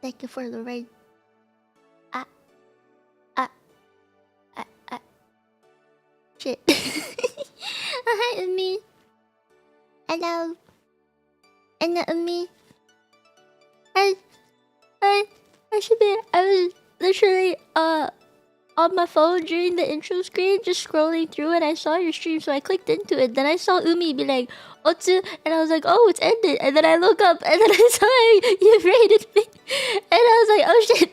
Thank you for the raid. Ah, ah, ah, ah. Shit. Hi, Umi. Hello. Hello, Umi. I, I should be. I was literally on my phone during the intro screen, just scrolling through, and I saw your stream, so I clicked into it. Then I saw Umi be like, "Otsu," and I was like, "Oh, it's ended." And then I look up, and then I saw you rated me, and I was like, "Oh shit."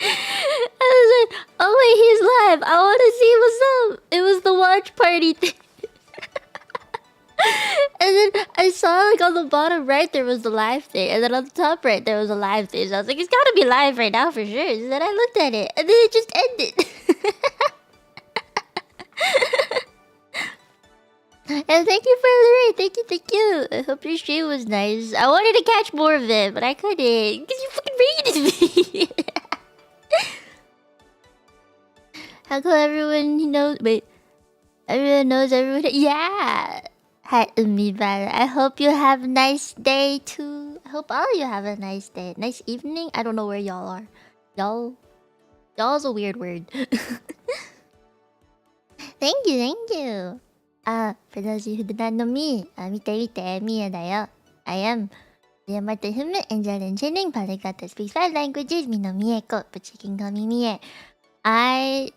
I was like, "Oh wait, he's live. I want to see what's up." It was the watch party thing. And then I saw like on the bottom right there was the live thing, and then on the top right there was a live thing. So I was like, it's gotta be live right now for sure. So then I looked at it, and then it just ended. And thank you for the raid. Thank you. I hope your stream was nice. I wanted to catch more of it, but I couldn't because you fucking raided me. How come everyone knows? Wait, everyone knows everyone. Yeah. Hi, Umiban. I hope you have a nice day too. I hope all of you have a nice day. Nice evening. I don't know where y'all are. Y'all's a weird word. Thank you. For those of you who did not know me, 見てミエだよ. I am the Martin Human Angel and Training Polyglot that speaks 5 languages, Mino Mieko, but you can call me Mie. I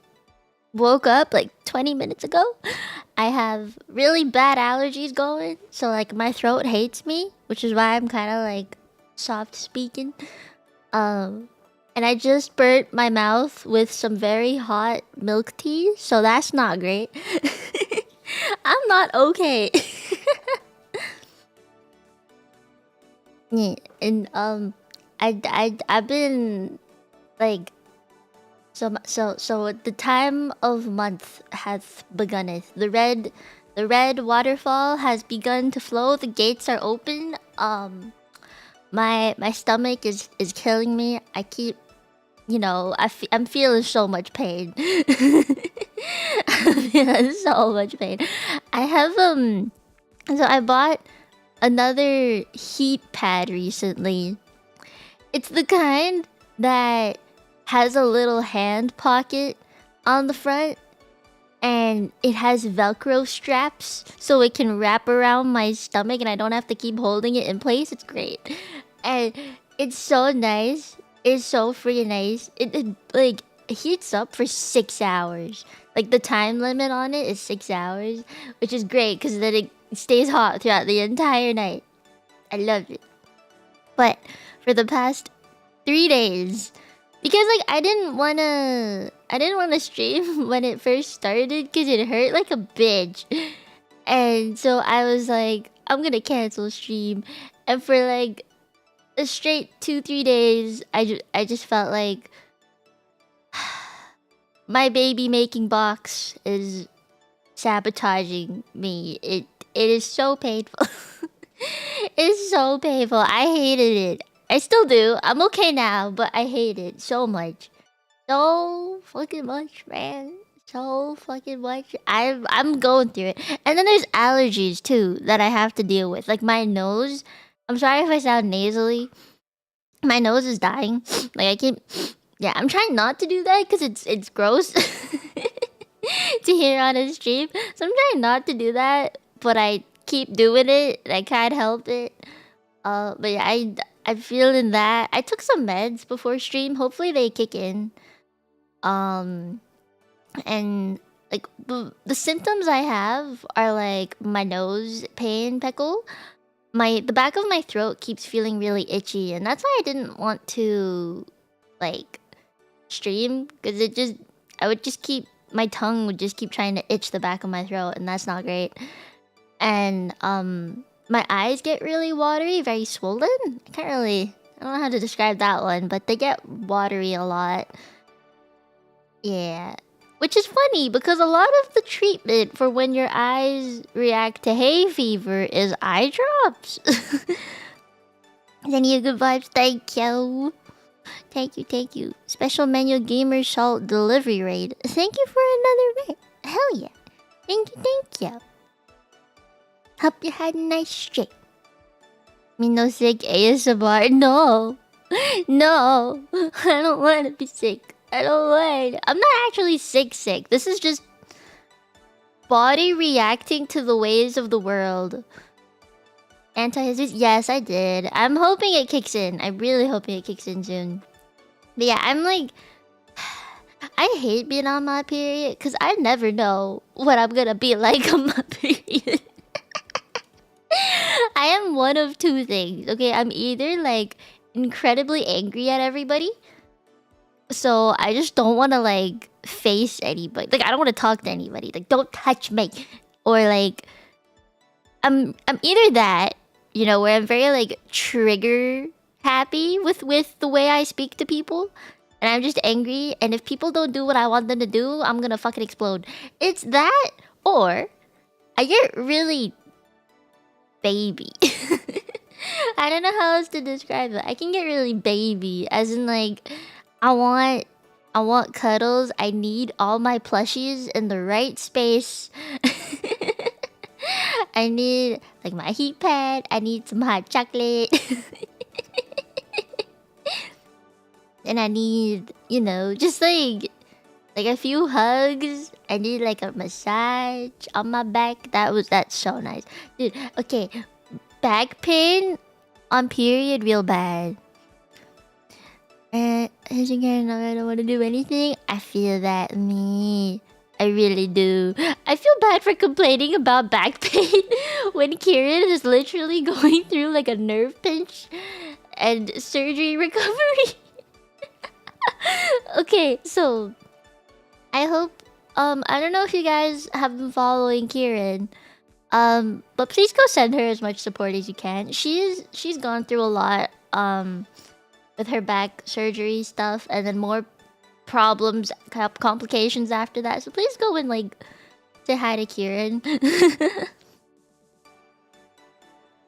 woke up like 20 minutes ago. I have really bad allergies going, so like my throat hates me, which is why I'm kind of like soft speaking. And I just burnt my mouth with some very hot milk tea, so that's not great. I'm not okay. Yeah, and I've been like so the time of month has begun. The red waterfall has begun to flow. The gates are open. My stomach is killing me. I keep, I'm feeling so much pain. I'm feeling so much pain. I have so I bought another heat pad recently. It's the kind that has a little hand pocket on the front, and it has Velcro straps so it can wrap around my stomach and I don't have to keep holding it in place. It's great. And it's so nice. It's so freaking nice. It like heats up for 6 hours. Like the time limit on it is 6 hours, which is great because then it stays hot throughout the entire night. I love it. But for the past 3 days, because like I didn't wanna stream when it first started because it hurt like a bitch. And so I was like, I'm gonna cancel stream. And for like a straight 2-3 days, I just felt like my baby making box is sabotaging me. It is so painful. It's so painful. I hated it. I still do. I'm okay now, but I hate it so much. So fucking much, man. So fucking much. I'm going through it. And then there's allergies too that I have to deal with. Like my nose. I'm sorry if I sound nasally. My nose is dying. Like I keep, yeah, I'm trying not to do that because it's gross to hear on a stream. So I'm trying not to do that, but I keep doing it. And I can't help it. But yeah, I'm feeling that. I took some meds before stream. Hopefully they kick in. And like the symptoms I have are like my nose pain, peckle. The back of my throat keeps feeling really itchy, and that's why I didn't want to like stream because my tongue would just keep trying to itch the back of my throat, and that's not great. And my eyes get really watery, very swollen. I don't know how to describe that one, but they get watery a lot. Yeah. Which is funny because a lot of the treatment for when your eyes react to hay fever is eye drops. Sending you good vibes, thank you. Thank you. Special menu gamer salt delivery raid. Thank you for another raid. Hell yeah. Thank you. Hope you had a nice streak. Mino sick ASMR. No. No. I don't want to be sick. I don't want. I'm not actually sick. This is just body reacting to the ways of the world. Anti-Jesus? Yes, I did. I'm hoping it kicks in. I'm really hoping it kicks in soon. But yeah, I'm like... I hate being on my period because I never know what I'm gonna be like on my period. I am one of two things, okay? I'm either like incredibly angry at everybody, so I just don't want to like face anybody. Like I don't want to talk to anybody. Like don't touch me. Or like I'm either that, you know, where I'm very like trigger happy with the way I speak to people. And I'm just angry, and if people don't do what I want them to do, I'm gonna fucking explode. It's that, or I get really baby. I don't know how else to describe it. I can get really baby, as in like, I want cuddles. I need all my plushies in the right space. I need like my heat pad. I need some hot chocolate. And I need, you know, just like a few hugs. I need like a massage on my back. That's so nice. Dude, okay. Back pain on period real bad. As again, I don't want to do anything. I feel that me. I really do. I feel bad for complaining about back pain when Kieran is literally going through like a nerve pinch and surgery recovery. Okay, so I hope I don't know if you guys have been following Kieran. But please go send her as much support as you can. She's gone through a lot with her back surgery stuff, and then more problems, complications after that. So please go and like say hi to Kieran.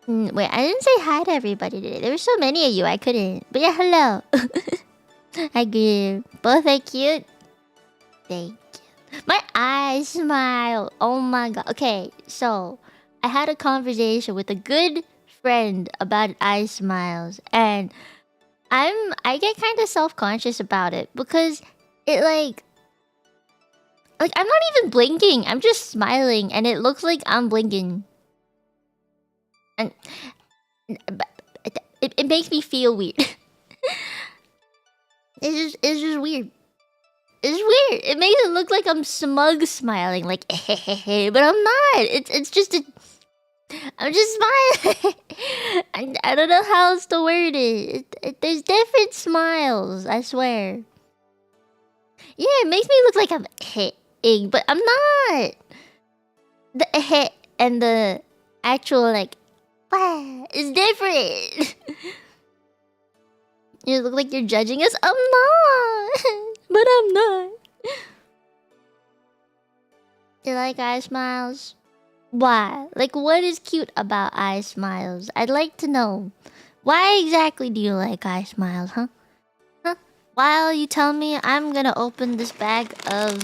Wait, I didn't say hi to everybody today. There were so many of you, I couldn't. But yeah, hello. I agree. Both are cute. Thank you. My eyes smile. Oh my god. Okay, so I had a conversation with a good friend about eye smiles, and I get kind of self-conscious about it because it like I'm not even blinking. I'm just smiling, and it looks like I'm blinking, and it makes me feel weird. It's just weird. It's weird. It makes it look like I'm smug smiling, like but I'm not. It's just I'm just smiling. I don't know how else to word it. There's different smiles, I swear. Yeah, it makes me look like I'm hitting, but I'm not. The hit and the actual like is different. You look like you're judging us. I'm not. But I'm not. You like eye smiles? Why? Like, what is cute about eye smiles? I'd like to know. Why exactly do you like eye smiles, huh? Huh? While you tell me, I'm gonna open this bag of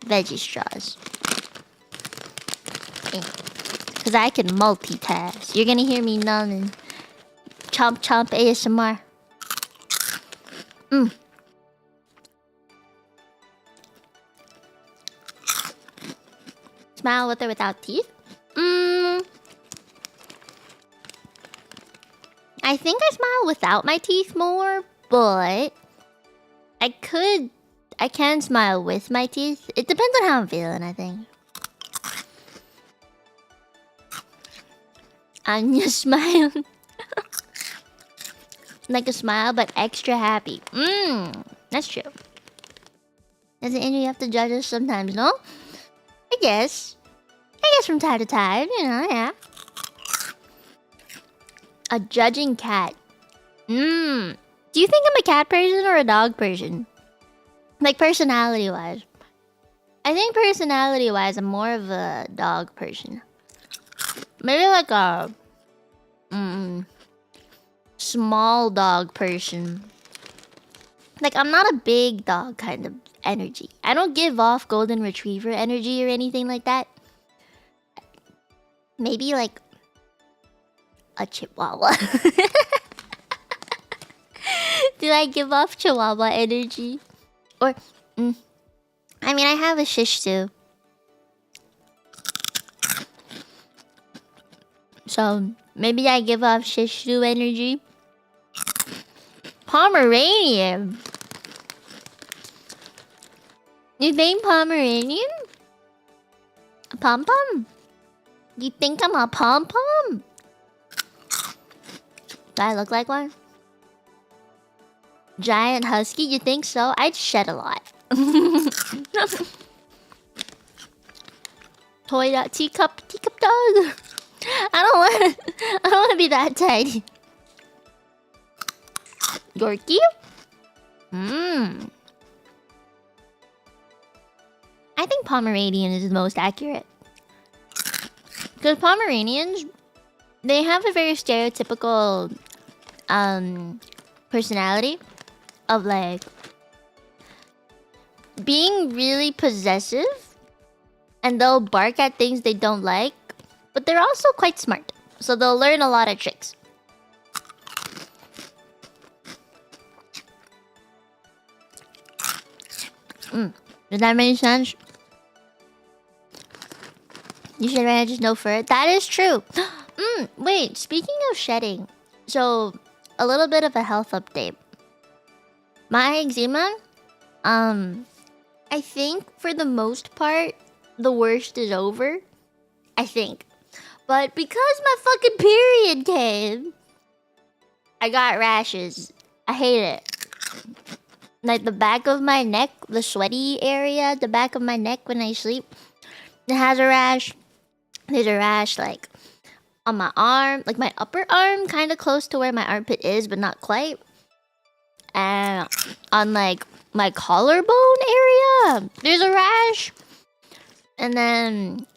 veggie straws. Because I can multitask. You're gonna hear me nodding. Chomp chomp ASMR. Smile with or without teeth? I think I smile without my teeth more, but I can smile with my teeth. It depends on how I'm feeling, I think. Anya smile. Like a smile, but extra happy. That's true. Doesn't mean you have to judge us sometimes, no? I guess from time to time, you know, yeah. A judging cat. Do you think I'm a cat person or a dog person? Like personality-wise. I think personality-wise, I'm more of a dog person. Maybe like a small dog person. Like I'm not a big dog kind of energy. I don't give off golden retriever energy or anything like that. Maybe like a chihuahua. Do I give off chihuahua energy? Or, I mean, I have a shish tzu. So, maybe I give off shish tzu energy. Pomeranian. You think Pomeranian? A pom-pom? You think I'm a pom-pom? Do I look like one? Giant husky? You think so? I'd shed a lot. Toy dog, teacup dog. I don't want to be that tiny. Yorkie? I think Pomeranian is the most accurate. Because Pomeranians, they have a very stereotypical personality of like being really possessive, and they'll bark at things they don't like, but they're also quite smart, so they'll learn a lot of tricks. Does that make sense? You should manage no fur. That is true. Wait, speaking of shedding, so a little bit of a health update. My eczema, I think for the most part, the worst is over. I think. But because my fucking period came, I got rashes. I hate it. Like the back of my neck, the sweaty area, the back of my neck when I sleep, it has a rash. There's a rash like on my arm, like my upper arm, kind of close to where my armpit is, but not quite. And on like my collarbone area, there's a rash. And then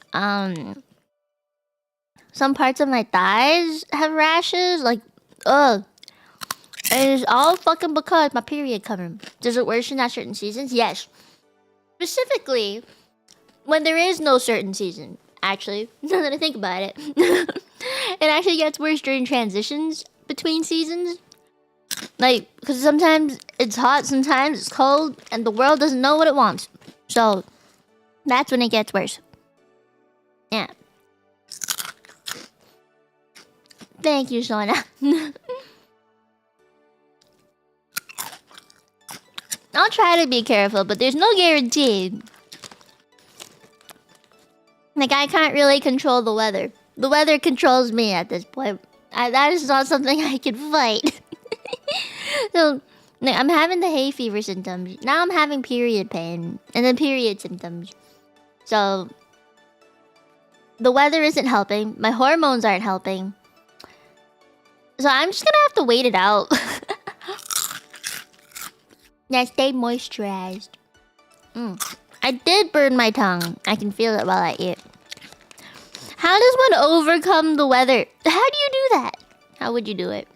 some parts of my thighs have rashes. Like, ugh. And it's all fucking because my period coming. Does it worsen at certain seasons? Yes. Specifically, when there is no certain season. Actually, now that I think about it. It actually gets worse during transitions between seasons. Like, because sometimes it's hot, sometimes it's cold, and the world doesn't know what it wants. So, that's when it gets worse. Yeah. Thank you, Sona. I'll try to be careful, but there's no guarantee. Like, I can't really control the weather. The weather controls me at this point. That is not something I can fight. So, like, I'm having the hay fever symptoms. Now I'm having period pain. And then period symptoms. So, the weather isn't helping. My hormones aren't helping. So I'm just gonna have to wait it out. Yeah, stay moisturized. I did burn my tongue. I can feel it while I eat. How does one overcome the weather? How do you do that? How would you do it?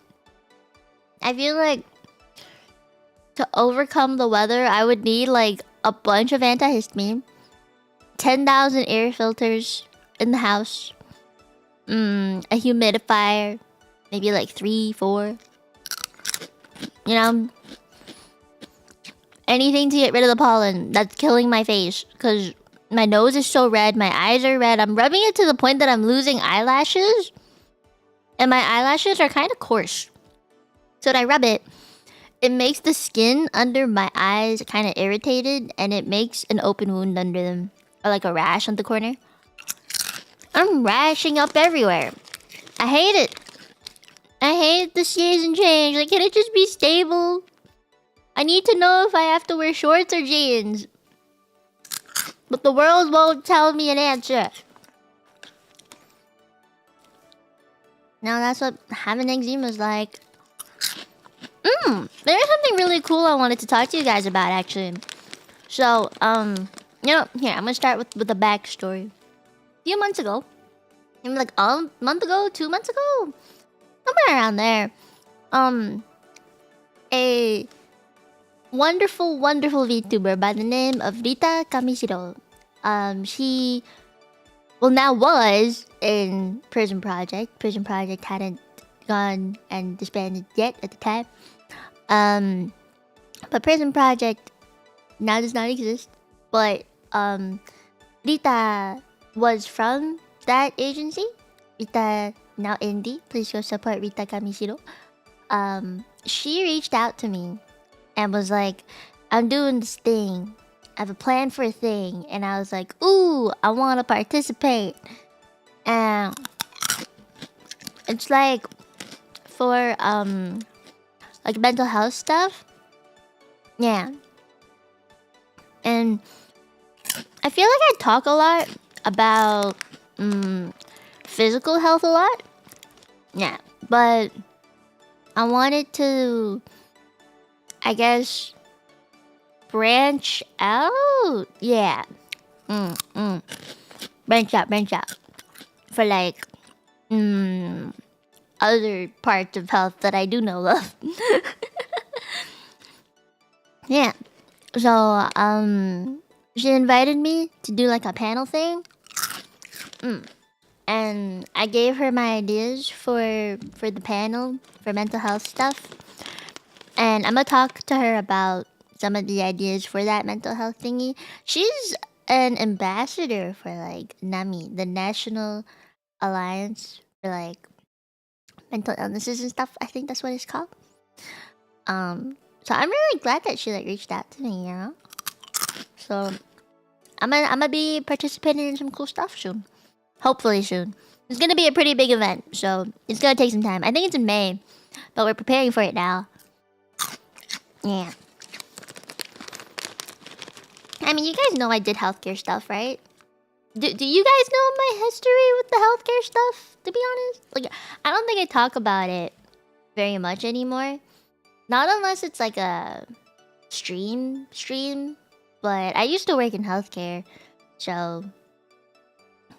I feel like to overcome the weather, I would need like a bunch of antihistamine, 10,000 air filters in the house, a humidifier, maybe like 3, 4. You know? Anything to get rid of the pollen that's killing my face. Because my nose is so red, my eyes are red. I'm rubbing it to the point that I'm losing eyelashes. And my eyelashes are kind of coarse. So when I rub it, it makes the skin under my eyes kind of irritated. And it makes an open wound under them. Or like a rash on the corner. I'm rashing up everywhere. I hate it. I hate the season change. Like, can it just be stable? I need to know if I have to wear shorts or jeans. But the world won't tell me an answer. Now that's what having eczema is like. There's something really cool I wanted to talk to you guys about, actually. So, you know, here, I'm gonna start with the backstory. A few months ago, maybe like a month ago, 2 months ago, somewhere around there, a wonderful, wonderful VTuber by the name of Rita Kamishiro. She Well, now was in Prison Project. Prison Project hadn't gone and disbanded yet at the time. But Prison Project now does not exist. But Rita was from that agency. Rita, now indie. Please go support Rita Kamishiro. She reached out to me and was like, I'm doing this thing. I have a plan for a thing. And I was like, ooh, I want to participate. And it's like for like mental health stuff. Yeah. And I feel like I talk a lot about physical health a lot. Yeah. But I wanted to, I guess, branch out. Yeah. Branch out. For like other parts of health that I do know of. Yeah. So she invited me to do like a panel thing. And I gave her my ideas for the panel for mental health stuff. And I'm gonna talk to her about some of the ideas for that mental health thingy. She's an ambassador for like NAMI, the National Alliance for like mental illnesses and stuff. I think that's what it's called. So I'm really glad that she like reached out to me, you know. So I'm gonna be participating in some cool stuff soon. Hopefully soon. It's gonna be a pretty big event, so it's gonna take some time. I think it's in May, but we're preparing for it now. Yeah. I mean, you guys know I did healthcare stuff, right? Do you guys know my history with the healthcare stuff, to be honest? Like, I don't think I talk about it very much anymore. Not unless it's like a stream. But I used to work in healthcare, so...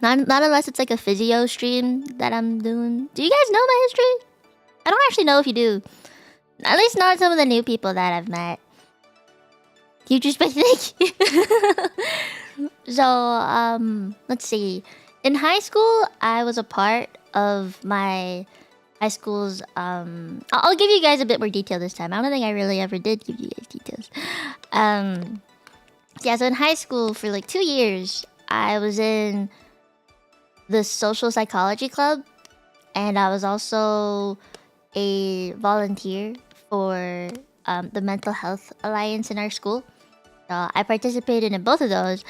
Not unless it's like a physio stream that I'm doing. Do you guys know my history? I don't actually know if you do. At least not some of the new people that I've met. Future space, thank you. So, let's see. In high school, I was a part of my high school's... I'll give you guys a bit more detail this time. I don't think I really ever did give you guys details. Yeah, so in high school, for like 2 years, I was in the social psychology club, and I was also a volunteer for the mental health alliance in our school. I participated in both of those,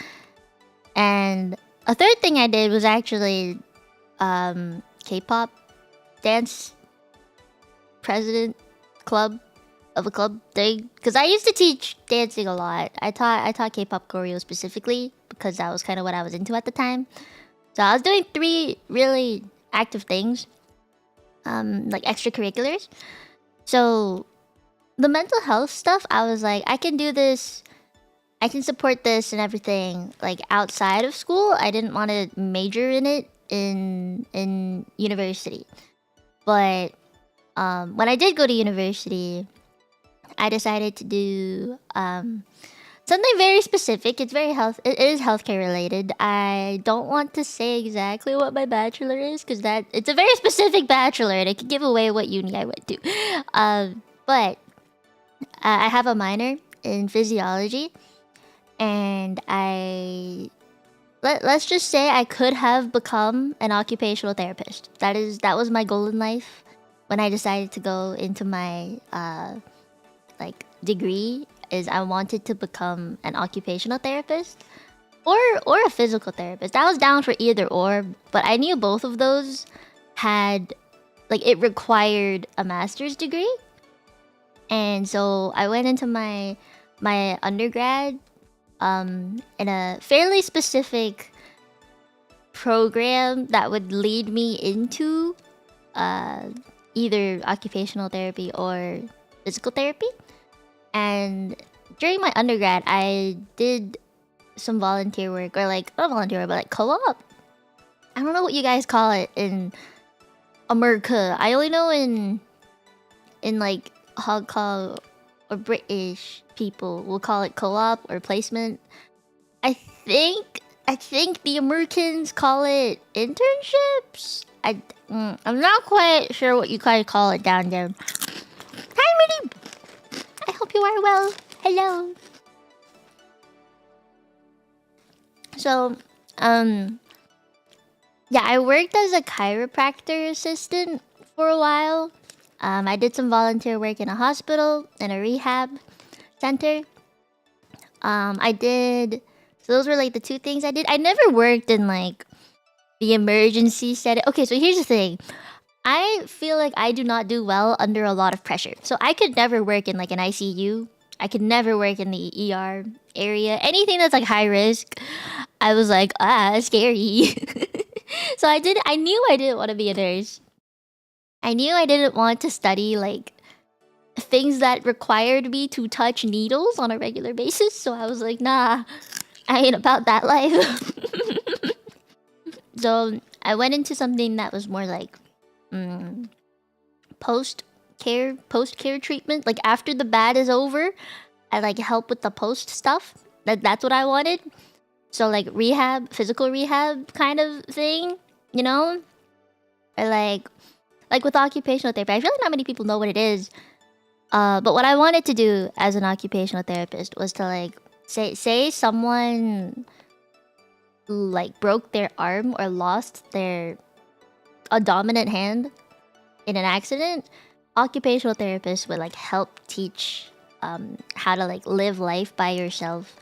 and a third thing I did was actually K-pop dance president club of a club thing, because I used to teach dancing a lot. I taught K-pop choreo specifically because that was kind of what I was into at the time. So I was doing 3 really active things, like extracurriculars. So the mental health stuff, I was like, I can do this, I can support this and everything, like outside of school. I didn't want to major in it in university. But when I did go to university, I decided to do something very specific. It's very it is healthcare related. I don't want to say exactly what my bachelor is, because it's a very specific bachelor and it could give away what uni I went to. But I have a minor in physiology, and let's just say I could have become an occupational therapist. That was my goal in life when I decided to go into my like degree. Is I wanted to become an occupational therapist or a physical therapist. I was down for either or, but I knew both of those had like it required a master's degree. And so I went into my undergrad in a fairly specific program that would lead me into either occupational therapy or physical therapy. And during my undergrad, I did some volunteer work, or like not volunteer work, but like co-op. I don't know what you guys call it in America. I only know in like Hong Kong or British people will call it co-op or placement. I think I think the Americans call it internships. I'm not quite sure what you guys call it down there. Hi, Minnie. I hope you are well. Hello. So, yeah, I worked as a chiropractor assistant for a while. I did some volunteer work in a hospital and a rehab center. I did. So those were like the two things I did. I never worked in like the emergency setting. Okay, so here's the thing. I feel like I do not do well under a lot of pressure. So I could never work in like an ICU. I could never work in the ER area. Anything that's like high risk, I was like, scary. So I knew I didn't want to be a nurse. I knew I didn't want to study like things that required me to touch needles on a regular basis. So I was like, nah, I ain't about that life. So I went into something that was more like post care treatment. Like after the bad is over, I like help with the post stuff. That's what I wanted. So like rehab, physical rehab kind of thing, you know? Or like with occupational therapy. I feel like not many people know what it is. But what I wanted to do as an occupational therapist was to like say someone like broke their arm or lost a dominant hand in an accident. Occupational therapists would like help teach how to like live life by yourself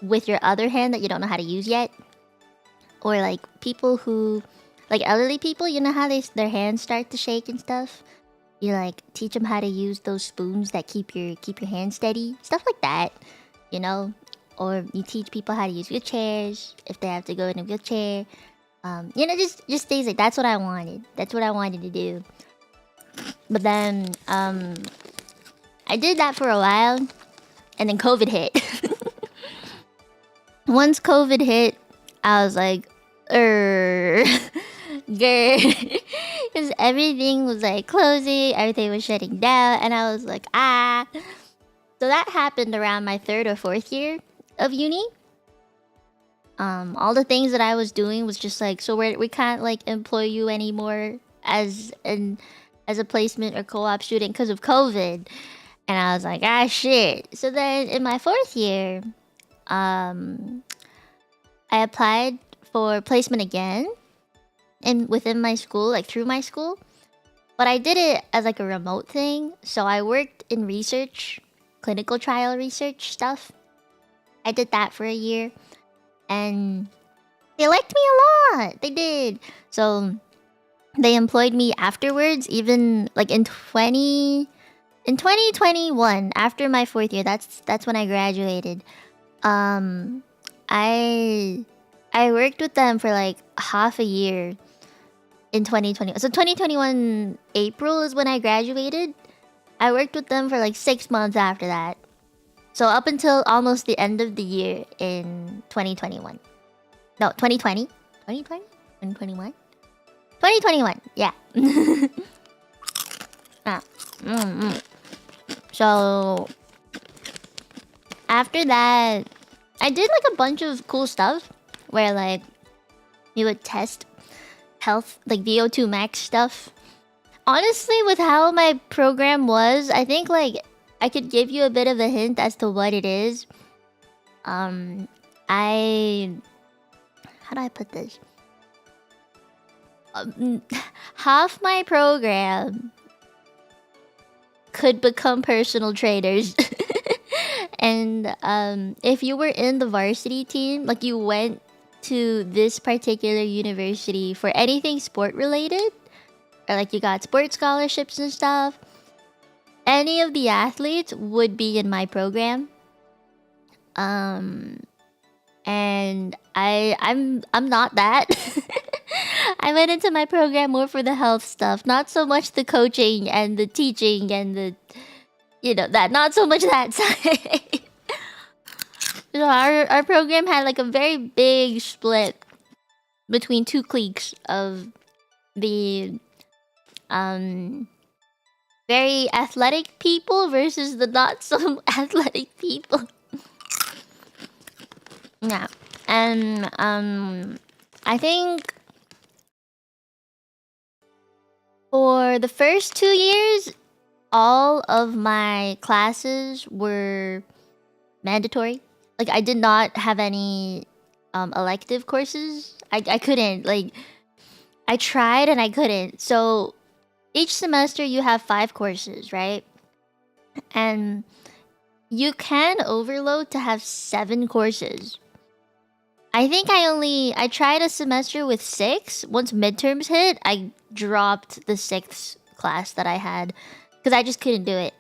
with your other hand that you don't know how to use yet. Or like people who like elderly people, you know how their hands start to shake and stuff. You like teach them how to use those spoons that keep your hand steady, stuff like that, you know. Or you teach people how to use wheelchairs if they have to go in a wheelchair. You know, just things like that's what I wanted. That's what I wanted to do. But then I did that for a while, and then COVID hit. Once COVID hit, I was like, because everything was like closing, everything was shutting down, and I was like, So that happened around my 3rd or 4th year of uni. All the things that I was doing was just like, so we can't like employ you anymore as a placement or co-op student because of COVID. And I was like, shit. So then in my 4th year, I applied for placement again and within my school, like through my school. But I did it as like a remote thing. So I worked in research, clinical trial research stuff. I did that for a year. And they liked me a lot. They did. So they employed me afterwards, even like in 2021, after my 4th year. That's when I graduated. I worked with them for like half a year in 2020. So 2021 April is when I graduated. I worked with them for like 6 months after that. So up until almost the end of the year in 2021. No, 2020? 2020? 2021? 2021, yeah. So after that, I did like a bunch of cool stuff where like you would test health, like VO2 max stuff. Honestly, with how my program was, I think like I could give you a bit of a hint as to what it is. How do I put this? Half my program could become personal trainers. And if you were in the varsity team, like you went to this particular university for anything sport related, or like you got sports scholarships and stuff, any of the athletes would be in my program. And I'm not that. I went into my program more for the health stuff, not so much the coaching and the teaching and the, that, not so much that side. So our program had like a very big split between two cliques of the very athletic people versus the not so athletic people. Yeah. And I think for the first 2 years, all of my classes were mandatory. Like I did not have any elective courses. I couldn't. Like I tried and I couldn't. So each semester you have 5 courses, right? And you can overload to have 7 courses. I think I tried a semester with 6. Once midterms hit, I dropped the 6th class that I had because I just couldn't do it.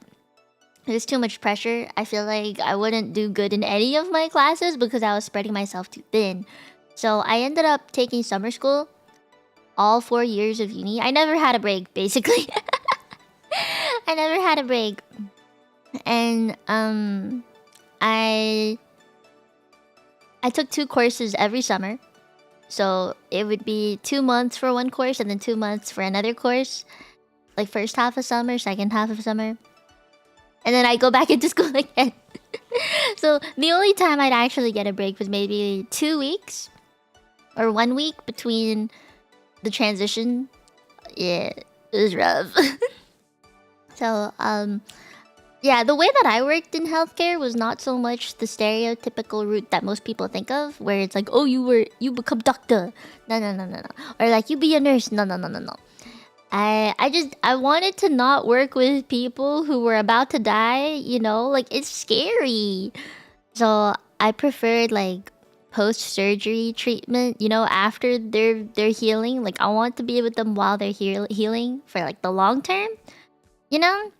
It was too much pressure. I feel like I wouldn't do good in any of my classes because I was spreading myself too thin. So I ended up taking summer school all 4 years of uni. I never had a break, basically. I never had a break. And I took 2 courses every summer. So it would be 2 months for one course and then 2 months for another course. Like first half of summer, second half of summer. And then I go back into school again. So the only time I'd actually get a break was maybe 2 weeks or 1 week between the transition. Yeah, it was rough. So yeah, the way that I worked in healthcare was not so much the stereotypical route that most people think of, where it's like, oh, you become doctor. No. Or like you be a nurse. No. I wanted to not work with people who were about to die, you know? Like it's scary. So I preferred like post-surgery treatment, you know, after they're healing. Like I want to be with them while they're healing for like the long term, you know?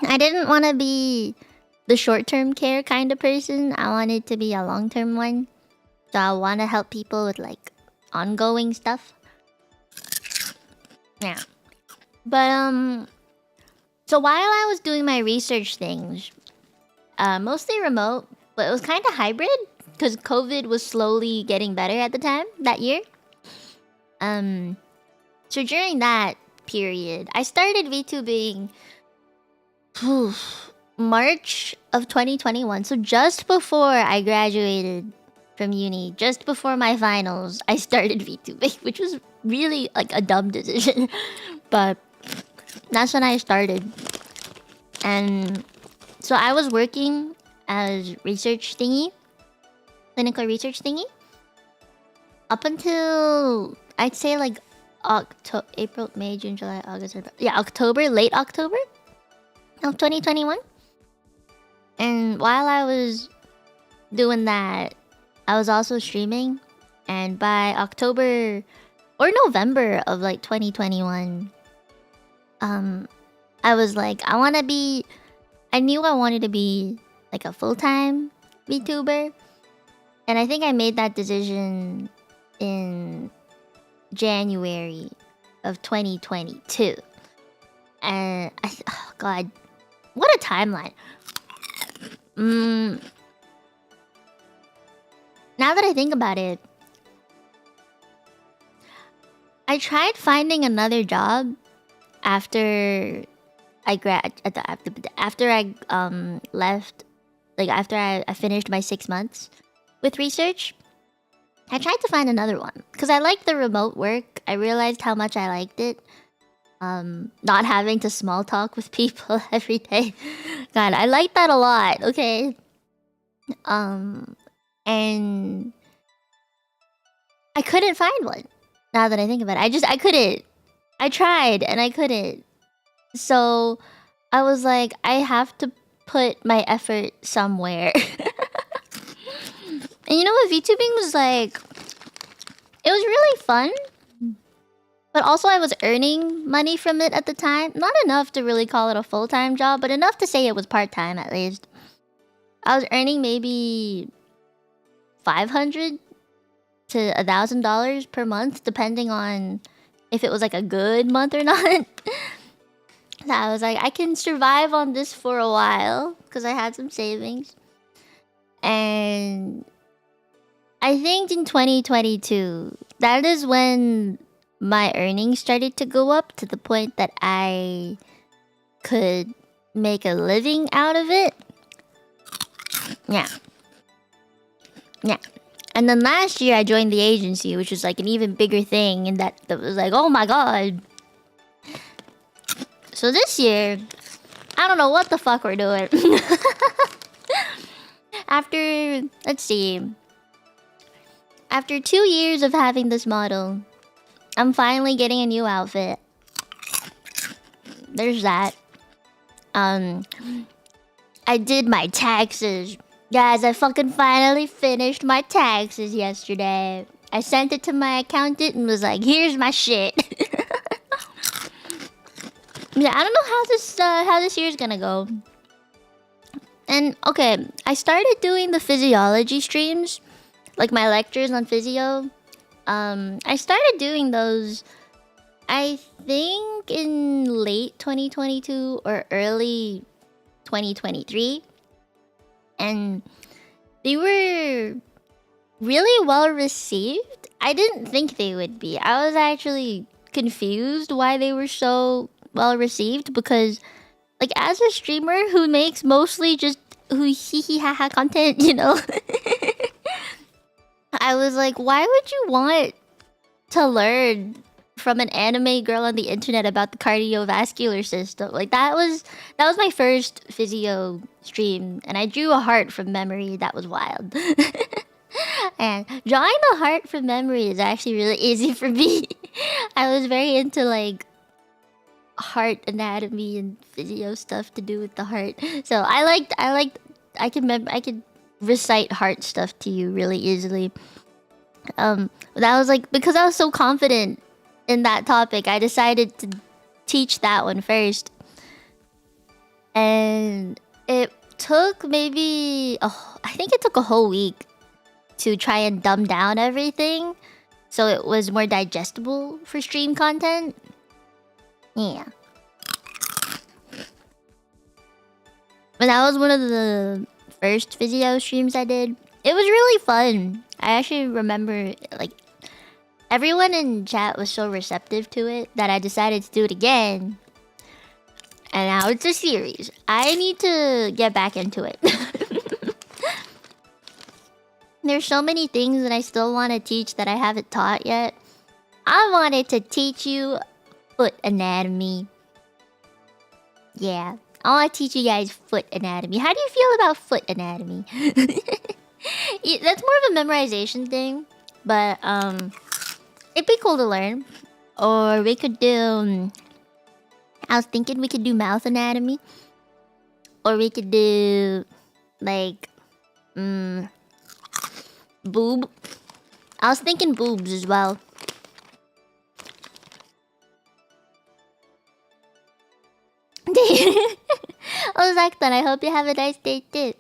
I didn't want to be the short-term care kind of person. I wanted to be a long-term one. So I want to help people with like ongoing stuff. Yeah. But so while I was doing my research things, mostly remote, but it was kind of hybrid because COVID was slowly getting better at the time that year. So during that period, I started VTubing March of 2021. So just before I graduated from uni, just before my finals, I started VTubing, which was really like a dumb decision. But that's when I started. And so I was working as research thingy, clinical research thingy, up until I'd say like April, May, June, July, August, October, late October of 2021. And while I was doing that, I was also streaming. And by October or November of like 2021, I was like, I knew I wanted to be like a full-time VTuber. And I think I made that decision in January of 2022. And oh god, what a timeline. Now that I think about it, I tried finding another job after I left, like after I finished my 6 months with research. I tried to find another one because I liked the remote work. I realized how much I liked it. Not having to small talk with people every day. God, I like that a lot. Okay. And I couldn't find one. Now that I think about it, I couldn't. I tried and I couldn't. So I was like, I have to put my effort somewhere. And you know what? VTubing was like, it was really fun. But also I was earning money from it at the time. Not enough to really call it a full-time job, but enough to say it was part-time at least. I was earning maybe $500 to $1,000 per month, depending on if it was like a good month or not. So I was like, I can survive on this for a while because I had some savings. And I think in 2022, that is when my earnings started to go up to the point that I could make a living out of it. Yeah. And then last year I joined the agency, which was like an even bigger thing, and that was like, oh my god. So this year, I don't know what the fuck we're doing. After, let's see. After 2 years of having this model, I'm finally getting a new outfit. There's that. I did my taxes. Guys, I fucking finally finished my taxes yesterday. I sent it to my accountant and was like, here's my shit. Yeah, I don't know how this year's gonna go. And okay, I started doing the physiology streams, like my lectures on physio. I started doing those, I think in late 2022 or early 2023. And they were really well received. I didn't think they would be. I was actually confused why they were so well received, because like as a streamer who makes mostly just hee hee ha ha content, you know, I was like, why would you want to learn from an anime girl on the internet about the cardiovascular system? Like that was my first physio stream, and I drew a heart from memory. That was wild. And drawing a heart from memory is actually really easy for me. I was very into like heart anatomy and physio stuff to do with the heart. So I could recite heart stuff to you really easily. That was like, because I was so confident in that topic, I decided to teach that one first. And it took maybe I think it took a whole week to try and dumb down everything so it was more digestible for stream content. Yeah. But that was one of the first physio streams I did. It was really fun. I actually remember like everyone in chat was so receptive to it that I decided to do it again. And now it's a series. I need to get back into it. There's so many things that I still want to teach that I haven't taught yet. I wanted to teach you foot anatomy. Yeah, I want to teach you guys foot anatomy. How do you feel about foot anatomy? That's more of a memorization thing, but it'd be cool to learn. Or we could do... I was thinking we could do mouth anatomy. Or we could do... like... boob. I was thinking boobs as well. Oh, Zachton, I hope you have a nice day too.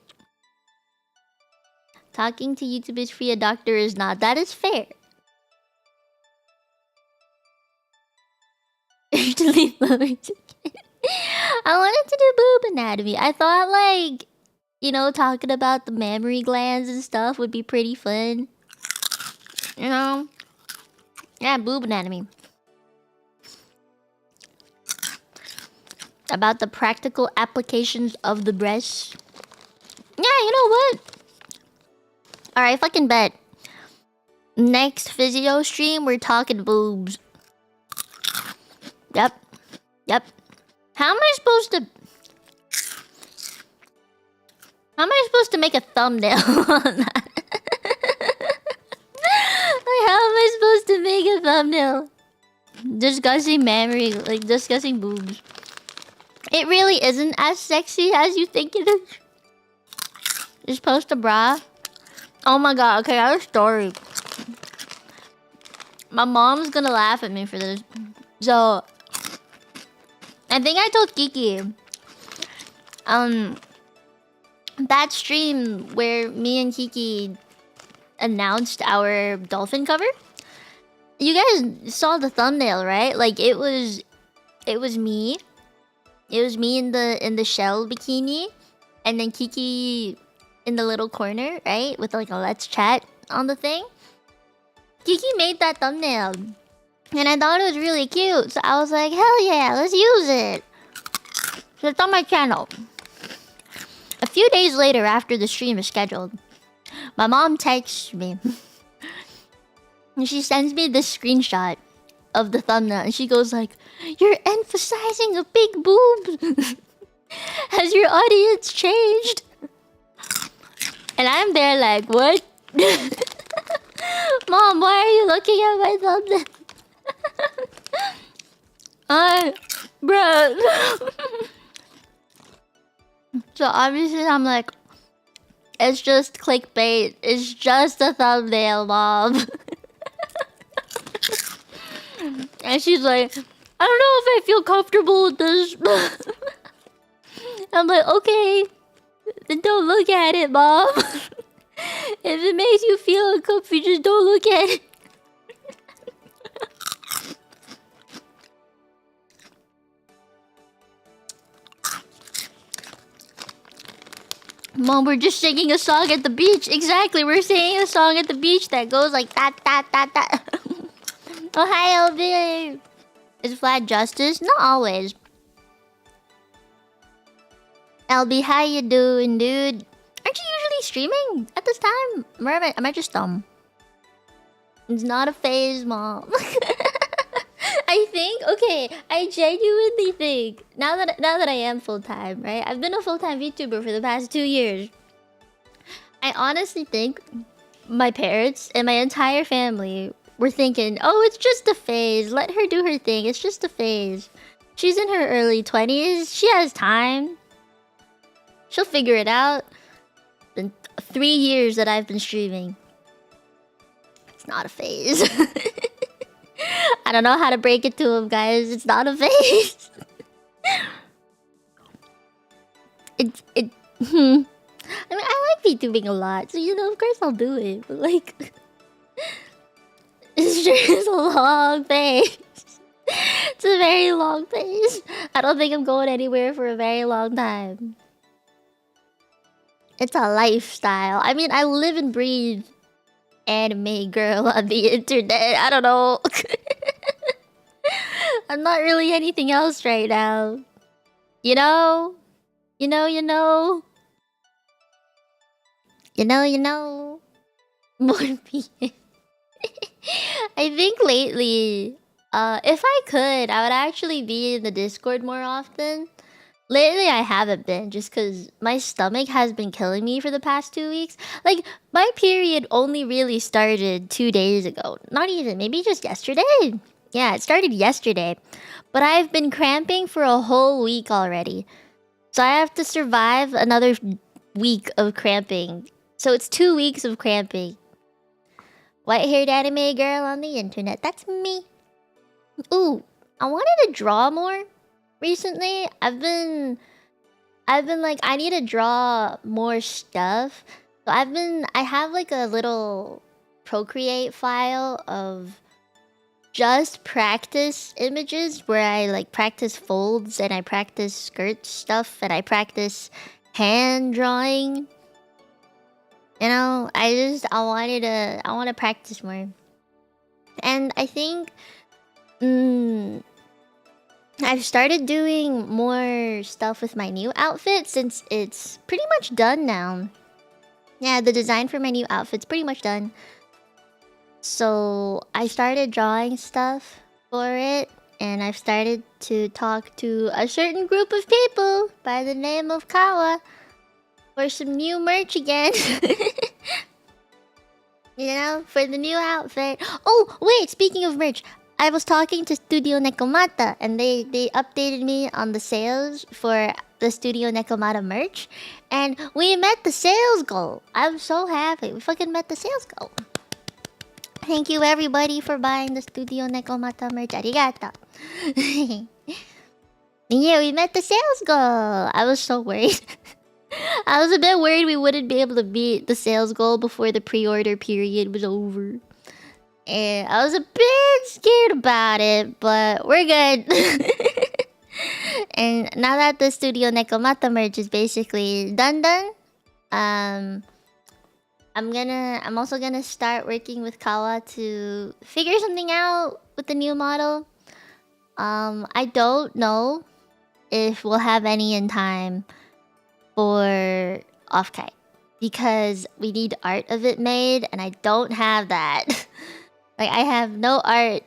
Talking to YouTube is free, a doctor is not. That is fair. I wanted to do boob anatomy. I thought like, you know, talking about the mammary glands and stuff would be pretty fun. You know? Yeah, boob anatomy. About the practical applications of the breast. Yeah, you know what? Alright, fucking bet. Next physio stream, we're talking boobs. Yep. Yep. How am I supposed to make a thumbnail on that? Like, how am I supposed to make a thumbnail? Discussing mammary, like discussing boobs. It really isn't as sexy as you think it is. Just post a bra. Oh my god, okay, I have a story. My mom's gonna laugh at me for this. So, I think I told Kiki. That stream where me and Kiki announced our dolphin cover. You guys saw the thumbnail, right? Like it was me. It was me in the shell bikini, and then Kiki in the little corner, right? With like a let's chat on the thing. Kiki made that thumbnail, and I thought it was really cute. So I was like, hell yeah, let's use it. So it's on my channel. A few days later, after the stream is scheduled, my mom texts me. And she sends me this screenshot of the thumbnail, and she goes like, "You're emphasizing a big boob. Has your audience changed?" And I'm there like, what? Mom, why are you looking at my thumbnail? Bro. So obviously I'm like, it's just clickbait. It's just a thumbnail, Mom. And she's like, I don't know if I feel comfortable with this. I'm like, okay, then don't look at it, Mom. If it makes you feel uncomfy, just don't look at it. Mom, we're just singing a song at the beach. Exactly, we're singing a song at the beach that goes like that, that, that, that. Ohio, babe. Is flat justice? Not always. LB, how you doing, dude? Aren't you usually streaming at this time? Or am I just dumb? It's not a phase, Mom. I think, okay, I genuinely think, now that I am full-time, right? I've been a full-time VTuber for the past 2 years. I honestly think my parents and my entire family were thinking, oh, it's just a phase. Let her do her thing. It's just a phase. She's in her early 20s. She has time. She'll figure it out. Been 3 years that I've been streaming. It's not a phase. I don't know how to break it to him, guys. It's not a phase. I mean, I like VTubing a lot, so you know, of course I'll do it. But like, it's just a long phase. It's a very long phase. I don't think I'm going anywhere for a very long time. It's a lifestyle. I mean, I live and breathe anime girl on the internet. I don't know. I'm not really anything else right now. You know? You know. More PM. I think lately, if I could, I would actually be in the Discord more often. Lately, I haven't been, just because my stomach has been killing me for the past 2 weeks. Like, my period only really started 2 days ago. Not even, maybe just yesterday. Yeah, it started yesterday. But I've been cramping for a whole week already. So I have to survive another week of cramping. So it's 2 weeks of cramping. White-haired anime girl on the internet. That's me. Ooh, I wanted to draw more. Recently, I've been like, I need to draw more stuff. So I have like a little Procreate file of just practice images where I like practice folds and I practice skirt stuff and I practice hand drawing. You know, I want to practice more. And I think I've started doing more stuff with my new outfit since it's pretty much done now. Yeah, the design for my new outfit's pretty much done. So I started drawing stuff for it, and I've started to talk to a certain group of people by the name of Kawa for some new merch again. You know, for the new outfit. Oh, wait, speaking of merch, I was talking to Studio Nekomata, and they updated me on the sales for the Studio Nekomata merch, and we met the sales goal. I'm so happy. We fucking met the sales goal. Thank you everybody for buying the Studio Nekomata merch. Arigato. Yeah, we met the sales goal. I was so worried. I was a bit worried we wouldn't be able to meet the sales goal before the pre-order period was over. And I was a bit scared about it, but we're good. And now that the Studio Nekomata merch is basically done, I'm also gonna start working with Kawa to figure something out with the new model. I don't know if we'll have any in time for Off-Kite, because we need art of it made, and I don't have that. Like, I have no art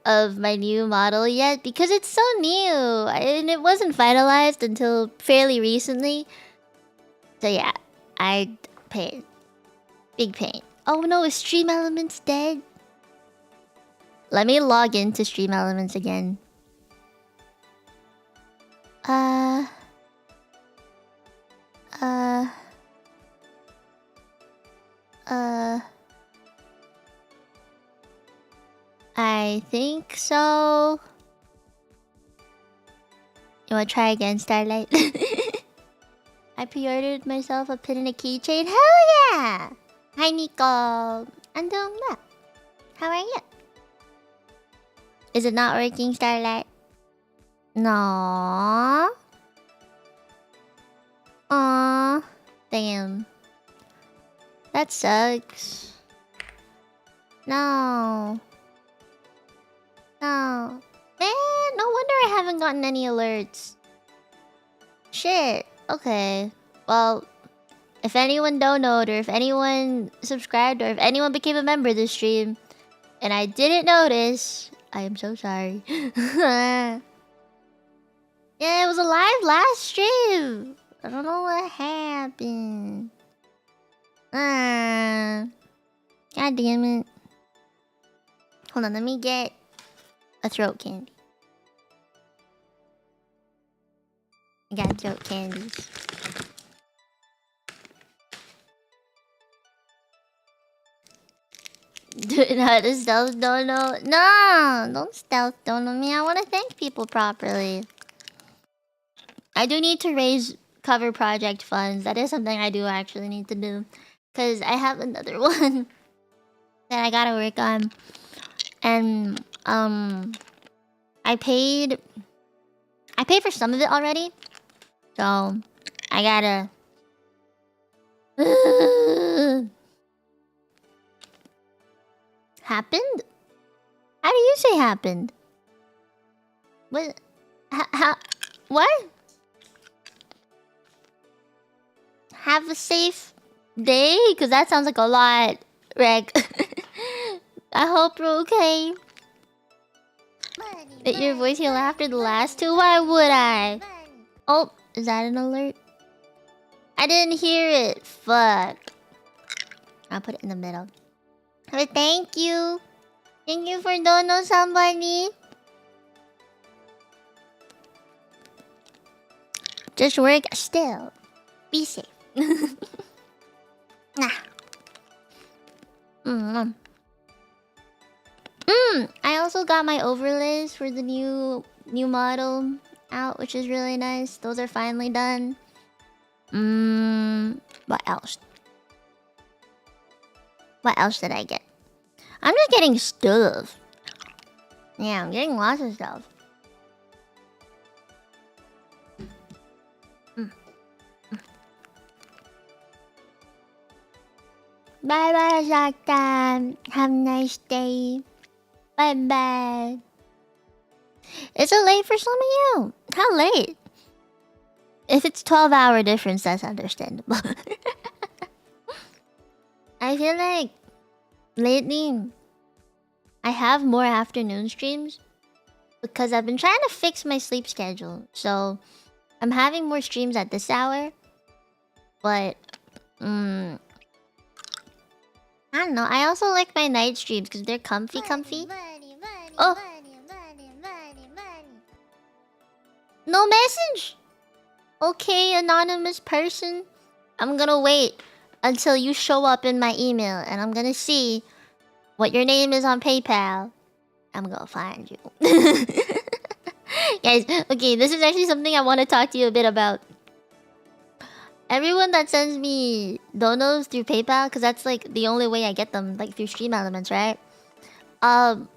of my new model yet because it's so new and it wasn't finalized until fairly recently. So yeah, I paid. Big pain. Oh no, is Stream Elements dead? Let me log into Stream Elements again. Uh... I think so. You wanna try again, Starlight? I pre-ordered myself a pin and a keychain. Hell yeah! Hi, Nico. I'm doing well. How are you? Is it not working, Starlight? No. Aww. Damn. That sucks. No. No. Man, no wonder I haven't gotten any alerts. Shit. Okay. Well, if anyone donated, or if anyone subscribed, or if anyone became a member of this stream, and I didn't notice, I am so sorry. Yeah, it was a live last stream. I don't know what happened. God damn it. Hold on, let me get a throat candy. I got throat candies. Do not to stealth dono. No, don't stealth dono me. I want to thank people properly. I do need to raise cover project funds. That is something I do actually need to do. Because I have another one that I gotta work on. And, I paid for some of it already. So, I gotta... Happened? How do you say happened? What? How? What? Have a safe day? Because that sounds like a lot, Reg. I hope you're okay. That your voice heal after the last two? Why would I? Oh, is that an alert? I didn't hear it. Fuck. I'll put it in the middle. But thank you. Thank you for dono somebody. Just work still. Be safe. Nah. I also got my overlays for the new model out, which is really nice. Those are finally done. What else? What else did I get? I'm just getting stuff. Yeah, I'm getting lots of stuff. Bye bye, Zaktan. Have a nice day. Bye bye. Is it late for some of you? How late? If it's 12-hour difference, that's understandable. I feel like lately I have more afternoon streams because I've been trying to fix my sleep schedule. So I'm having more streams at this hour. But I don't know. I also like my night streams because they're comfy. Oh. No message. Okay, anonymous person. I'm gonna wait until you show up in my email and I'm gonna see what your name is on PayPal. I'm gonna find you. Guys, okay, this is actually something I want to talk to you a bit about. Everyone that sends me donos through PayPal, because that's like the only way I get them, like through Stream Elements, right? Do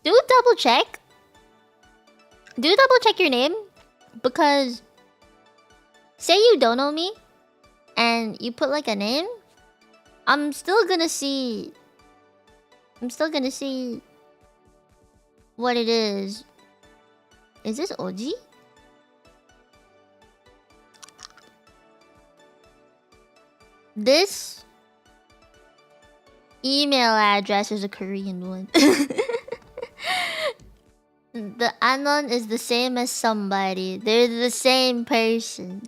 double check. Do double check your name, because say you dono me and you put like a name, I'm still gonna see what it is. Is this OG? This email address is a Korean one. The anon is the same as somebody. They're the same person.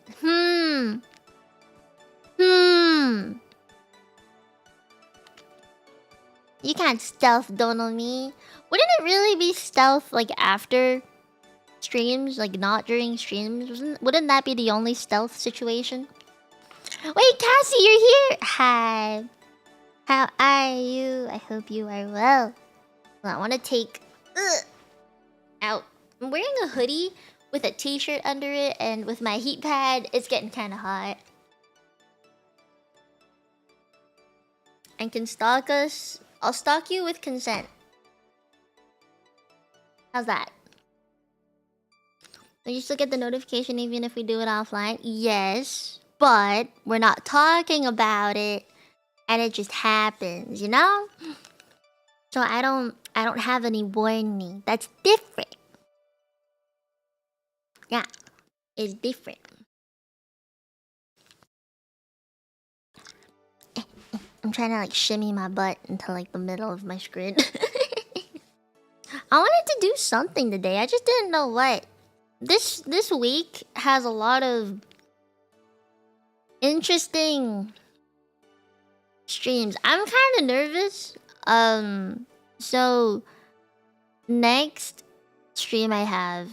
You can't stealth donal me. Wouldn't it really be stealth like after streams? Like not during streams? Wouldn't that be the only stealth situation? Wait, Cassie, you're here! Hi. How are you? I hope you are well. Well, I want to take... out. I'm wearing a hoodie with a t-shirt under it, and with my heat pad, it's getting kind of hot. And can stalk us. I'll stalk you with consent. How's that? Will you still get the notification even if we do it offline? Yes, but we're not talking about it, and it just happens, you know? So I don't have any warning. That's different. Yeah, it's different. I'm trying to like shimmy my butt into like the middle of my screen. I wanted to do something today. I just didn't know what. This week has a lot of interesting streams. I'm kind of nervous. So next stream I have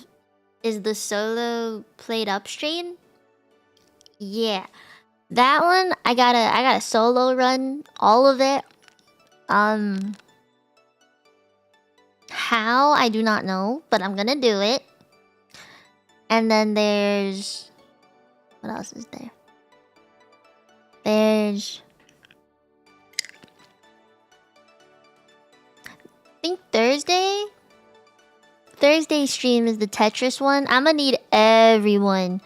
is the solo played up stream. Yeah. That one I gotta solo run all of it. How I do not know, but I'm gonna do it. And then there's what else is there? There's I think Thursday stream is the Tetris one. I'm gonna need everyone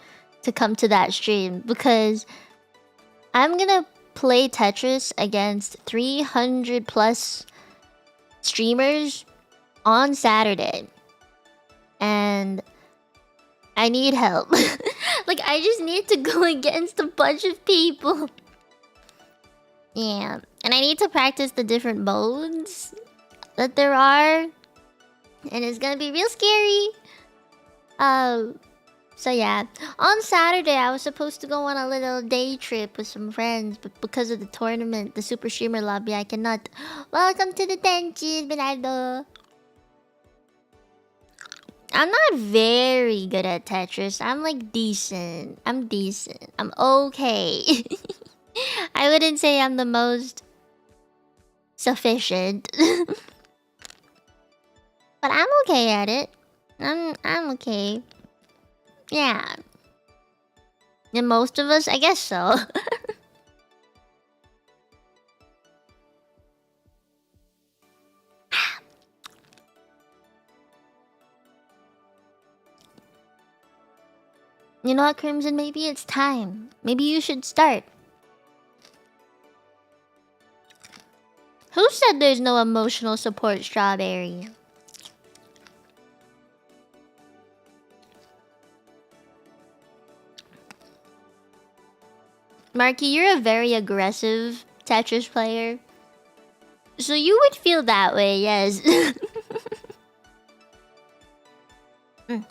to come to that stream because I'm gonna play Tetris against 300 plus streamers on Saturday. And I need help. Like, I just need to go against a bunch of people. Yeah. And I need to practice the different modes that there are. And it's gonna be real scary. So yeah. On Saturday, I was supposed to go on a little day trip with some friends. But because of the tournament, the Super Streamer Lobby, I cannot. Welcome to the Tenchi, Bernardo. I'm not very good at Tetris. I'm like decent. I'm decent. I'm okay. I wouldn't say I'm the most sufficient. But I'm okay at it. I'm okay. Yeah. And most of us, I guess so. You know what, Crimson? Maybe it's time. Maybe you should start. Who said there's no emotional support, Strawberry? Marky, you're a very aggressive Tetris player. So you would feel that way, yes. Hold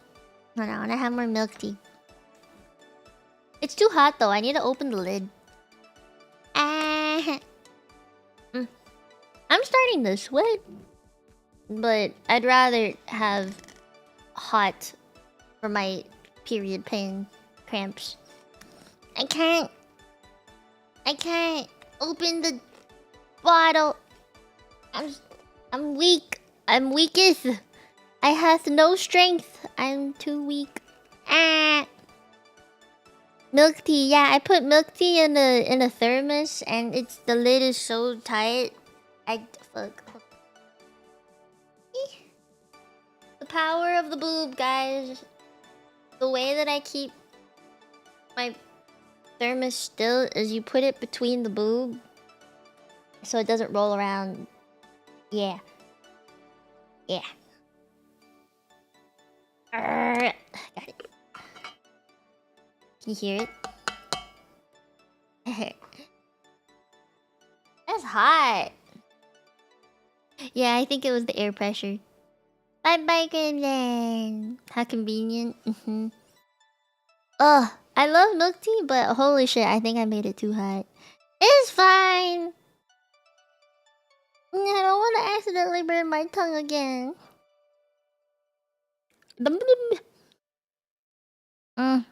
on, I wanna have more milk tea. It's too hot though, I need to open the lid. I'm starting to sweat. But I'd rather have hot for my period pain cramps. I can't open the bottle. I'm weak. I'm weaketh. I hath no strength. I'm too weak. Milk tea. Yeah, I put milk tea in a thermos, and the lid is so tight. Fuck. The power of the boob, guys. The way that I keep my thermos still is you put it between the boob so it doesn't roll around. Yeah. Yeah. Got it. Can you hear it? That's hot. Yeah, I think it was the air pressure. Bye bye, Gremlin. How convenient. Ugh, I love milk tea, but holy shit, I think I made it too hot. It's fine. I don't want to accidentally burn my tongue again. Mm.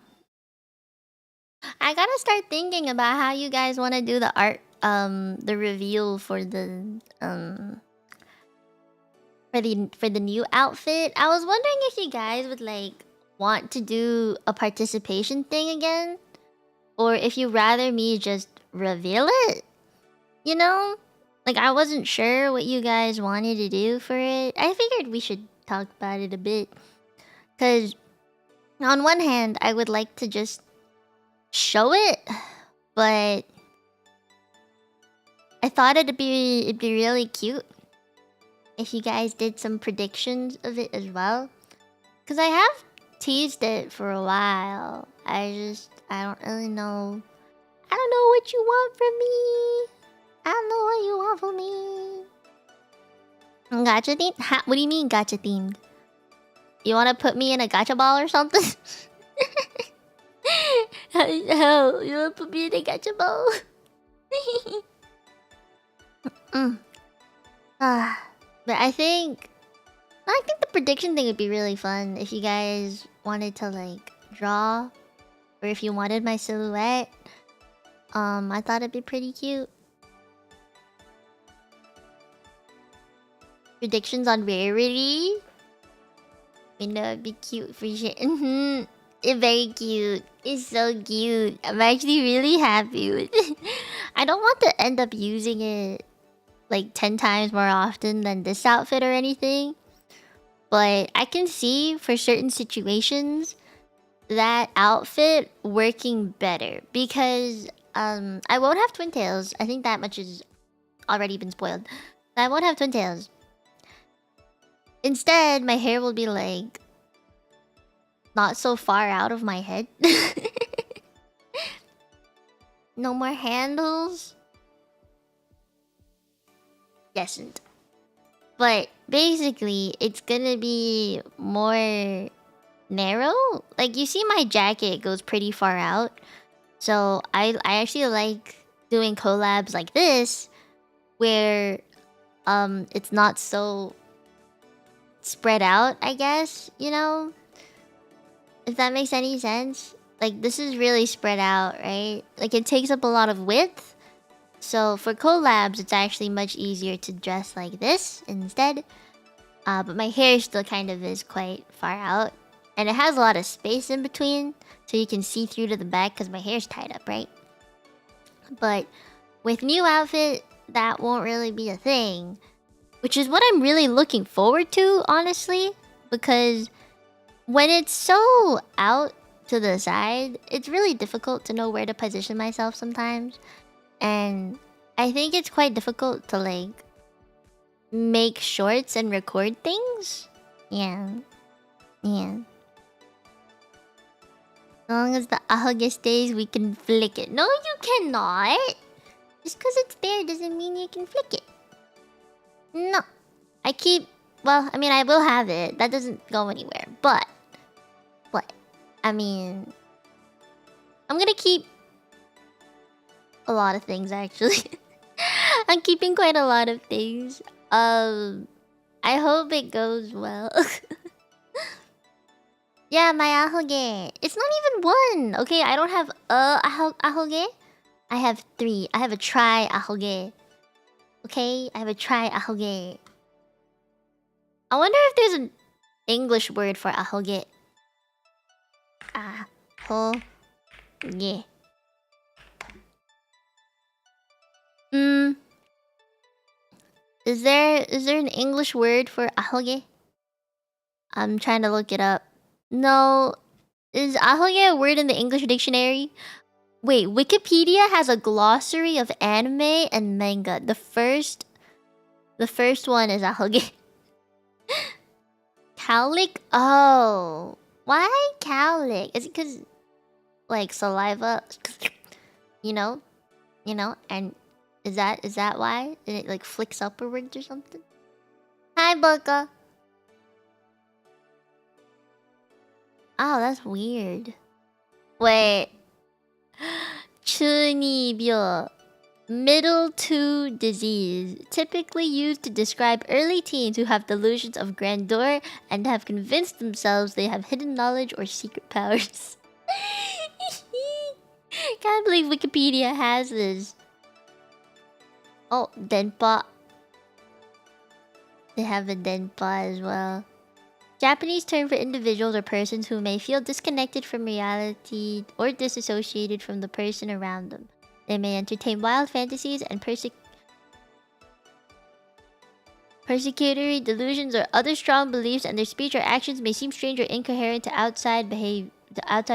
I gotta start thinking about how you guys want to do the art, the reveal for the for the new outfit. I was wondering if you guys would like want to do a participation thing again, or if you rather me just reveal it. You know, like I wasn't sure what you guys wanted to do for it. I figured we should talk about it a bit, cause on one hand, I would like to just show it, but I thought it'd be really cute if you guys did some predictions of it as well. Cause I have teased it for a while. I don't really know. I don't know what you want from me. I don't know what you want from me. Gacha themed? What do you mean gacha themed? You want to put me in a gacha ball or something? Hell, you want to put me in a gacha ball? But I think the prediction thing would be really fun if you guys wanted to like draw, or if you wanted my silhouette. I thought it'd be pretty cute. Predictions on rarity. You know, it'd be cute for sure. It's very cute. It's so cute. I'm actually really happy with it. I don't want to end up using it like 10 times more often than this outfit or anything. But I can see for certain situations that outfit working better because I won't have twin tails. I think that much has already been spoiled. I won't have twin tails. Instead, my hair will be like not so far out of my head. No more handles. Yesn't. But basically, it's gonna be more narrow. Like you see, my jacket goes pretty far out. So I actually like doing collabs like this, where it's not so spread out. I guess, you know, if that makes any sense. Like this is really spread out, right? Like it takes up a lot of width. So for collabs, it's actually much easier to dress like this instead. But my hair still kind of is quite far out. And it has a lot of space in between. So you can see through to the back because my hair's tied up, right? But with new outfit, that won't really be a thing. Which is what I'm really looking forward to, honestly. Because when it's so out to the side, it's really difficult to know where to position myself sometimes. And I think it's quite difficult to like make shorts and record things. Yeah. Yeah. As long as the ahoge stays, we can flick it. No, you cannot. Just because it's there doesn't mean you can flick it. No. Well, I mean, I will have it. That doesn't go anywhere. But, I mean, I'm gonna keep a lot of things, actually. I'm keeping quite a lot of things. I hope it goes well. Yeah, my ahoge. It's not even one. Okay, I don't have a ahoge. I have 3. I have a tri ahoge. Okay, I have a tri ahoge. I wonder if there's an English word for ahoge. Ahoge. Is there an English word for ahoge? I'm trying to look it up. No. Is ahoge a word in the English dictionary? Wait, Wikipedia has a glossary of anime and manga. The first one is ahoge. Cowlick? Oh. Why cowlick? Is it because, like, saliva? You know? And is that why? And it, like, flicks upwards or something? Hi, Boca. Oh, that's weird. Wait. Chunibyo. Middle two disease. Typically used to describe early teens who have delusions of grandeur and have convinced themselves they have hidden knowledge or secret powers. Can't believe Wikipedia has this. Oh, Denpa. They have a Denpa as well. Japanese term for individuals or persons who may feel disconnected from reality or disassociated from the person around them. They may entertain wild fantasies and persecutory delusions or other strong beliefs, and their speech or actions may seem strange or incoherent to outside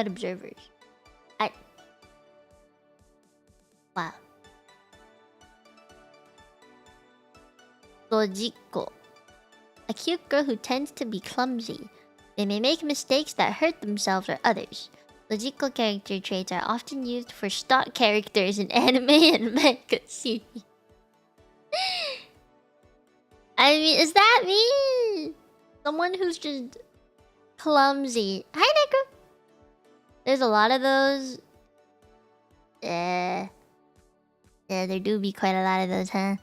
observers. Wow. Lojiko. A cute girl who tends to be clumsy. They may make mistakes that hurt themselves or others. Logical character traits are often used for stock characters in anime and manga series. I mean, is that me? Someone who's just clumsy. Hi, Neko. There's a lot of those. Yeah, there do be quite a lot of those, huh?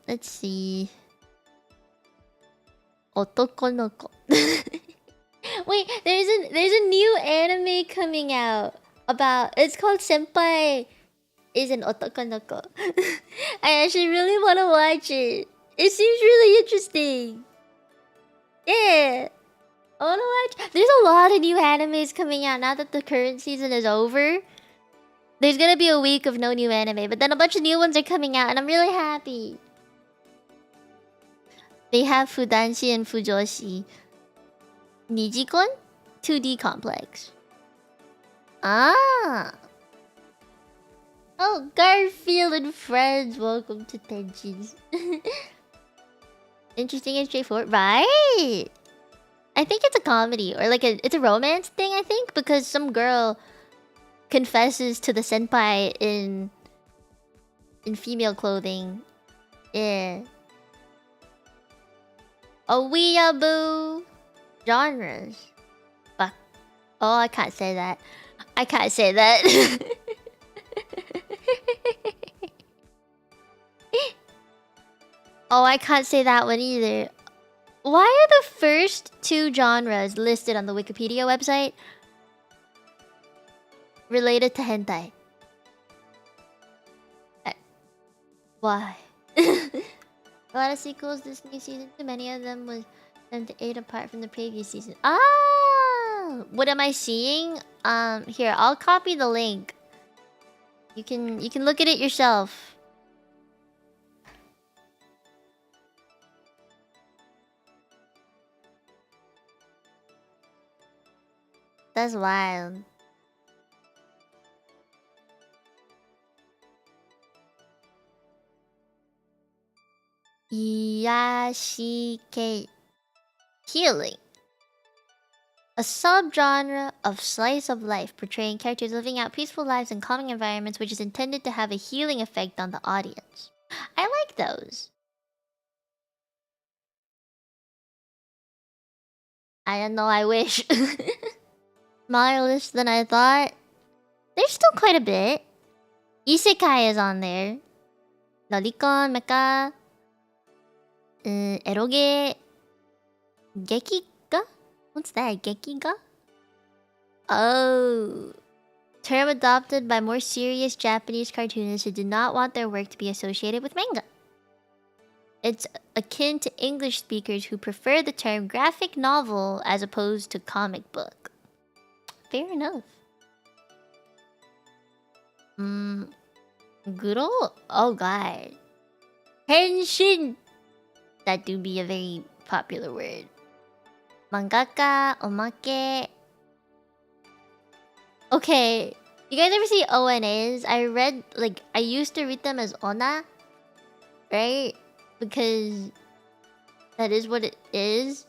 Let's see. Otokonoko. Wait, there's a new anime coming out about. It's called Senpai is an Otokonoko. I actually really want to watch it. It seems really interesting. Yeah. I want to watch. There's a lot of new animes coming out now that the current season is over. There's gonna be a week of no new anime, but then a bunch of new ones are coming out, and I'm really happy. They have Fudanshi and Fujoshi. Nijikon? 2D complex. Ah. Oh, Garfield and friends, welcome to Tenjins. Interesting and straightforward, right? I think it's a comedy or like it's a romance thing. I think because some girl confesses to the senpai in female clothing. Yeah. Oh, weeaboo genres. Fuck. Oh, I can't say that. I can't say that. Oh, I can't say that one either. Why are the first two genres listed on the Wikipedia website related to hentai? Why? A lot of sequels this new season. Too many of them was 7 to 8 apart from the previous season. Ah, what am I seeing? Here, I'll copy the link. You can look at it yourself. That's wild. Yashike. Healing. A subgenre of slice of life portraying characters living out peaceful lives in calming environments, which is intended to have a healing effect on the audience. I like those. I don't know, I wish. Smaller list than I thought. There's still quite a bit. Isekai is on there. Lolicon, Mecha, Eroge, Gekiga? What's that? Gekiga? Oh. Term adopted by more serious Japanese cartoonists who did not want their work to be associated with manga. It's akin to English speakers who prefer the term graphic novel as opposed to comic book. Fair enough. Guro? Oh god. Henshin! That do be a very popular word. Mangaka, omake. Okay. You guys ever see ONAs? I used to read them as ona. Right? Because that is what it is.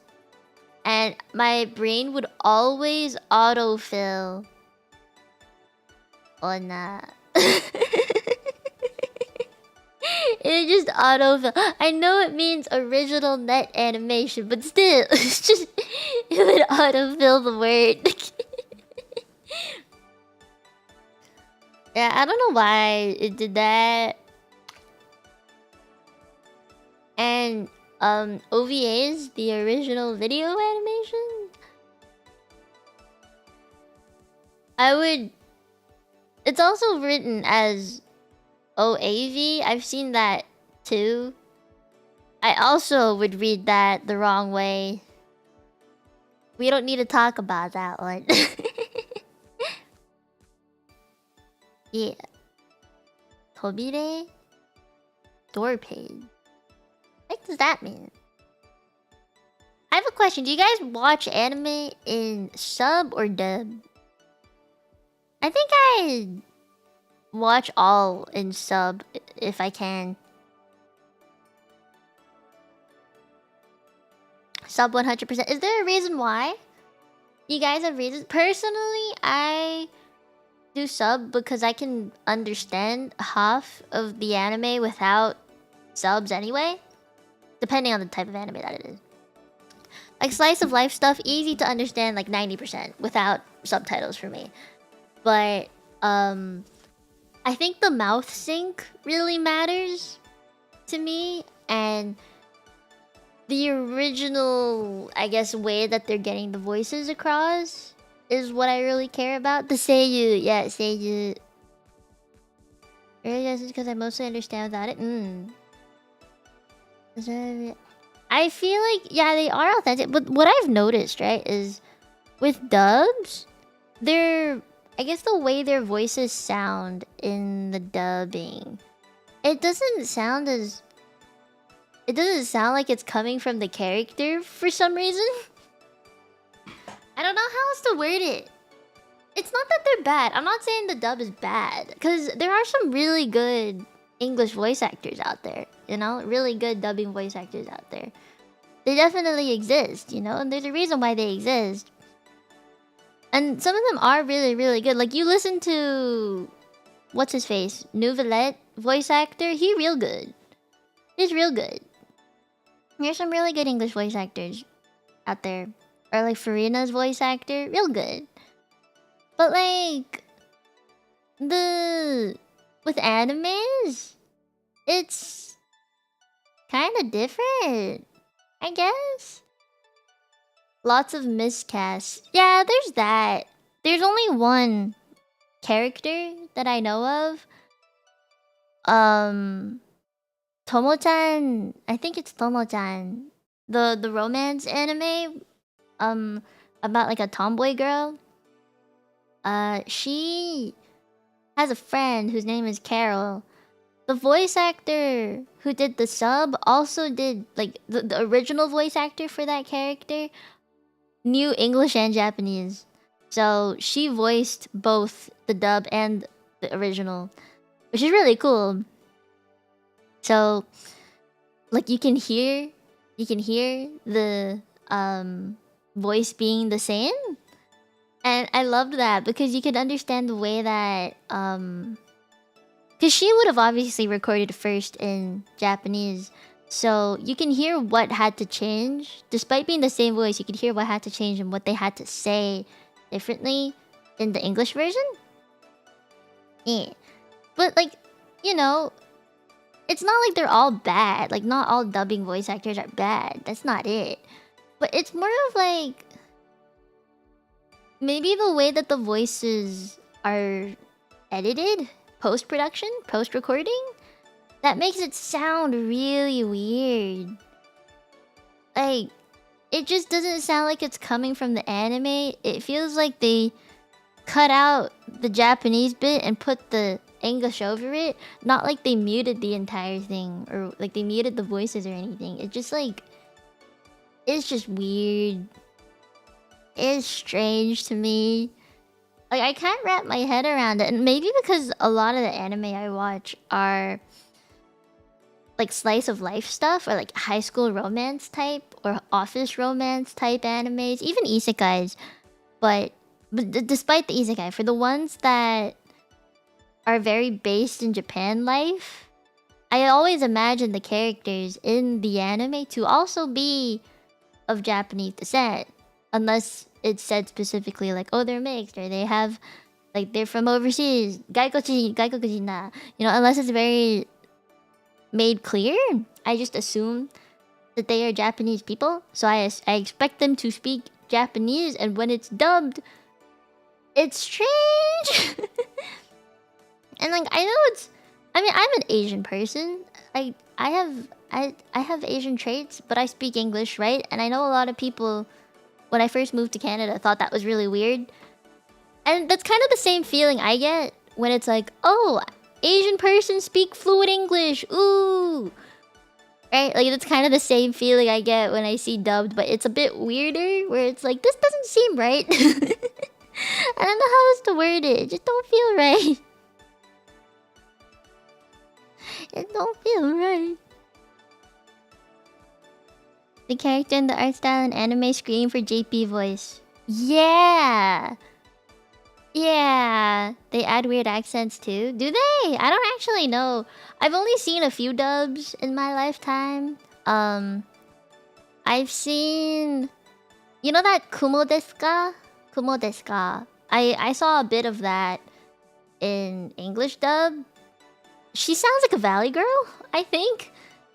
And my brain would always autofill ona. It just autofill. I know it means original net animation, but still, it's just it would autofill the word. Yeah, I don't know why it did that. And OVAs, the original video animation, it's also written as OAV. I've seen that too. I also would read that the wrong way. We don't need to talk about that one. Yeah. Tobire? Door page. What does that mean? I have a question. Do you guys watch anime in sub or dub? I think I watch all in sub if I can. Sub 100%. Is there a reason why? You guys have reasons? Personally, I do sub because I can understand half of the anime without subs anyway. Depending on the type of anime that it is. Like slice of life stuff, easy to understand like 90% without subtitles for me. But I think the mouth sync really matters to me, and the original, I guess, way that they're getting the voices across is what I really care about. The seiyuu, yeah, seiyuu. Really, just because I mostly understand without it. I feel like, yeah, they are authentic, but what I've noticed, right, is with dubs, I guess the way their voices sound in the dubbing, it doesn't sound like it's coming from the character for some reason. I don't know how else to word it. It's not that they're bad. I'm not saying the dub is bad, because there are some really good English voice actors out there, you know? Really good dubbing voice actors out there. They definitely exist, you know? And there's a reason why they exist. And some of them are really, really good. Like, you listen to... What's his face? Nouvelette voice actor? He real good. He's real good. There's some really good English voice actors out there. Or like Farina's voice actor. Real good. But like... With animes, it's kind of different, I guess. Lots of miscasts. Yeah, there's that. There's only one character that I know of. Tomo-chan. I think it's Tomo-chan. The romance anime. About like a tomboy girl. She has a friend whose name is Carol. The voice actor who did the sub also did, like, the original voice actor for that character knew English and Japanese. So she voiced both the dub and the original, which is really cool. So, like, you can hear the voice being the same. And I loved that because you could understand the way that because she would have obviously recorded first in Japanese, so you can hear what had to change. Despite being the same voice, you could hear what had to change and what they had to say differently in the English version. Yeah. But like, you know, it's not like they're all bad. Like, not all dubbing voice actors are bad. That's not it. But it's more of like, maybe the way that the voices are edited, post-production, post-recording, that makes it sound really weird. Like, it just doesn't sound like it's coming from the anime. It feels like they cut out the Japanese bit and put the English over it. Not like they muted the entire thing, or like they muted the voices or anything. It's just like, it's just weird. It's strange to me. Like, I can't wrap my head around it. And maybe because a lot of the anime I watch are like slice of life stuff, or like high school romance type, or office romance type animes, even isekais. But despite the isekai, for the ones that are very based in Japan life, I always imagine the characters in the anime to also be of Japanese descent, unless it's said specifically like, oh, they're mixed or they have like they're from overseas, gaikokujin na. Unless it's very made clear. I just assume that they are Japanese people, so I expect them to speak Japanese, and when it's dubbed, it's strange. And like I know I'm an Asian person. I have Asian traits, but I speak English, right? And I know a lot of people when I first moved to Canada thought that was really weird. And that's kind of the same feeling I get when it's like, oh, Asian person speak fluent English. Ooh. Right? Like that's kind of the same feeling I get when I see dubbed, but it's a bit weirder where it's like, this doesn't seem right. I don't know how else to word it. It just don't feel right. It don't feel right. The character and the art style in anime scream for JP voice. Yeah. Yeah. They add weird accents too. Do they? I don't actually know. I've only seen a few dubs in my lifetime. I've seen... You know that Kumo desu ka? Kumo desu ka. I saw a bit of that in English dub. She sounds like a Valley girl, I think.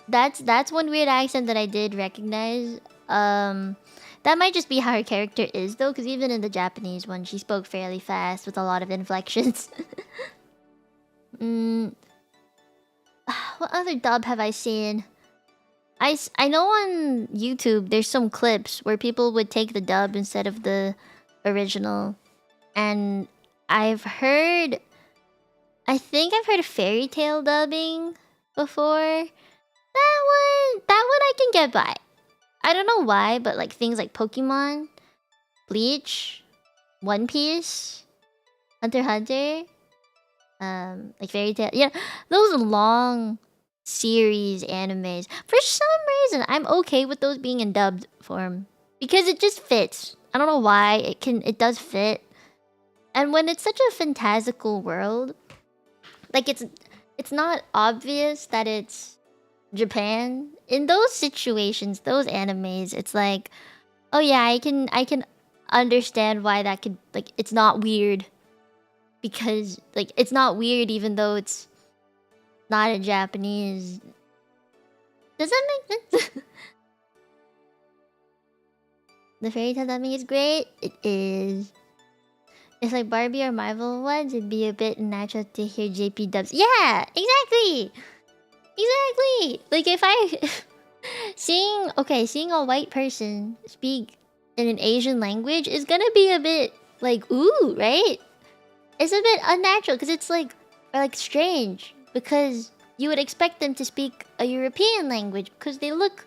That's one weird accent that I did recognize. That might just be how her character is though, because even in the Japanese one, she spoke fairly fast with a lot of inflections. What other dub have I seen? I know on YouTube there's some clips where people would take the dub instead of the original, and I think I've heard of fairy tale dubbing before. That one I can get by. I don't know why, but like things like Pokemon, Bleach, One Piece, Hunter x Hunter, like fairy tale, yeah, those long series animes. For some reason, I'm okay with those being in dubbed form because it just fits. I don't know why it does fit, and when it's such a fantastical world, like it's not obvious that it's Japan. In those situations, those animes, it's like, oh yeah, I can understand why that could, like, it's not weird. Because like it's not weird even though it's not in Japanese. Does that make sense? The fairy tale dubbing is great. It is. It's like Barbie or Marvel ones. It'd be a bit natural to hear JP dubs. Yeah, exactly. Exactly. Like if I seeing a white person speak in an Asian language is gonna be a bit like ooh, right? It's a bit unnatural because it's like strange because you would expect them to speak a European language because they look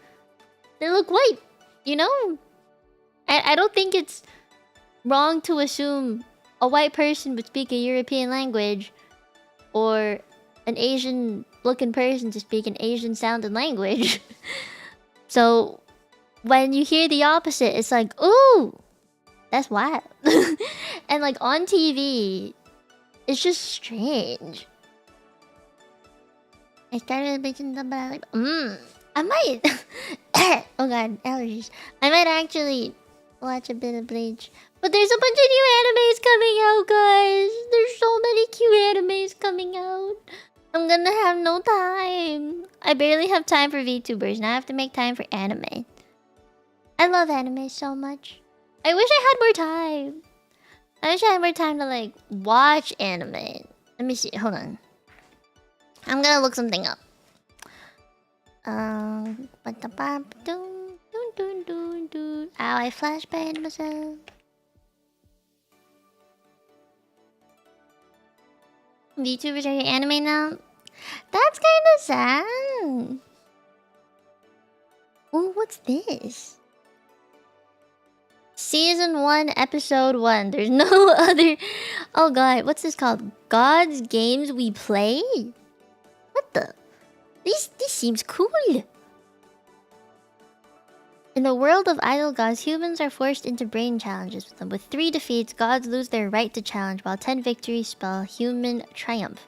white, you know? I don't think it's wrong to assume a white person would speak a European language or an Asian looking person to speak an Asian sounding language. So when you hear the opposite, it's like, ooh, that's wild. And like on TV, it's just strange. I started bitching about like, I might. Oh god, allergies. I might actually watch a bit of Bleach. But there's a bunch of new animes coming out, guys. There's so many cute animes coming out. I'm gonna have no time. I barely have time for VTubers. Now I have to make time for anime. I love anime so much. I wish I had more time. I wish I had more time to like watch anime. Let me see. Hold on. I'm gonna look something up. Ow, I flashbanged myself. VTubers are your anime now? That's kind of sad. Ooh, what's this? Season 1, Episode 1. There's no other... Oh god, what's this called? God's Games We Play? What the? This seems cool. In the world of idol gods, humans are forced into brain challenges with them. With 3 defeats, gods lose their right to challenge, while 10 victories spell human triumph.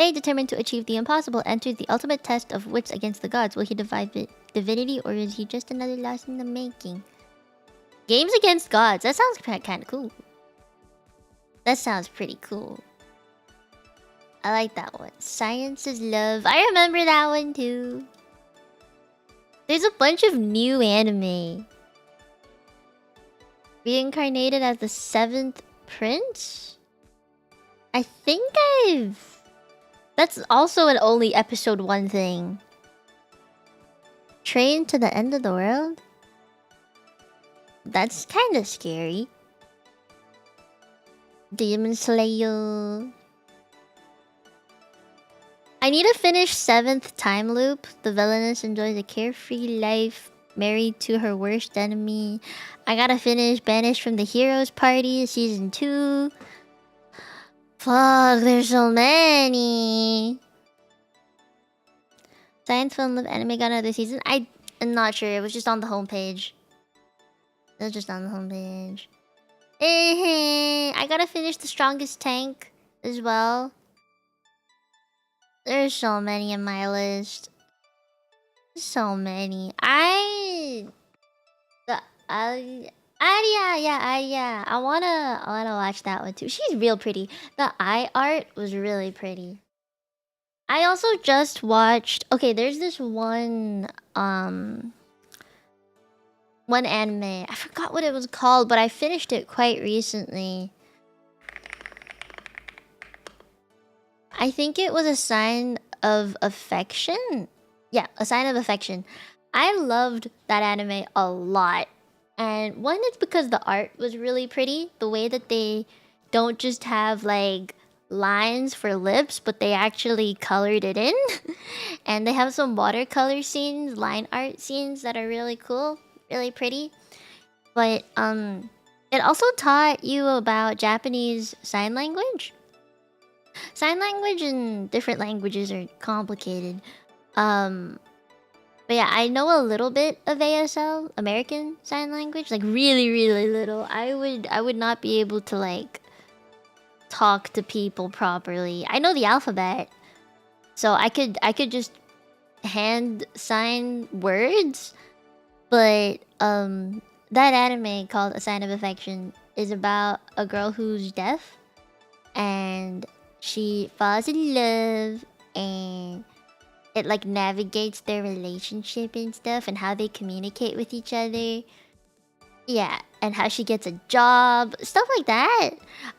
They, determined to achieve the impossible, entered the ultimate test of wits against the gods. Will he defy divinity, or is he just another lost in the making? Games against gods. That sounds kind of cool. That sounds pretty cool. I like that one. Science is love. I remember that one too. There's a bunch of new anime. Reincarnated as the 7th prince? I think I've... That's also an only episode 1 thing. Train to the end of the world? That's kind of scary. Demon Slayer. I need to finish 7th Time Loop. The villainess enjoys a carefree life, married to her worst enemy. I gotta finish Banished from the Heroes Party, Season 2. Fuck, there's so many. Science Film Live Anime got another season? I am not sure. It was just on the homepage. It was just on the homepage. I gotta finish The Strongest Tank as well. There's so many in my list. So many. I wanna watch that one too. She's real pretty. The eye art was really pretty. I also just watched. Okay, there's this one anime. I forgot what it was called, but I finished it quite recently. I think it was A Sign of Affection. Yeah, A Sign of Affection. I loved that anime a lot. And one is because the art was really pretty. The way that they don't just have like lines for lips, but they actually colored it in. And they have some watercolor scenes, line art scenes that are really cool, really pretty. But it also taught you about Japanese sign language. Sign language in different languages are complicated. But yeah, I know a little bit of ASL, American Sign Language, like really, really little. I would not be able to like talk to people properly. I know the alphabet, so I could just hand sign words. But that anime called A Sign of Affection is about a girl who's deaf, and she falls in love, and it like navigates their relationship and stuff, and how they communicate with each other. Yeah, and how she gets a job, stuff like that.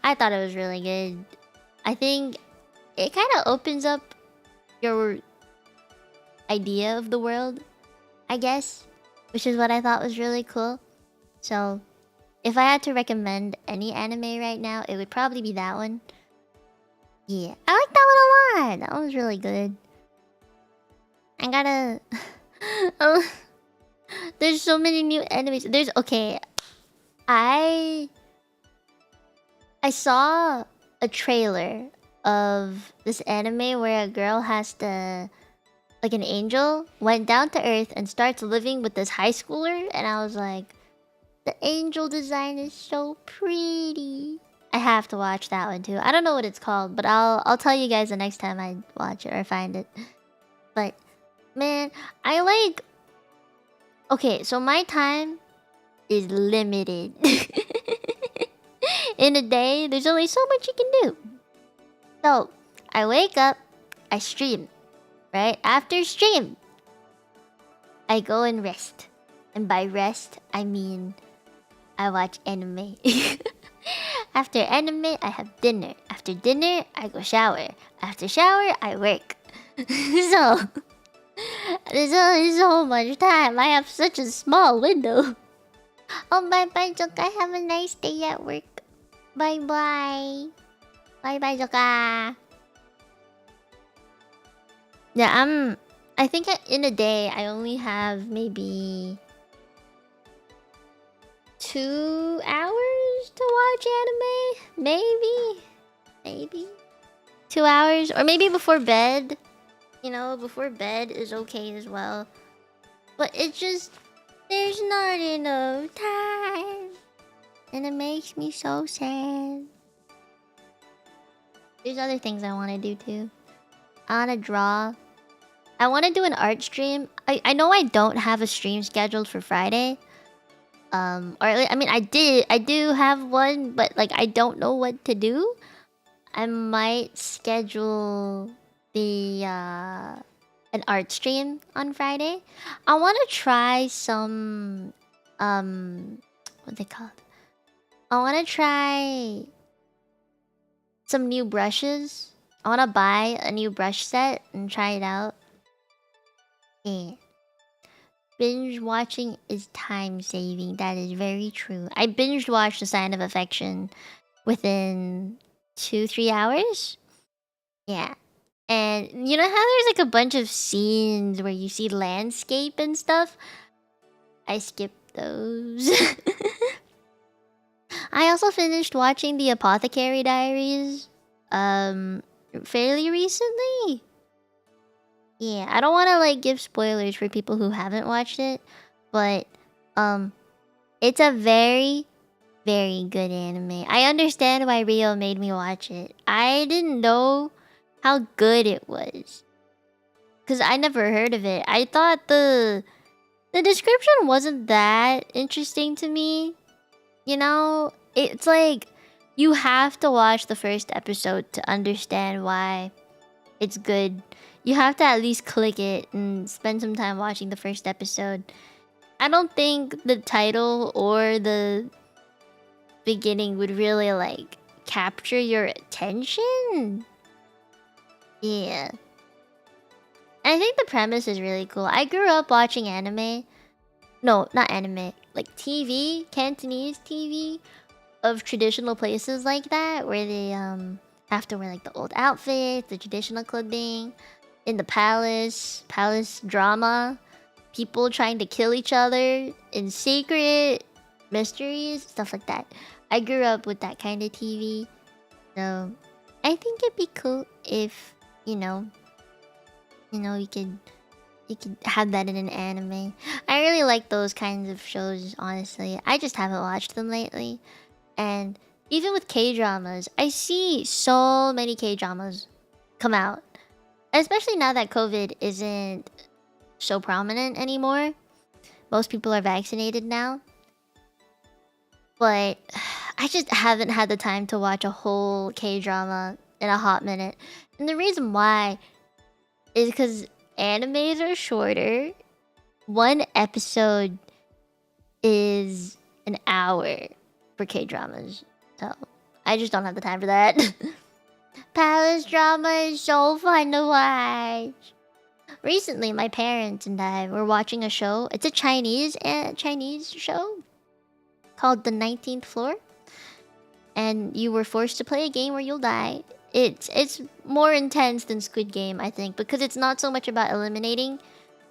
I thought it was really good. I think it kind of opens up your idea of the world, I guess, which is what I thought was really cool. So if I had to recommend any anime right now, it would probably be that one. Yeah, I like that one a lot. That one was really good. I gotta... oh, there's so many new enemies. There's... Okay. I saw a trailer of this anime where a girl has to... Like an angel went down to Earth and starts living with this high schooler. And I was like... The angel design is so pretty. I have to watch that one too. I don't know what it's called, but I'll tell you guys the next time I watch it or find it. But... Man, I like... Okay, so my time is limited. In a day, there's only so much you can do. So, I wake up, I stream, right? After stream, I go and rest. And by rest, I mean I watch anime. After anime, I have dinner. After dinner, I go shower. After shower, I work. So... There's only so much time. I have such a small window. Oh, bye-bye, Joka. Have a nice day at work. Bye-bye. Bye-bye, Joka. Yeah, I think in a day, I only have maybe 2 hours to watch anime. Maybe 2 hours, or maybe before bed. You know, before bed is okay as well. But it's just... There's not enough time. And it makes me so sad. There's other things I want to do too. I wanna draw. I wanna do an art stream. I know I don't have a stream scheduled for Friday. I mean, I do have one, but like I don't know what to do. I might schedule the an art stream on Friday. I want to try some what they called. I want to try some new brushes. I want to buy a new brush set and try it out. Yeah. Binge watching is time saving. That is very true. I binge watched The Sign of Affection within 2-3 hours. Yeah. And you know how there's like a bunch of scenes where you see landscape and stuff? I skipped those. I also finished watching The Apothecary Diaries fairly recently. Yeah, I don't want to like give spoilers for people who haven't watched it, but it's a very very good anime. I understand why Rio made me watch it. I didn't know how good it was. Cause I never heard of it. I thought the description wasn't that interesting to me. You know, it's like you have to watch the first episode to understand why it's good. You have to at least click it and spend some time watching the first episode. I don't think the title or the beginning would really like capture your attention. Yeah. I think the premise is really cool. I grew up watching anime. No, not anime. Like TV, Cantonese TV of traditional places like that where they have to wear like the old outfits, the traditional clothing in the palace drama, people trying to kill each other in secret, mysteries, stuff like that. I grew up with that kind of TV. So, I think it'd be cool if, you could have that in an anime. I really like those kinds of shows, honestly. I just haven't watched them lately. And even with K-dramas, I see so many K-dramas come out. Especially now that COVID isn't so prominent anymore. Most people are vaccinated now. But I just haven't had the time to watch a whole K-drama in a hot minute. And the reason why is because animes are shorter. One episode is an hour for K-dramas. So, I just don't have the time for that. Palace drama is so fun to watch. Recently, my parents and I were watching a show. It's a Chinese show called The 19th Floor. And you were forced to play a game where you'll die. It's more intense than Squid Game, I think, because it's not so much about eliminating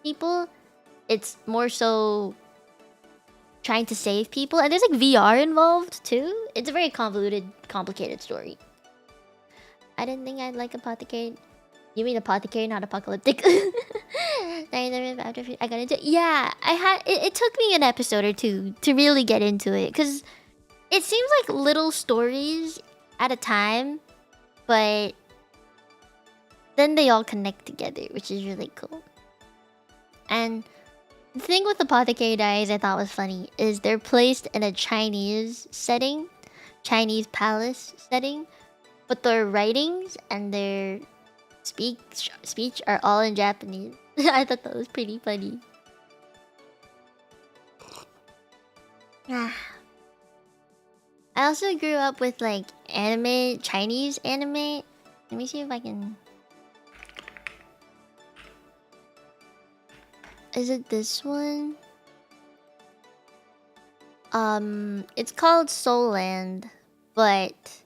people. It's more so trying to save people. And there's like VR involved too. It's a very convoluted, complicated story. I didn't think I'd like Apothecary. You mean Apothecary, not apocalyptic? I got into it. Yeah, it took me an episode or two to really get into it, because it seems like little stories at a time, but then they all connect together, which is really cool. And the thing with Apothecary Diaries I thought was funny is they're placed in a Chinese setting, Chinese palace setting, but their writings and their speech are all in Japanese. I thought that was pretty funny. I also grew up with like anime, Chinese anime. Let me see if I can. Is it this one? It's called Soul Land, but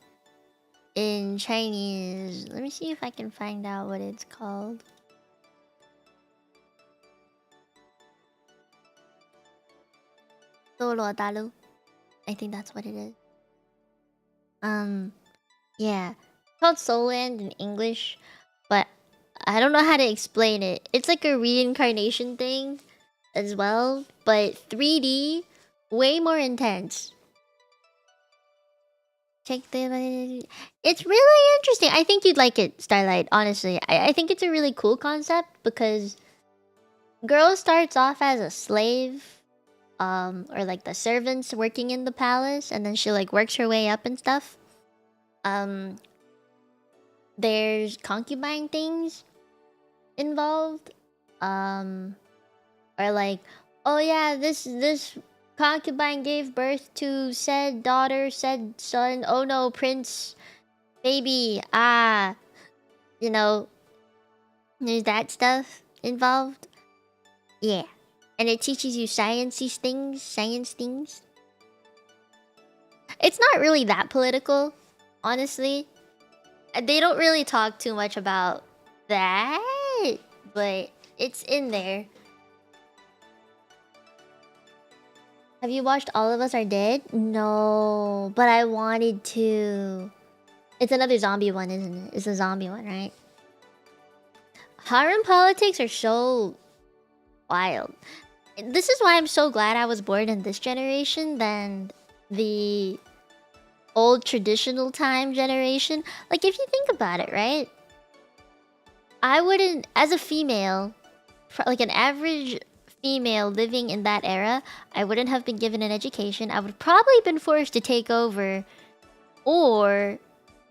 in Chinese, let me see if I can find out what it's called. Solo Dalu. I think that's what it is. Yeah. It's called Soul Land in English, but I don't know how to explain it. It's like a reincarnation thing as well, but 3D, way more intense. Check the. It's really interesting. I think you'd like it, Starlight. Honestly, I think it's a really cool concept because girl starts off as a slave, or like the servants working in the palace, and then she like works her way up and stuff. Um, there's concubine things involved. Or like, oh yeah, this concubine gave birth to said daughter, said son. Oh no, prince, baby. You know, there's that stuff involved. Yeah, and it teaches you science things. It's not really that political, honestly. They don't really talk too much about that, but it's in there. Have you watched All of Us Are Dead? No, but I wanted to. It's another zombie one, isn't it? It's a zombie one, right? Harem politics are so wild. This is why I'm so glad I was born in this generation than the old traditional time generation. Like, if you think about it, right? I wouldn't, as a female, like an average female living in that era, I wouldn't have been given an education. I would probably been forced to take over, or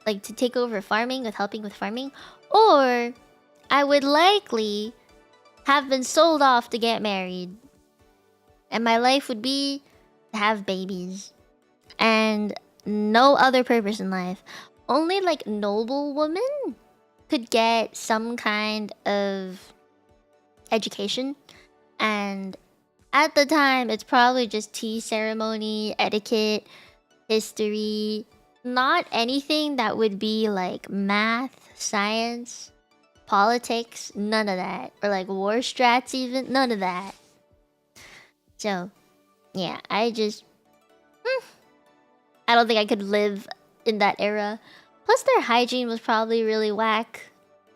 like to take over farming, with helping with farming, or I would likely have been sold off to get married, and my life would be to have babies and no other purpose in life. Only like noble women could get some kind of education, and at the time it's probably just tea ceremony, etiquette, history, not anything that would be like math, science, politics, none of that, or like war strats, even none of that. So yeah, I don't think I could live in that era. Plus their hygiene was probably really whack.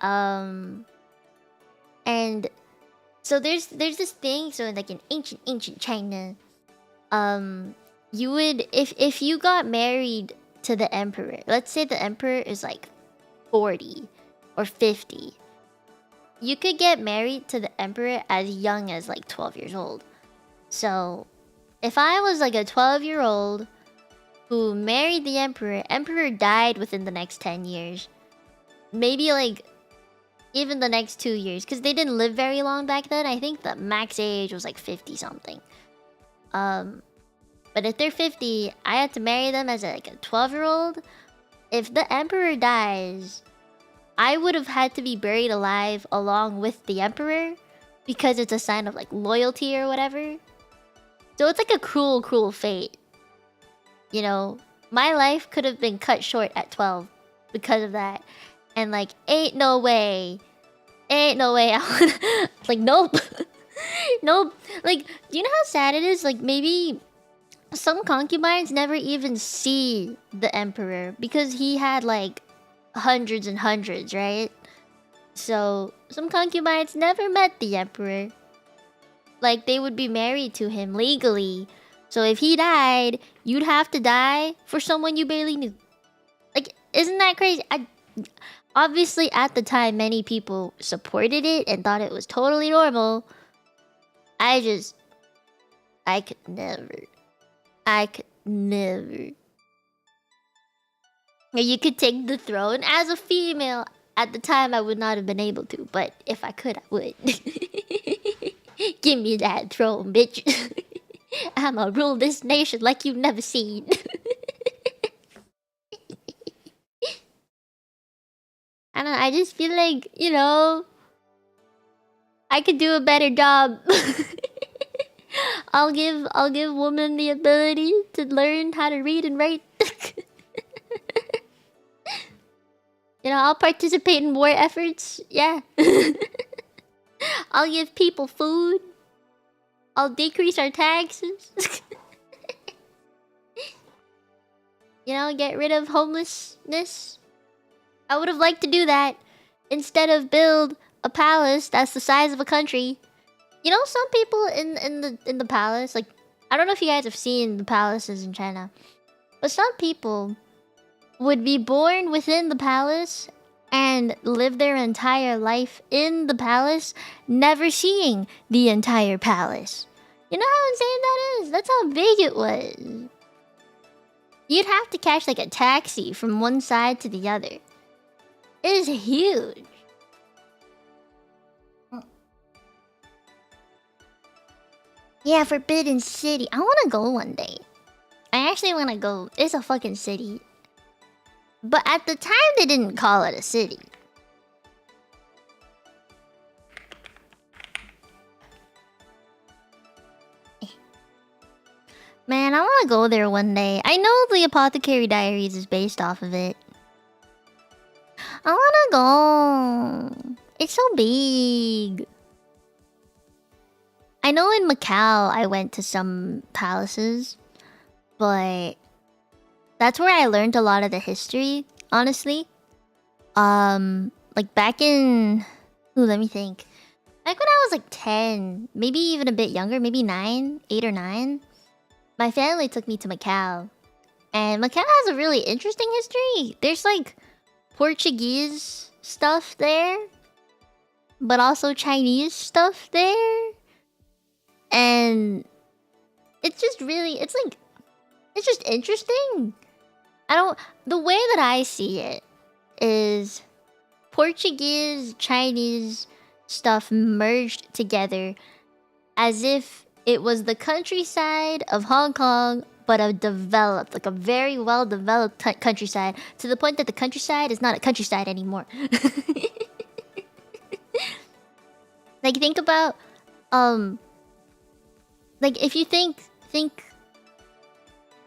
And so there's this thing, so like in ancient China, you would, if you got married to the emperor, let's say the emperor is like 40 or 50, you could get married to the emperor as young as like 12 years old. So if I was like a 12-year-old who married the emperor died within the next 10 years, maybe like even the next 2 years, because they didn't live very long back then. I think the max age was like 50 something. But if they're 50, I had to marry them as like a 12-year-old. If the emperor dies, I would have had to be buried alive along with the emperor, because it's a sign of like loyalty or whatever. So it's like a cruel fate. You know, my life could have been cut short at 12 because of that. And like, ain't no way I would. Like, nope. Nope. Like, do you know how sad it is? Like, maybe some concubines never even see the emperor because he had like hundreds and hundreds, right? So some concubines never met the emperor. Like, they would be married to him legally. So if he died, you'd have to die for someone you barely knew. Like, isn't that crazy? Obviously, at the time, many people supported it and thought it was totally normal. I could never. You could take the throne as a female. At the time, I would not have been able to, but if I could, I would. Give me that throne, bitch. I'ma rule this nation like you've never seen. I don't know, I just feel like, you know, I could do a better job. I'll give women the ability to learn how to read and write. You know, I'll participate in war efforts. Yeah. I'll give people food. I'll decrease our taxes. You know, get rid of homelessness. I would have liked to do that instead of build a palace that's the size of a country. You know, some people in the palace, like, I don't know if you guys have seen the palaces in China, but some people would be born within the palace and live their entire life in the palace, never seeing the entire palace. You know how insane that is? That's how big it was. You'd have to catch like a taxi from one side to the other. It is huge. Yeah, Forbidden City. I want to go one day. I actually want to go. It's a fucking city. But at the time, they didn't call it a city. Man, I want to go there one day. I know the Apothecary Diaries is based off of it. I want to go. It's so big. I know in Macau, I went to some palaces. But that's where I learned a lot of the history, honestly. Like back in... Ooh, let me think. Back when I was like 10, maybe even a bit younger, maybe 9, 8 or 9. My family took me to Macau. And Macau has a really interesting history. There's like Portuguese stuff there. But also Chinese stuff there. And it's just really... It's like... It's just interesting. The way that I see it is Portuguese, Chinese stuff merged together as if it was the countryside of Hong Kong, but a developed, like a very well-developed countryside, to the point that the countryside is not a countryside anymore. Like, think about, like, if you think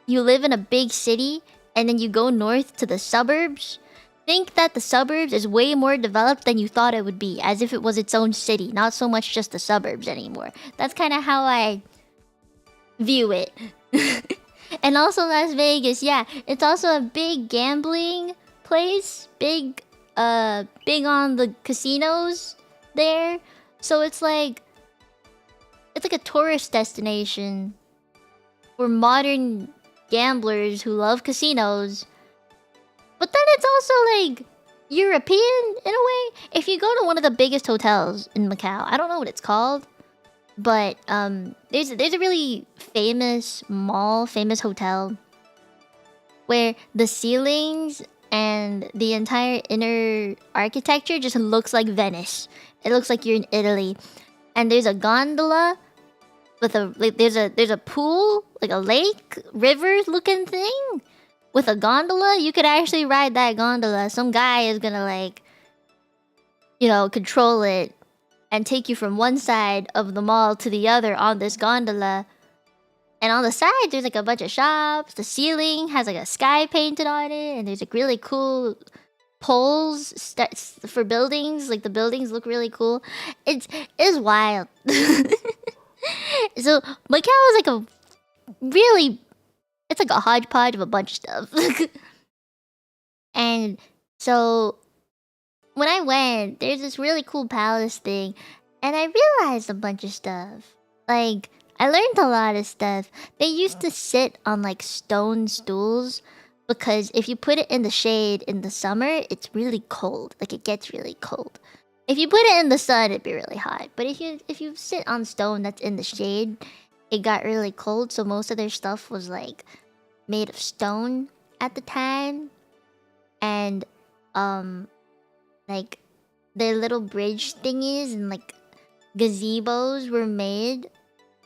you live in a big city and then you go north to the suburbs, think that the suburbs is way more developed than you thought it would be, as if it was its own city, not so much just the suburbs anymore. That's kind of how I view it. And also Las Vegas, yeah, it's also a big gambling place, big on the casinos there. So it's like a tourist destination for modern gamblers who love casinos. But then it's also like European in a way. If you go to one of the biggest hotels in Macau, I don't know what it's called, but there's a really famous mall, famous hotel where the ceilings and the entire inner architecture just looks like Venice. It looks like you're in Italy. And there's a gondola with there's a pool, like a lake, river looking thing with a gondola. You could actually ride that gondola. Some guy is gonna like, you know, control it and take you from one side of the mall to the other on this gondola. And on the side, there's like a bunch of shops. The ceiling has like a sky painted on it, and there's like really cool poles for buildings. Like the buildings look really cool. It's wild. So Macau is like a really... It's like a hodgepodge of a bunch of stuff. And so when I went, there's this really cool palace thing. And I realized a bunch of stuff. Like, I learned a lot of stuff. They used to sit on like stone stools, because if you put it in the shade in the summer, it's really cold. Like, it gets really cold. If you put it in the sun, it'd be really hot. But if you sit on stone that's in the shade, it got really cold. So most of their stuff was like made of stone at the time. And like their little bridge thingies and like gazebos were made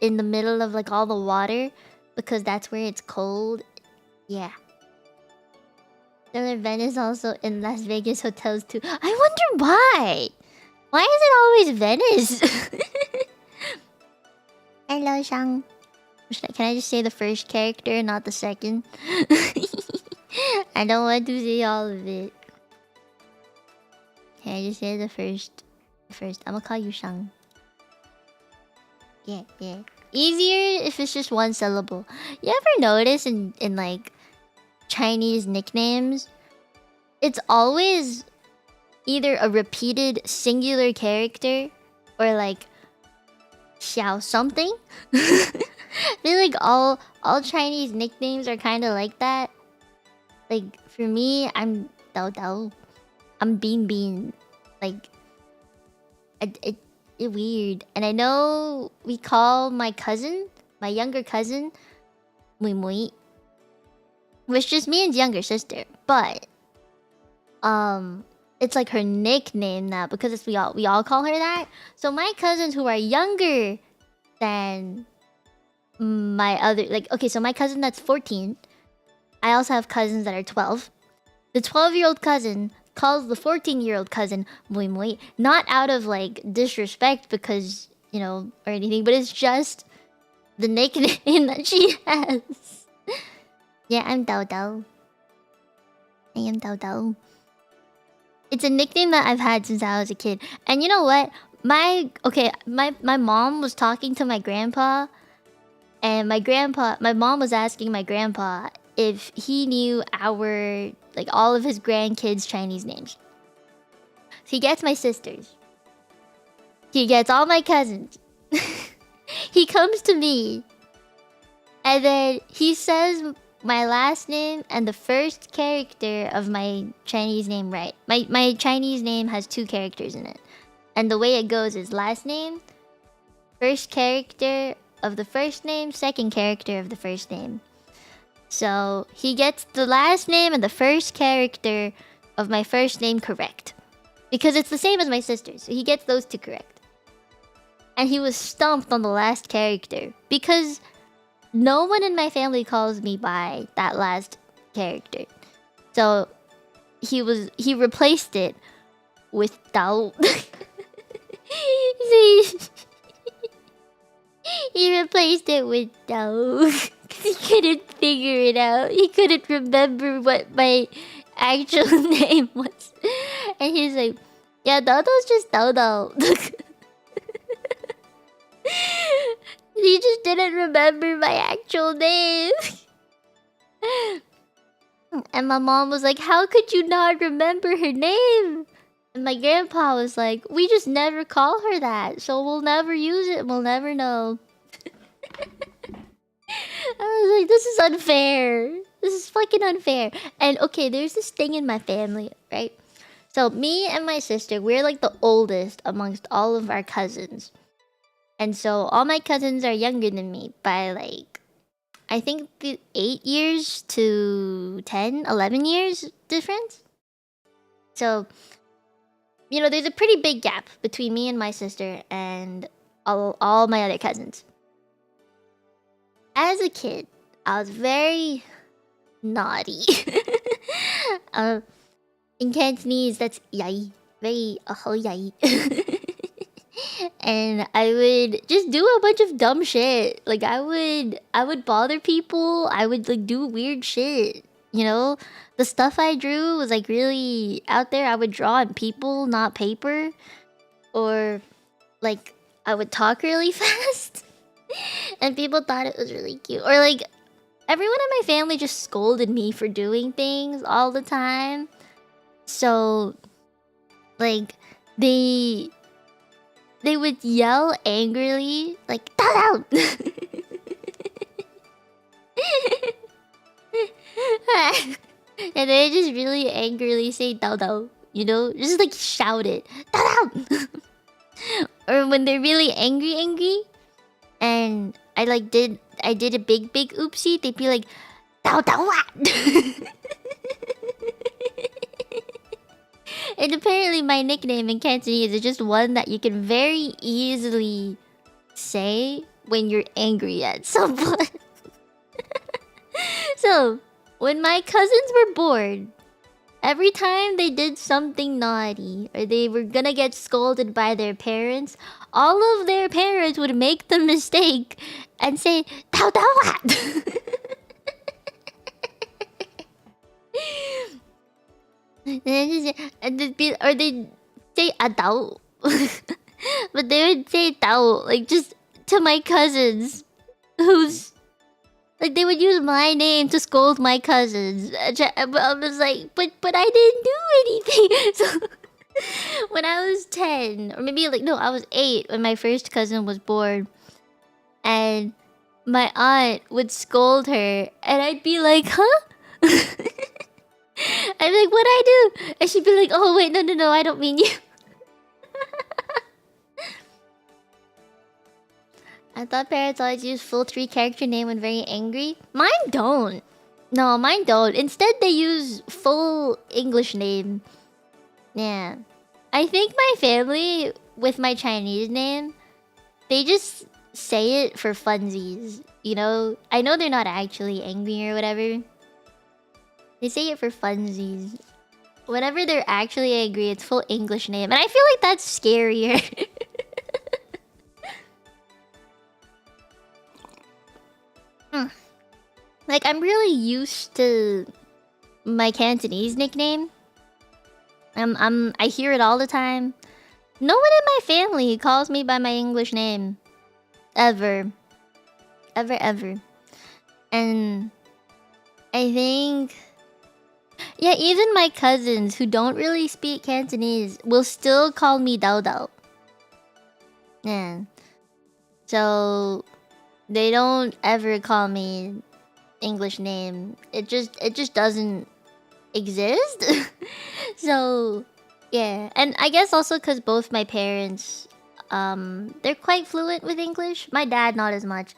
in the middle of like all the water, because that's where it's cold. Yeah. Then Venice also in Las Vegas hotels too. I wonder why. Why is it always Venice? Hello, Shang. Can I just say the first character, not the second? I don't want to say all of it. Can I just say the first? I'm gonna call you Shang. Yeah. Easier if it's just one syllable. You ever notice in like Chinese nicknames, it's always either a repeated singular character or like xiao something? I feel like all Chinese nicknames are kind of like that. Like for me, I'm Dao Dao. I'm Bean Bean. Like it weird. And I know we call my cousin, my younger cousin, Mui Mui, which just means younger sister. But it's like her nickname now because we all call her that. So my cousins who are younger than my other, like, okay, so my cousin that's 14. I also have cousins that are 12. The 12-year-old cousin calls the 14-year-old cousin Mui Mui, not out of like disrespect because, you know, or anything, but it's just the nickname that she has. Yeah, I'm Dao Dao. I am Dao Dao. It's a nickname that I've had since I was a kid. And you know what? My mom was talking to my grandpa, and my mom was asking my grandpa if he knew our, like, all of his grandkids' Chinese names. So he gets my sisters. He gets all my cousins. He comes to me, and then he says my last name and the first character of my Chinese name right. My Chinese name has 2 characters in it. And the way it goes is last name, first character of the first name, second character of the first name. So he gets the last name and the first character of my first name correct. Because it's the same as my sister's. So he gets those 2 correct. And he was stumped on the last character. Because no one in my family calls me by that last character. So he replaced it with Dao. He replaced it with Dao. He couldn't figure it out. He couldn't remember what my actual name was. And he's like, yeah, Dao's just Dao. He just didn't remember my actual name. And my mom was like, how could you not remember her name? And my grandpa was like, we just never call her that, so we'll never use it, we'll never know. I was like, this is unfair. This is fucking unfair. And okay, there's this thing in my family, right? So me and my sister, we're like the oldest amongst all of our cousins. And so all my cousins are younger than me by like, I think 8 years to 10, 11 years difference. So, you know, there's a pretty big gap between me and my sister and all my other cousins. As a kid, I was very naughty. In Cantonese, that's yai. Very yai. And I would just do a bunch of dumb shit. Like I would bother people. I would like do weird shit. You know, the stuff I drew was like really out there. I would draw on people, not paper. Or like I would talk really fast. And people thought it was really cute. Or like everyone in my family just scolded me for doing things all the time. So like they would yell angrily, like, "Dao Dao!" And they just really angrily say "Dao Dao," you know? Just like shout it, "Dao Dao!" Or when they're really angry, and I did a big oopsie, they'd be like, "Dao Dao what?" And apparently my nickname in Cantonese is just one that you can very easily say when you're angry at someone. So, when my cousins were bored, every time they did something naughty or they were gonna get scolded by their parents, all of their parents would make the mistake and say, "Dao Dao what?" And they'd say adult. But they would say Dao, like just to my cousins. Who's like they would use my name to scold my cousins. I was like, but I didn't do anything. So when I was 10, or maybe like no, I was 8 when my first cousin was born. And my aunt would scold her and I'd be like, huh? I'm like, what'd I do? And she'd be like, oh wait, no, I don't mean you. I thought parents always use full 3-character name when very angry. Mine don't. No, mine don't. Instead, they use full English name. Yeah. I think my family, with my Chinese name, they just say it for funsies. You know? I know they're not actually angry or whatever. They say it for funsies. Whenever they're actually angry, it's full English name. And I feel like that's scarier. Like, I'm really used to my Cantonese nickname. I hear it all the time. No one in my family calls me by my English name. Ever. Ever. And I think... yeah, even my cousins who don't really speak Cantonese will still call me Dao Dao. Yeah. So... they don't ever call me English name. It just doesn't exist. So yeah, and I guess also because both my parents, they're quite fluent with English. My dad not as much,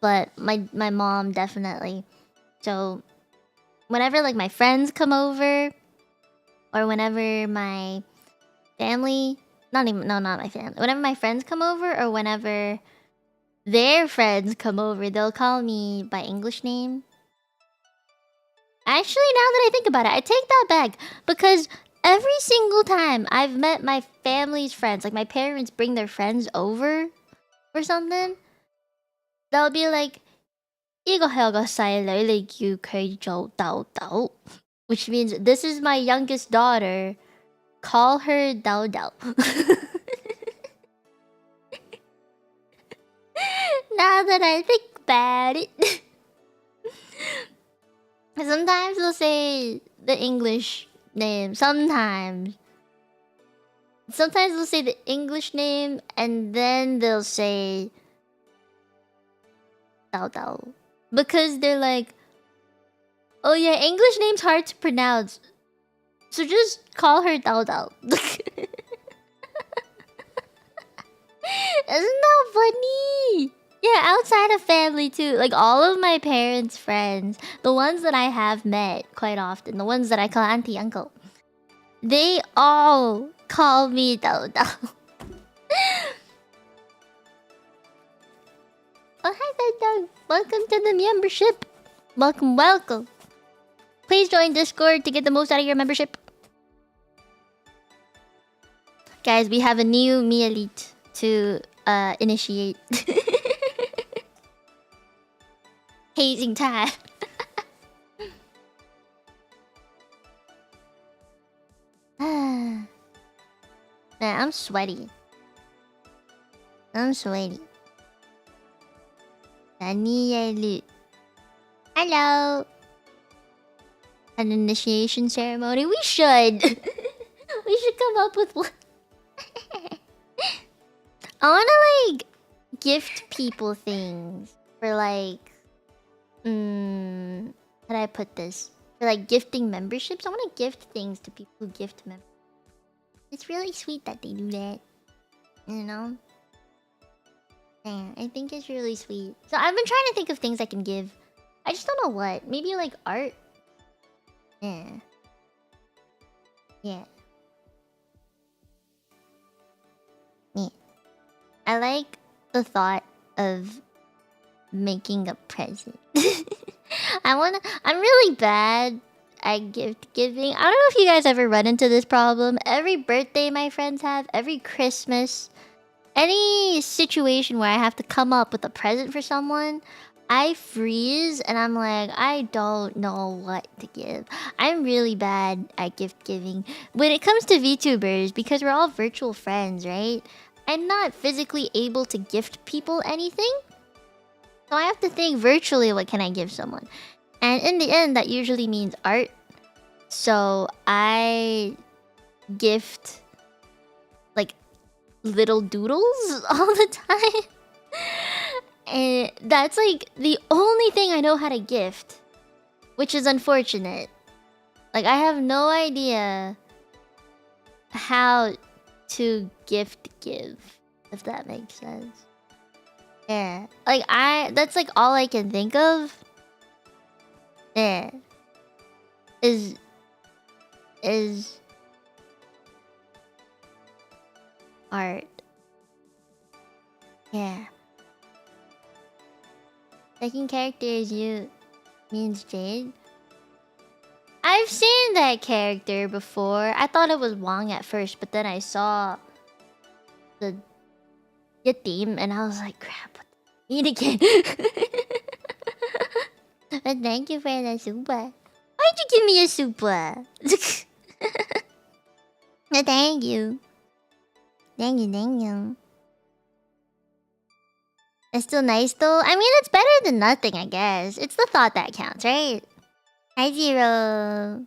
but my mom definitely. So whenever like my friends come over, or whenever my family, not my family, whenever my friends come over, or whenever their friends come over, they'll call me by English name. Actually, now that I think about it, I take that back. Because every single time I've met my family's friends, like my parents bring their friends over or something, they'll be like, 呢個係我個細女，你叫佢做豆豆. Which means, this is my youngest daughter. Call her Dao Dao. Now that I think about it. Sometimes they'll say the English name. Sometimes they'll say the English name and then they'll say Dao Dao. Because they're like, oh yeah, English name's hard to pronounce. So just call her Dao Dao. Isn't that funny? Yeah, outside of family too. Like all of my parents' friends, the ones that I have met quite often, the ones that I call auntie, uncle, they all call me Dao Dao. Oh, hi, Dao. Welcome to the membership. Welcome. Please join Discord to get the most out of your membership. Guys, we have a new Me Elite to initiate. Hazing time. Man, I'm sweaty. Daniel. Hello. An initiation ceremony. We should. We should come up with one. I wanna like gift people things for like how do I put this? For like gifting memberships. I wanna gift things to people who gift members. It's really sweet that they do that. You know? Yeah, I think it's really sweet. So I've been trying to think of things I can give. I just don't know what. Maybe like art? Yeah. Yeah. I like the thought of making a present. I'm really bad at gift giving. I don't know if you guys ever run into this problem. Every birthday my friends have, every Christmas, any situation where I have to come up with a present for someone, I freeze and I'm like, I don't know what to give. I'm really bad at gift giving. When it comes to VTubers, because we're all virtual friends, right? I'm not physically able to gift people anything. So I have to think virtually, what can I give someone? And in the end, that usually means art. So I gift like little doodles all the time. And that's like the only thing I know how to gift, which is unfortunate. Like, I have no idea how to gift give, if that makes sense. Yeah. Like, that's like all I can think of. Yeah. Is art. Yeah. Second character is you means Jade. I've seen that character before. I thought it was Wong at first, but then I saw the theme and I was like, crap, what mean again? But thank you for the super. Why'd you give me a super? Thank you. Thank you, thank you. It's still nice though. I mean, it's better than nothing, I guess. It's the thought that counts, right? Hi, Zero.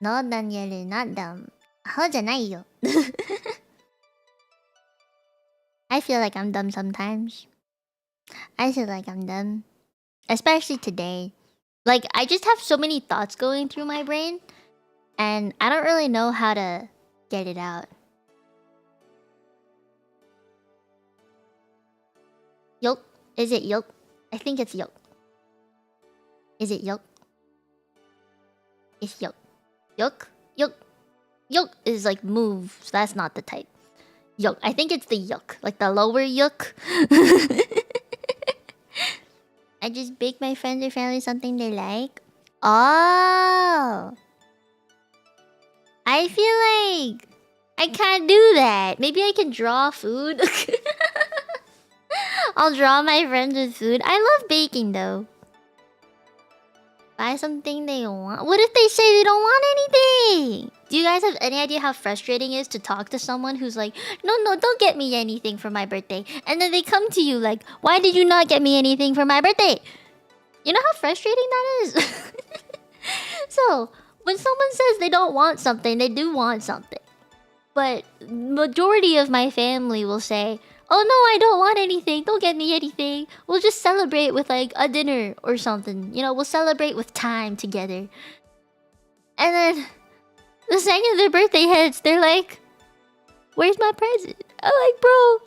No, Daniel, not dumb. How you? I feel like I'm dumb sometimes. I feel like I'm dumb. Especially today. Like, I just have so many thoughts going through my brain. And I don't really know how to get it out. Yolk? Is it yolk? I think it's yolk. Is it yolk? It's yolk. Yolk? Yolk. Yolk is like move, so that's not the type. Yolk. I think it's the yolk. Like the lower yolk. I just bake my friends or family something they like. Oh. I feel like I can't do that. Maybe I can draw food. I'll draw my friends with food. I love baking though. Buy something they want. What if they say they don't want anything? Do you guys have any idea how frustrating it is to talk to someone who's like, no, don't get me anything for my birthday. And then they come to you like, why did you not get me anything for my birthday? You know how frustrating that is? So, when someone says they don't want something, they do want something. But majority of my family will say, oh no, I don't want anything. Don't get me anything. We'll just celebrate with like a dinner or something. You know, we'll celebrate with time together. And then the second their birthday hits, they're like, where's my present? I'm like, bro,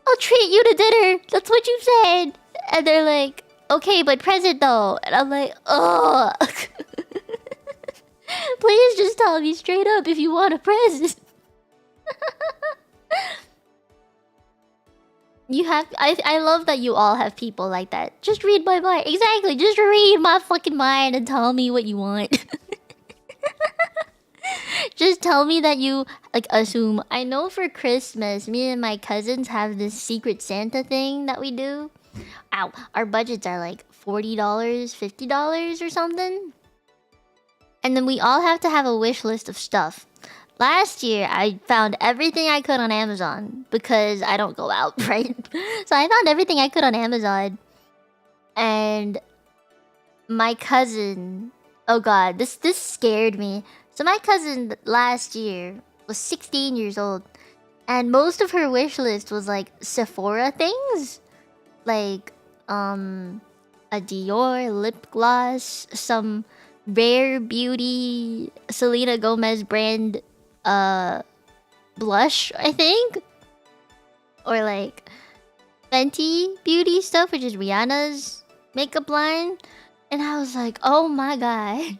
I'll treat you to dinner. That's what you said. And they're like, okay, but present though. And I'm like, ugh. Please just tell me straight up if you want a present. You have... I love that you all have people like that. Just read my mind. Exactly. Just read my fucking mind and tell me what you want. Just tell me that you... like, assume. I know for Christmas, me and my cousins have this Secret Santa thing that we do. Ow. Our budgets are like $40, $50 or something. And then we all have to have a wish list of stuff. Last year, I found everything I could on Amazon because I don't go out, right? So I found everything I could on Amazon. And my cousin... oh god, this scared me. So my cousin last year was 16 years old. And most of her wish list was like Sephora things. Like, a Dior lip gloss, some Rare Beauty Selena Gomez brand blush, I think. Or like Fenty Beauty stuff, which is Rihanna's makeup line. And I was like, oh my god.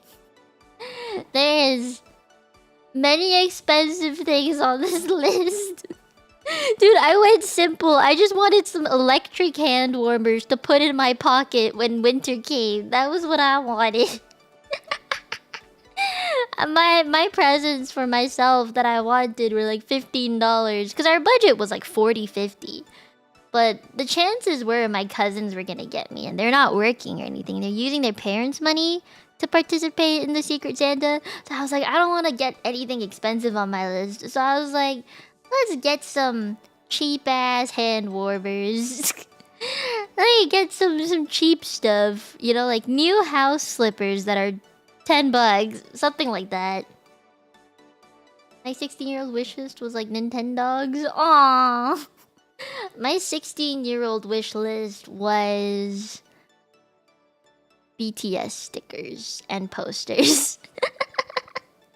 There's many expensive things on this list. Dude, I went simple. I just wanted some electric hand warmers to put in my pocket when winter came. That was what I wanted. My presents for myself that I wanted were like $15 because our budget was like $40, $50. But the chances were my cousins were gonna get me, and they're not working or anything. They're using their parents' money to participate in the Secret Santa. So I was like, I don't want to get anything expensive on my list. So I was like, let's get some cheap ass hand warmers. Let me get some cheap stuff. You know, like new house slippers that are $10, something like that. My 16-year-old wish list was like Nintendogs. Aww. My 16-year-old wish list was BTS stickers and posters.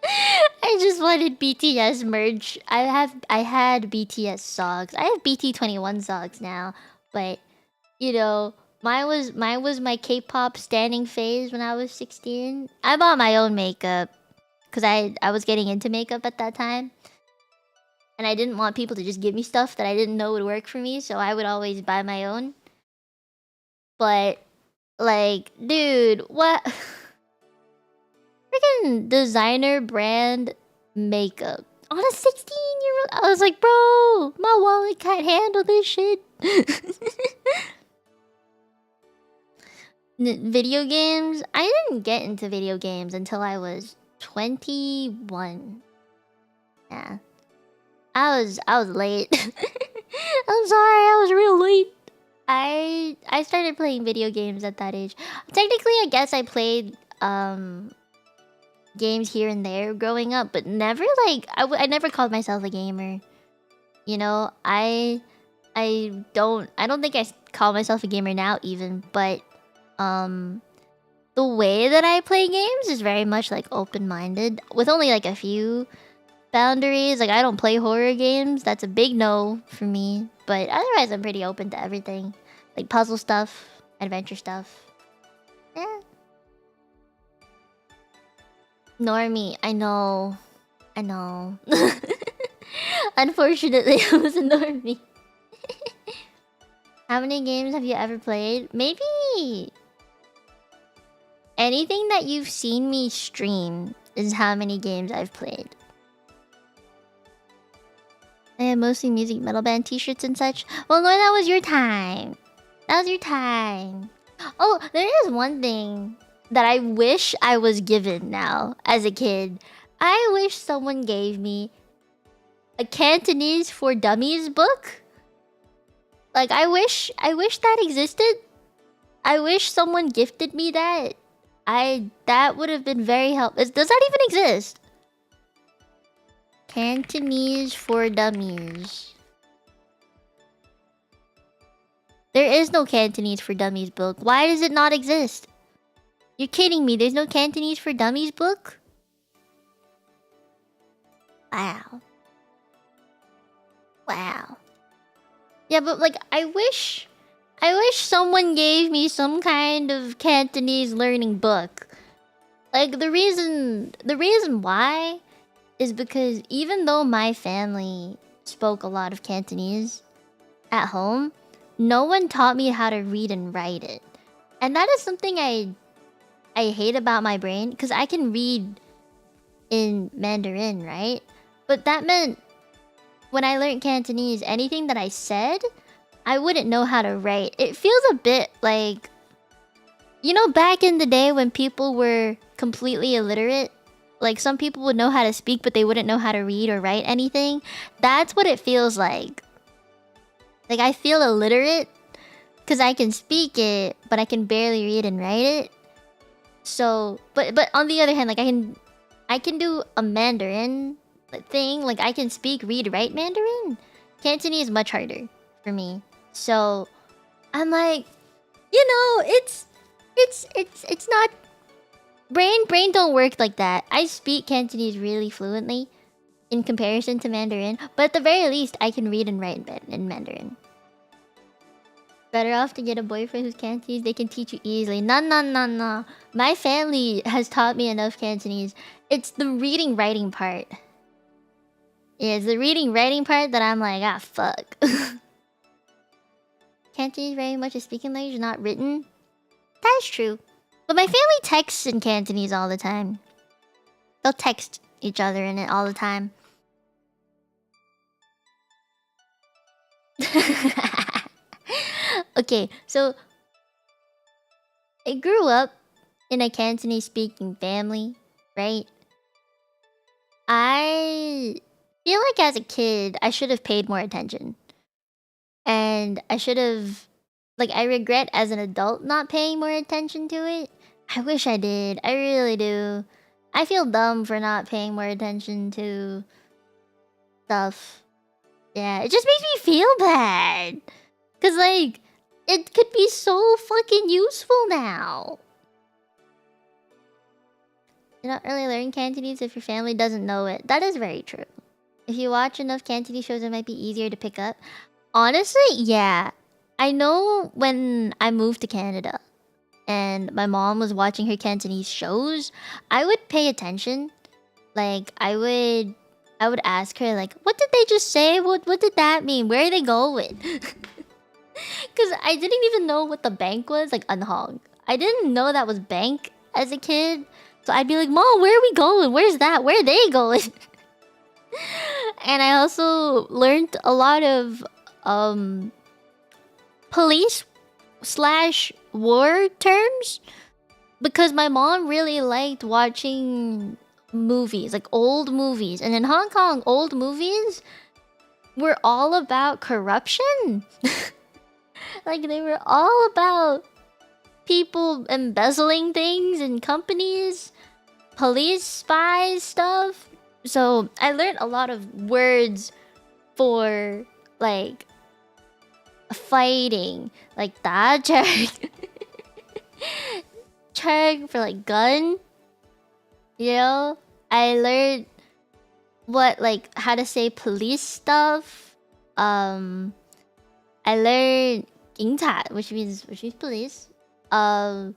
I just wanted BTS merch. I had BTS socks. I have BT21 socks now, but you know, mine was my K-pop standing phase when I was 16. I bought my own makeup because I was getting into makeup at that time. And I didn't want people to just give me stuff that I didn't know would work for me, so I would always buy my own. But like, dude, what freaking designer brand makeup on a 16-year-old? I was like, bro, my wallet can't handle this shit. Video games? I didn't get into video games until I was 21. Yeah. I was late. I'm sorry, I was real late. I started playing video games at that age. Technically, I guess I played games here and there growing up, but never like I never called myself a gamer. You know, I don't think I call myself a gamer now even, but the way that I play games is very much like open-minded with only like a few boundaries. Like I don't play horror games. That's a big no for me. But otherwise I'm pretty open to everything. Like puzzle stuff, adventure stuff. Yeah. Normie, I know. I know. Unfortunately, I was a normie. How many games have you ever played? Maybe anything that you've seen me stream is how many games I've played. I have mostly music metal band t-shirts and such. Well, no, that was your time. That was your time. Oh, there is one thing that I wish I was given now as a kid. I wish someone gave me a Cantonese for Dummies book. Like, I wish that existed. I wish someone gifted me that. That would have been very helpful. Does that even exist? Cantonese for Dummies. There is no Cantonese for Dummies book. Why does it not exist? You're kidding me. There's no Cantonese for Dummies book? Wow. Wow. Yeah, but like I wish someone gave me some kind of Cantonese learning book. Like the reason why is because even though my family spoke a lot of Cantonese at home, no one taught me how to read and write it. And that is something I hate about my brain, because I can read in Mandarin, right? But that meant when I learned Cantonese, anything that I said, I wouldn't know how to write. It feels a bit like, you know, back in the day when people were completely illiterate? Like, some people would know how to speak, but they wouldn't know how to read or write anything. That's what it feels like. Like, I feel illiterate because I can speak it, but I can barely read and write it. So, but on the other hand, like, I can do a Mandarin thing. Like, I can speak, read, write Mandarin. Cantonese is much harder for me. So, I'm like, you know, it's not... Brain don't work like that. I speak Cantonese really fluently in comparison to Mandarin, but at the very least, I can read and write in Mandarin. Better off to get a boyfriend who's Cantonese. They can teach you easily. No. My family has taught me enough Cantonese. It's the reading, writing part. Yeah, it's the reading, writing part that I'm like, ah, fuck. Cantonese very much a speaking language, not written. That's true. But my family texts in Cantonese all the time. They'll text each other in it all the time. Okay, so I grew up in a Cantonese speaking family, right? I feel like as a kid, I should have paid more attention. And I should have... Like, I regret as an adult not paying more attention to it. I wish I did. I really do. I feel dumb for not paying more attention to stuff. Yeah, it just makes me feel bad. Because, like, it could be so fucking useful now. You're not really learning Cantonese if your family doesn't know it. That is very true. If you watch enough Cantonese shows, it might be easier to pick up. Honestly, yeah. I know when I moved to Canada and my mom was watching her Cantonese shows, I would pay attention. Like I would ask her like, "What did they just say? What did that mean? Where are they going?" Cuz I didn't even know what the bank was, like unhong. I didn't know that was bank as a kid. So I'd be like, "Mom, where are we going? Where's that? Where are they going?" And I also learned a lot of police slash war terms because my mom really liked watching movies, like old movies. And in Hong Kong, old movies were all about corruption. Like they were all about people embezzling things in companies, police spies stuff. So I learned a lot of words for like fighting, like da check, check for like gun. You know, I learned what like how to say police stuff. I learned 警察, which means police. I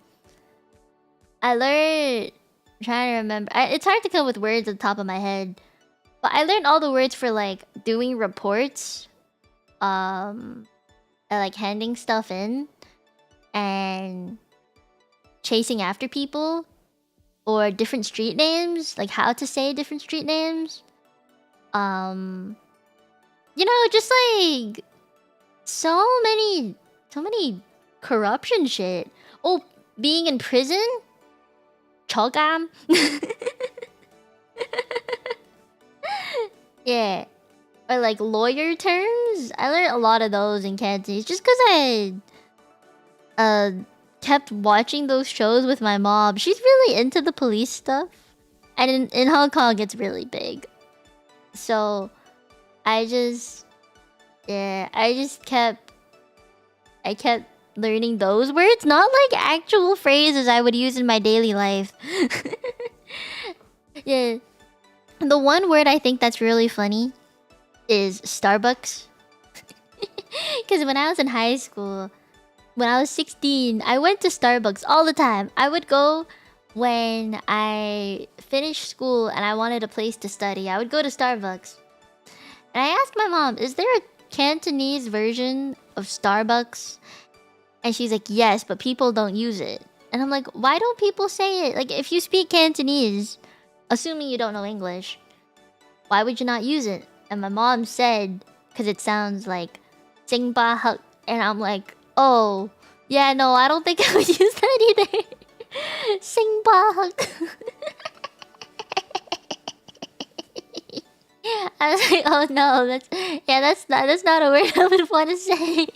learned. I'm trying to remember. It's hard to come up with words at the top of my head, but I learned all the words for like doing reports, and like handing stuff in, and chasing after people, or different street names, like how to say different street names. You know, just like so many corruption shit. Oh, being in prison, chogam. Yeah, or like lawyer terms. I learned a lot of those in Cantonese just because I kept watching those shows with my mom. She's really into the police stuff, and in Hong Kong, it's really big. So I just I kept learning those words, not like actual phrases I would use in my daily life. Yeah. The one word I think that's really funny is Starbucks. Because when I was in high school, when I was 16, I went to Starbucks all the time. I would go when I finished school and I wanted a place to study. I would go to Starbucks. And I asked my mom, is there a Cantonese version of Starbucks? And she's like, yes, but people don't use it. And I'm like, why don't people say it? Like, if you speak Cantonese, assuming you don't know English, why would you not use it? And my mom said, because it sounds like Sing Ba Huk. And I'm like, oh, yeah, no, I don't think I would use that either. Sing Ba Huk. I was like, oh no, that's not a word I would want to say.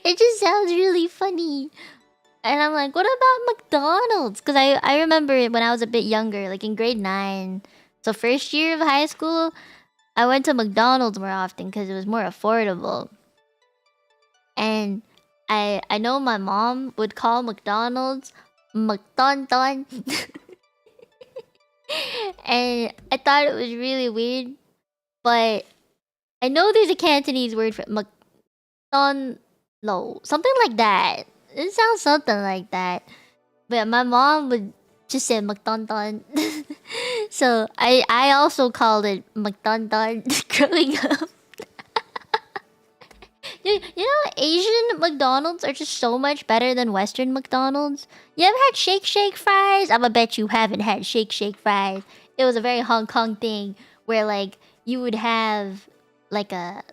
It just sounds really funny. And I'm like, what about McDonald's? Because I remember it when I was a bit younger, like in grade 9. So first year of high school, I went to McDonald's more often because it was more affordable. And I know my mom would call McDonald's McDon. And I thought it was really weird. But I know there's a Cantonese word for McDon. No, something like that. It sounds something like that. But my mom would just say McDon. So I also called it McDon growing up. You know, Asian McDonald's are just so much better than Western McDonald's. You ever had Shake fries? I'ma bet you haven't had Shake fries. It was a very Hong Kong thing where like you would have like a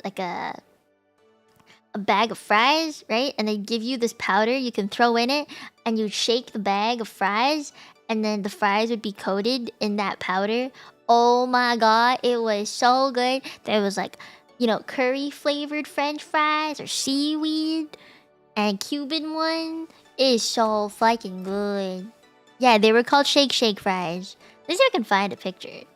bag of fries, right? And they give you this powder you can throw in it, and you shake the bag of fries, and then the fries would be coated in that powder. Oh my god, it was so good. There was like, you know, curry flavored French fries or seaweed, and Cuban one. It is so fucking good. Yeah, they were called Shake fries. Let's see if I can find a picture.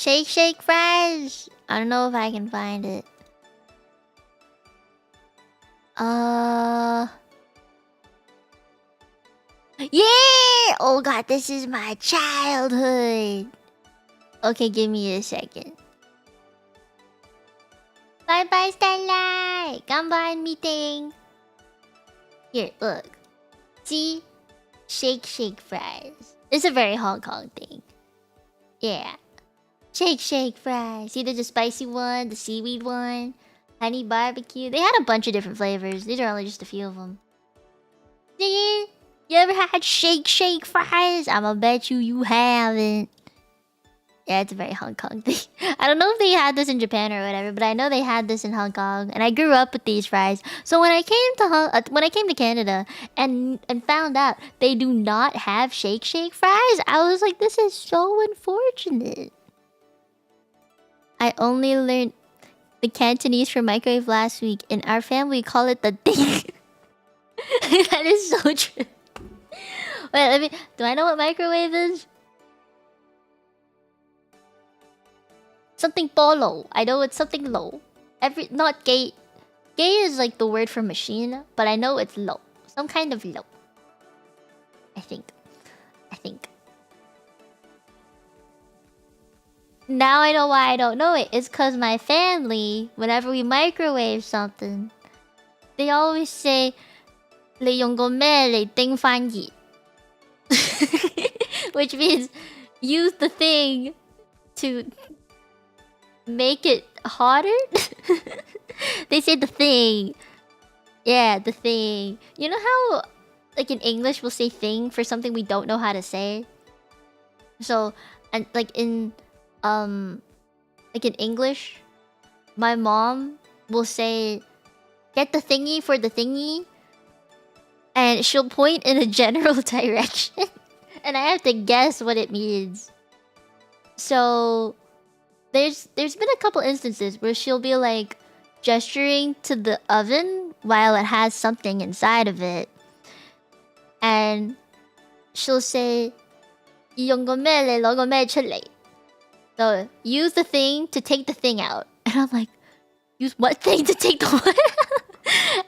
Shake fries. I don't know if I can find it. Yeah! Oh god, this is my childhood. Okay, give me a second. Bye, Starlight. Kanban meeting. Here, look. See? Shake fries. It's a very Hong Kong thing. Yeah. Shake fries. Either the spicy one, the seaweed one, honey barbecue. They had a bunch of different flavors. These are only just a few of them. You ever had shake fries? I'ma bet you haven't. Yeah, it's a very Hong Kong thing. I don't know if they had this in Japan or whatever, but I know they had this in Hong Kong, and I grew up with these fries. So when I came to Canada and found out they do not have shake fries, I was like, this is so unfortunate. I only learned the Cantonese for microwave last week. In our family, we call it the ding. That is so true. Wait, do I know what microwave is? Something polo. I know it's something low. Not gay. Gay is like the word for machine, but I know it's low. Some kind of low. I think. Now I know why I don't know it. It's because my family, whenever we microwave something, they always say, 你用個咩嚟叮翻熱? Which means use the thing to make it hotter? They say the thing. Yeah, the thing. You know how, like in English, we'll say thing for something we don't know how to say? So, and like in English, my mom will say, get the thingy for the thingy. And she'll point in a general direction. And I have to guess what it means. So there's been a couple instances where she'll be like gesturing to the oven while it has something inside of it. And she'll say, 用個咩嚟攞個咩出嚟? So use the thing to take the thing out. And I'm like, use what thing to take the what out?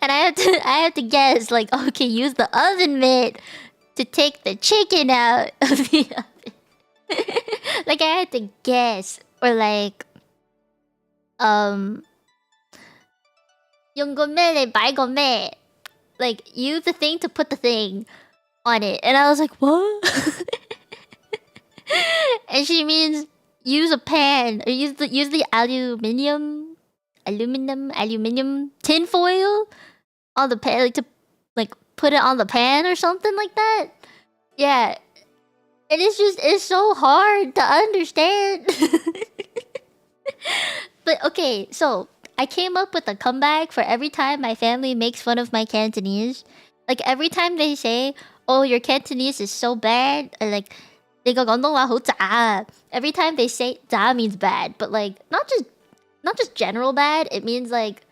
And I have to guess, like, okay, use the oven mitt to take the chicken out of the oven. Like, I had to guess. Or like, 用個咩嚟擺個咩? Like, use the thing to put the thing on it. And I was like, what? And she means use a pan, or use the aluminium tin foil on the pan, like to put it on the pan or something like that. Yeah. And it's so hard to understand. But okay, so I came up with a comeback for every time my family makes fun of my Cantonese. Like every time they say, oh, your Cantonese is so bad, or like, 你個廣東話好渣. Every time they say 渣 means bad, but like not just general bad, it means like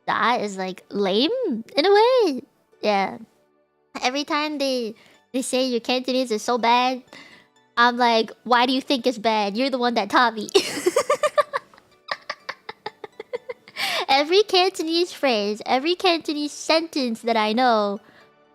that is like lame in a way. Yeah. Every time they say your Cantonese is so bad, I'm like, why do you think it's bad? You're the one that taught me. Every Cantonese phrase, every Cantonese sentence that I know,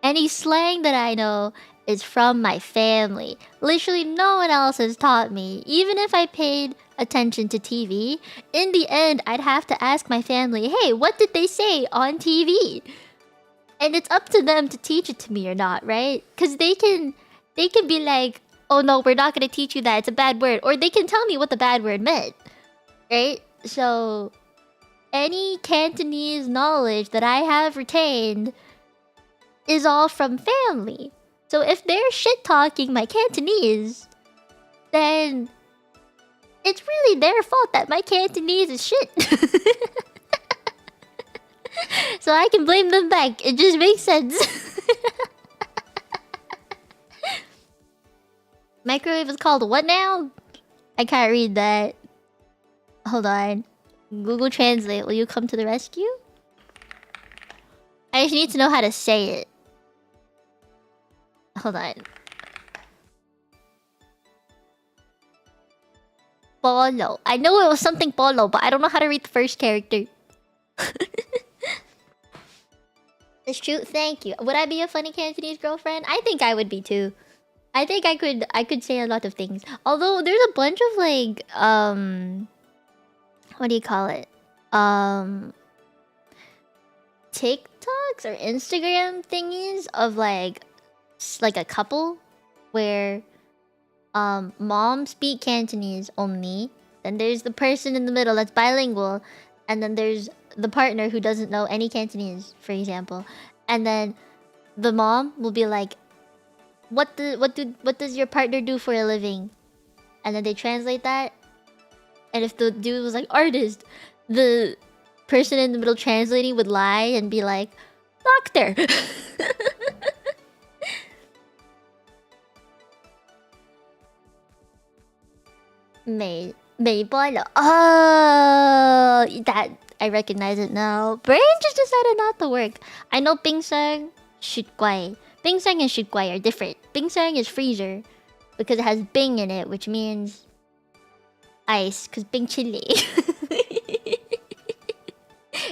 any slang that I know is from my family. Literally no one else has taught me. Even if I paid attention to TV, in the end I'd have to ask my family, hey, what did they say on TV? And it's up to them to teach it to me or not, right? Because they can be like, oh no, we're not going to teach you that, it's a bad word. Or they can tell me what the bad word meant, right? So any Cantonese knowledge that I have retained is all from family. So if they're shit-talking my Cantonese, then it's really their fault that my Cantonese is shit. So I can blame them back. It just makes sense. Microwave is called what now? I can't read that. Hold on. Google Translate, will you come to the rescue? I just need to know how to say it. Hold on. Polo. I know it was something polo, but I don't know how to read the first character. It's true. Thank you. Would I be a funny Cantonese girlfriend? I think I would be too. I think I could say a lot of things. Although there's a bunch of like what do you call it? TikToks or Instagram thingies of like a couple where moms speak Cantonese only. Then there's the person in the middle that's bilingual, and then there's the partner who doesn't know any Cantonese, for example. And then the mom will be like, what does your partner do for a living? And then they translate that. And if the dude was like artist, the person in the middle translating would lie and be like, doctor. May bola. Oh, that I recognize it now. Brain just decided not to work. I know Pingsang, Shitguai. Pingsang and Shitguai are different. Pingsang is freezer because it has Bing in it, which means ice, because Bing chili.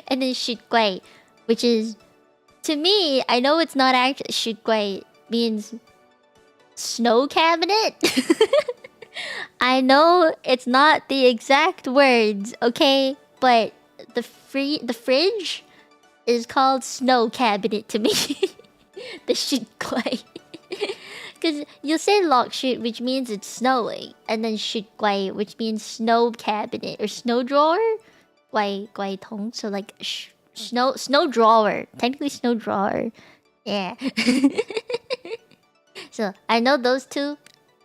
And then Shitguai, which is, to me, I know it's not actually Shitguai means snow cabinet. I know it's not the exact words, okay? But the fridge is called snow cabinet to me. The Shitguai. Because you'll say lock shit, which means it's snowing, and then Shitguai, which means snow cabinet or snow drawer. Guai tong, so like snow drawer. Technically snow drawer. Yeah. So I know those two.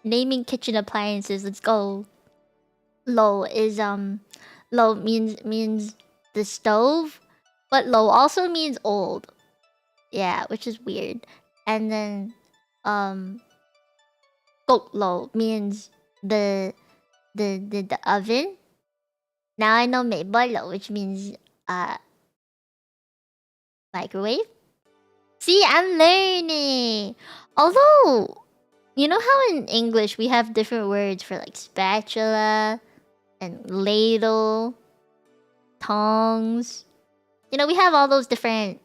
Naming kitchen appliances. Let's go. Lo is lo means the stove, but lo also means old. Yeah, which is weird. And then gok lo means the oven. Now I know meibolo, which means microwave. See, I'm learning. Although, you know how in English we have different words for like spatula and ladle, tongs. You know, we have all those different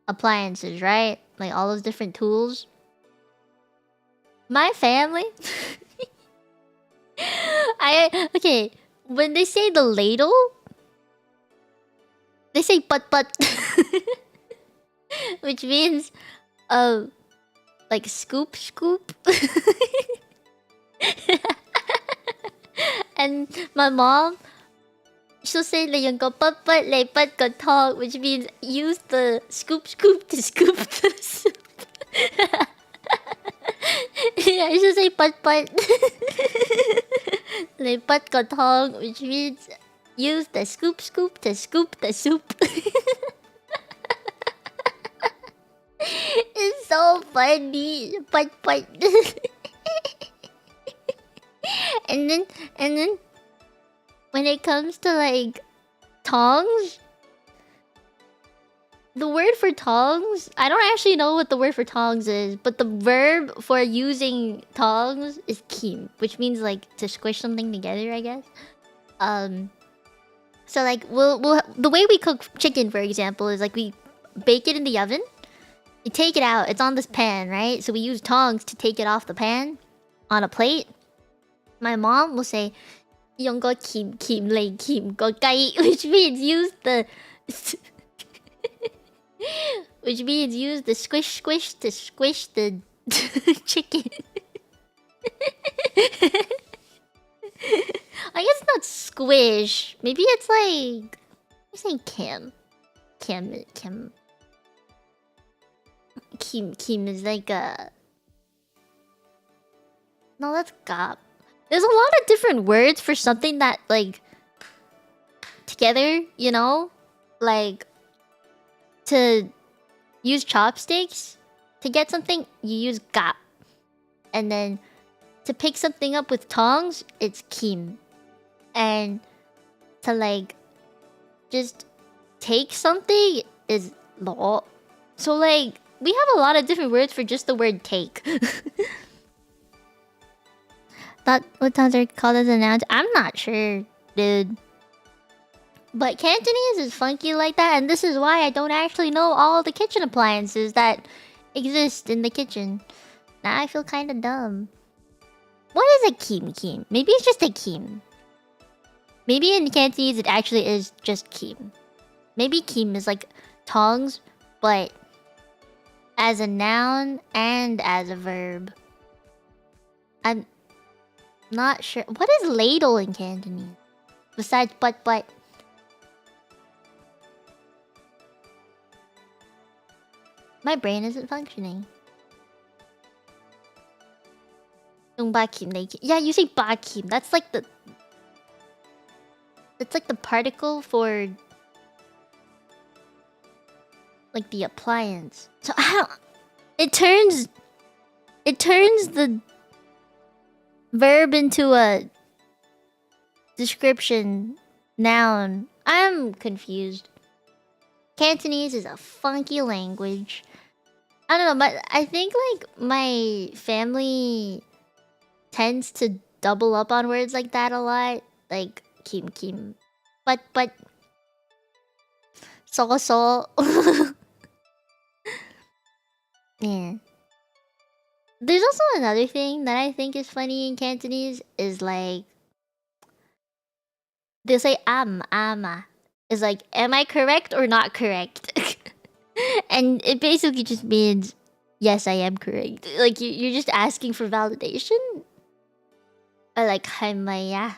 appliances, right? Like all those different tools. My family. Okay, when they say the ladle, they say but which means like scoop. And my mom, she'll say like yung go but like but go talk, which means use the scoop to scoop the soup. Yeah, she'll say but like but go talk, which means use the scoop to scoop the soup. It's so funny. But and then when it comes to like tongs, the word for tongs, I don't actually know what the word for tongs is, but the verb for using tongs is kim, which means like to squish something together, I guess. So like we'll the way we cook chicken, for example, is like we bake it in the oven. You take it out, it's on this pan, right? So we use tongs to take it off the pan on a plate. My mom will say, "Yung go kim lay kim go kai," which means use the which means use the squish to squish the chicken. I guess not squish. Maybe it's like I say Kim is like a... No, that's gop. There's a lot of different words for something that like together, you know? Like to use chopsticks to get something, you use gap. And then to pick something up with tongs, it's kim. And to like just take something is lo. So like we have a lot of different words for just the word take. The what sounds are called as announced? I'm not sure, dude. But Cantonese is funky like that, and this is why I don't actually know all the kitchen appliances that exist in the kitchen. Now I feel kind of dumb. What is a kim? Maybe it's just a kim. Maybe in Cantonese it actually is just kim. Maybe kim is like tongs, but as a noun and as a verb. I'm not sure. What is ladle in Cantonese? Besides but. My brain isn't functioning. Yeah, you say bakim. That's like the particle for like the appliance. So it turns the verb into a description noun. I'm confused. Cantonese is a funky language. I don't know, but I think like my family tends to double up on words like that a lot. Like kim. But so. Yeah. There's also another thing that I think is funny in Cantonese is like they'll say ama. Is like, am I correct or not correct? And it basically just means yes, I am correct. Like you're just asking for validation. Or like haimaya.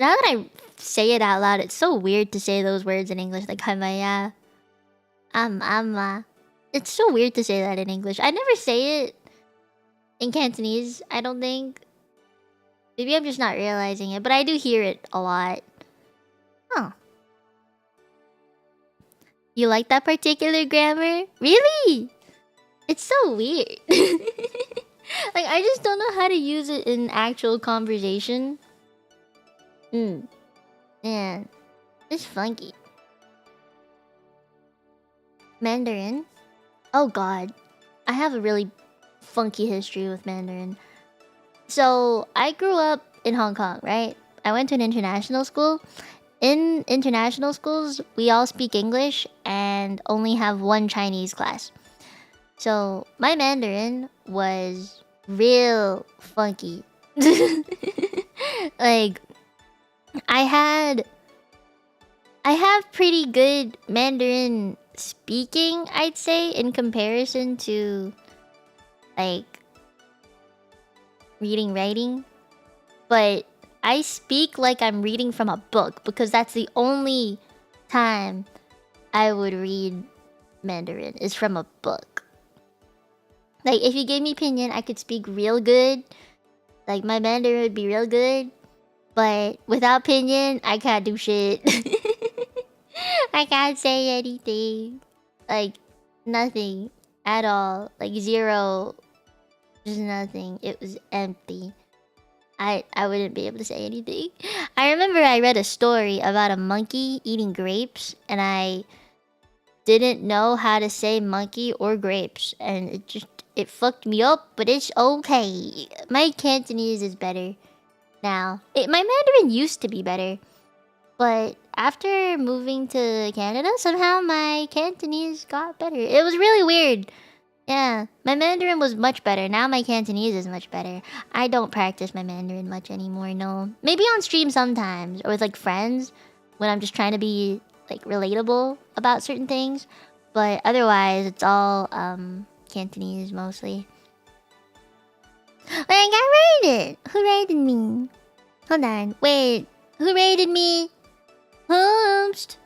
Now that I say it out loud, it's so weird to say those words in English, like haimaya. Ama. It's so weird to say that in English. I never say it in Cantonese, I don't think. Maybe I'm just not realizing it, but I do hear it a lot. Huh. You like that particular grammar? Really? It's so weird. Like, I just don't know how to use it in actual conversation. Yeah. It's funky. Mandarin? Oh god. I have a really funky history with Mandarin. So, I grew up in Hong Kong, right? I went to an international school. In international schools, we all speak English and only have one Chinese class. So, my Mandarin was real funky. Like, I have pretty good Mandarin speaking, I'd say, in comparison to like reading, writing. But I speak like I'm reading from a book because that's the only time I would read Mandarin is from a book. Like, if you gave me pinyin, I could speak real good. Like, my Mandarin would be real good. But without pinyin, I can't do shit. I can't say anything. Like, nothing at all. Like, zero. Just nothing. It was empty. I wouldn't be able to say anything. I remember I read a story about a monkey eating grapes, and I didn't know how to say monkey or grapes, and it fucked me up, but it's okay. My Cantonese is better now. My Mandarin used to be better, but after moving to Canada, somehow my Cantonese got better. It was really weird. Yeah, my Mandarin was much better. Now my Cantonese is much better. I don't practice my Mandarin much anymore, no. Maybe on stream sometimes, or with like friends, when I'm just trying to be like relatable about certain things. But otherwise, it's all Cantonese mostly. Wait, I got raided! Who raided me? Hold on, wait. Who raided me? Host!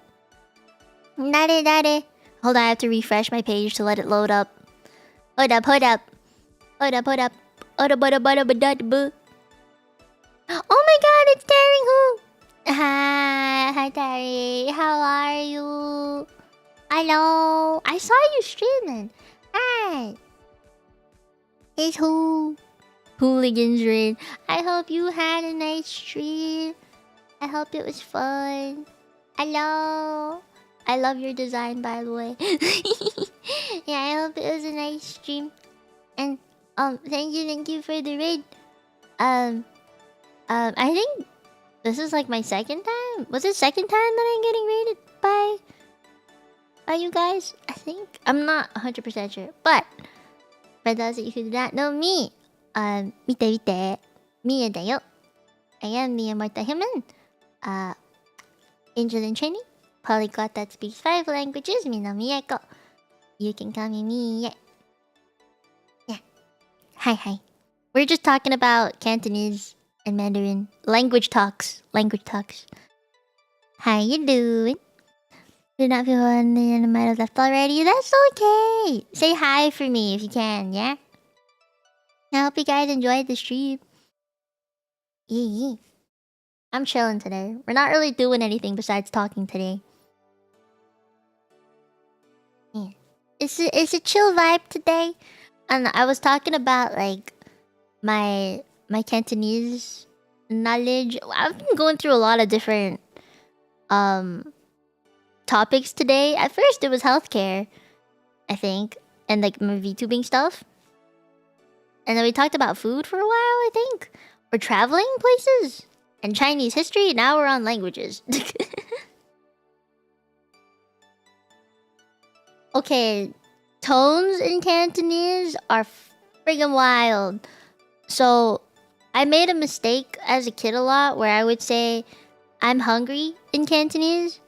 Dare. Hold on, I have to refresh my page to let it load up. Hold up. Oh my god, it's Terry Who! Hi, Terry. How are you? Hello. I saw you streaming. Hi. It's Who. Hooligans raid. I hope you had a nice stream. I hope it was fun. Hello. I love your design, by the way. Yeah, I hope it was a nice stream. And thank you for the raid. I think this is like my second time. Was it second time that I'm getting rated by you guys? I think I'm not 100% sure, but for those of you who do not know me, 見て見て、Mia だよ. I am the immortal human, angel in training, polyglot that speaks 5 languages, Mino Mieko. You can call me Mia. Yeah. Hi. We're just talking about Cantonese and Mandarin. Language talks. How you doing? Do not feel on the end of my left already. That's okay. Say hi for me if you can, yeah? I hope you guys enjoyed the stream. Yeah. I'm chilling today. We're not really doing anything besides talking today. Yeah. It's a chill vibe today. And I was talking about like my Cantonese knowledge. I've been going through a lot of different topics today. At first it was healthcare, I think, and like my VTubing stuff. And then we talked about food for a while, I think. Or traveling places. And Chinese history. Now we're on languages. Okay, tones in Cantonese are friggin' wild. So, I made a mistake as a kid a lot where I would say, I'm hungry in Cantonese.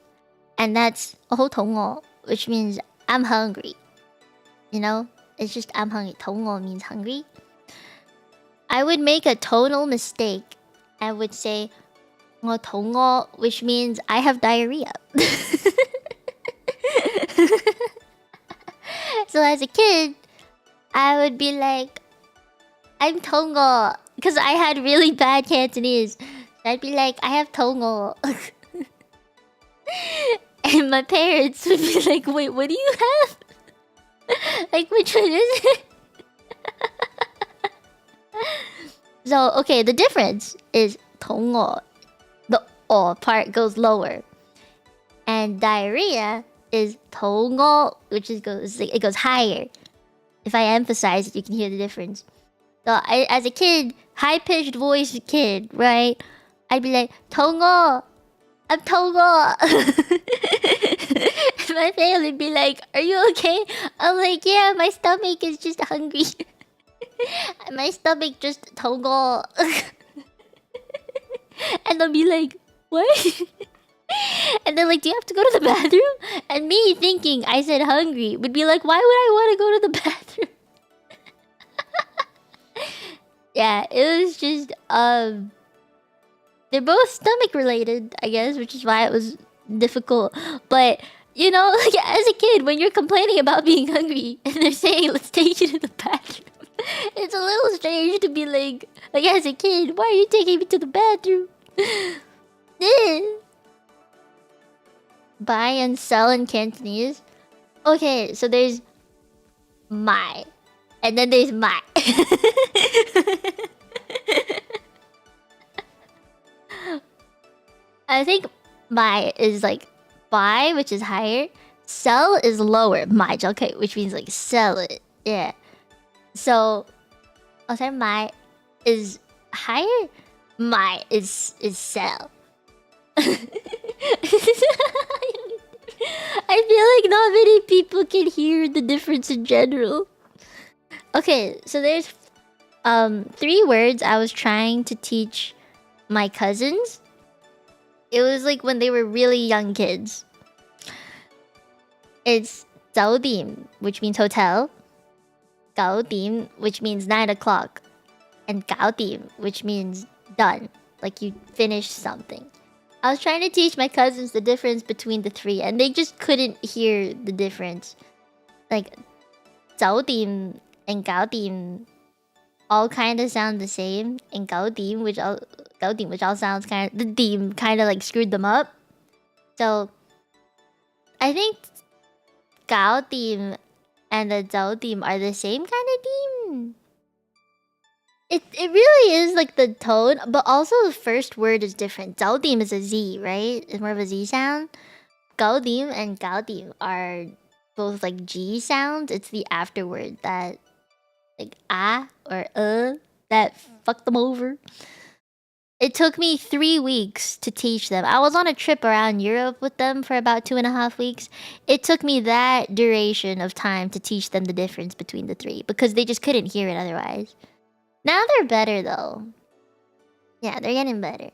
And that's "oh which means I'm hungry. You know? It's just I'm hungry. "통어" means hungry. I would make a tonal mistake. I would say "통어," which means I have diarrhea. So as a kid, I would be like, I'm "통어," because I had really bad Cantonese. I'd be like, I have "통어." And my parents would be like, wait, what do you have? Like, which one is it? So, okay, the difference is "통어." The "o" part goes lower. And diarrhea is "통어," which it goes higher. If I emphasize it, you can hear the difference. So, as a kid, high-pitched voice kid, right? I'd be like, "통어. I'm "통어." My family would be like, are you okay? I'm like, yeah, my stomach is just hungry. My stomach just "통어." And they'll be like, what? And they're like, do you have to go to the bathroom? And me thinking I said hungry would be like, why would I want to go to the bathroom? Yeah, it was just they're both stomach related, I guess, which is why it was difficult. But you know, like as a kid, when you're complaining about being hungry and they're saying, let's take you to the bathroom, it's a little strange to be like as a kid, why are you taking me to the bathroom? Buy and sell in Cantonese. Okay, so there's my, and then there's my. I think my is like buy, which is higher. Sell is lower. My, okay, which means like sell it. Yeah. So, I'll say my is higher. My is sell. I feel like not many people can hear the difference in general. Okay, so there's 3 words I was trying to teach my cousins. It was like when they were really young kids. It's 早点, which means hotel. 搞点, which means 9 o'clock. And 搞点, which means done. Like you finished something. I was trying to teach my cousins the difference between the 3, and they just couldn't hear the difference. Like 早点 and 搞点 all kind of sound the same, and 搞点 which all sounds kind of, the dim kind of like screwed them up. So I think 搞点 and the 早点 are the same kind of dim. It really is like the tone, but also the first word is different. 早点 is a Z, right? It's more of a Z sound. 搞点 and 搞点 are both like G sounds. It's the afterword that like or that fucked them over. It took me 3 weeks to teach them. I was on a trip around Europe with them for about 2.5 weeks. It took me that duration of time to teach them the difference between the three because they just couldn't hear it otherwise. Now they're better though. Yeah, they're getting better.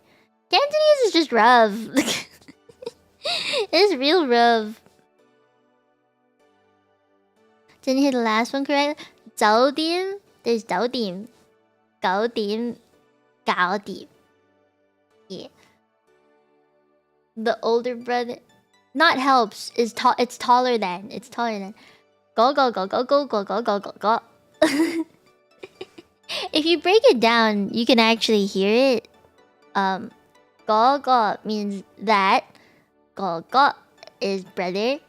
Cantonese is just rough. It's real rough. Didn't hear the last one correctly. Zhao dim. There's Zhao dim. Gao dim. Gao dim. Yeah. The older brother, not helps, is tall. It's taller than. It's taller than. Go go go go go go go go go go. If you break it down, you can actually hear it. Go go means that. Go go is brother.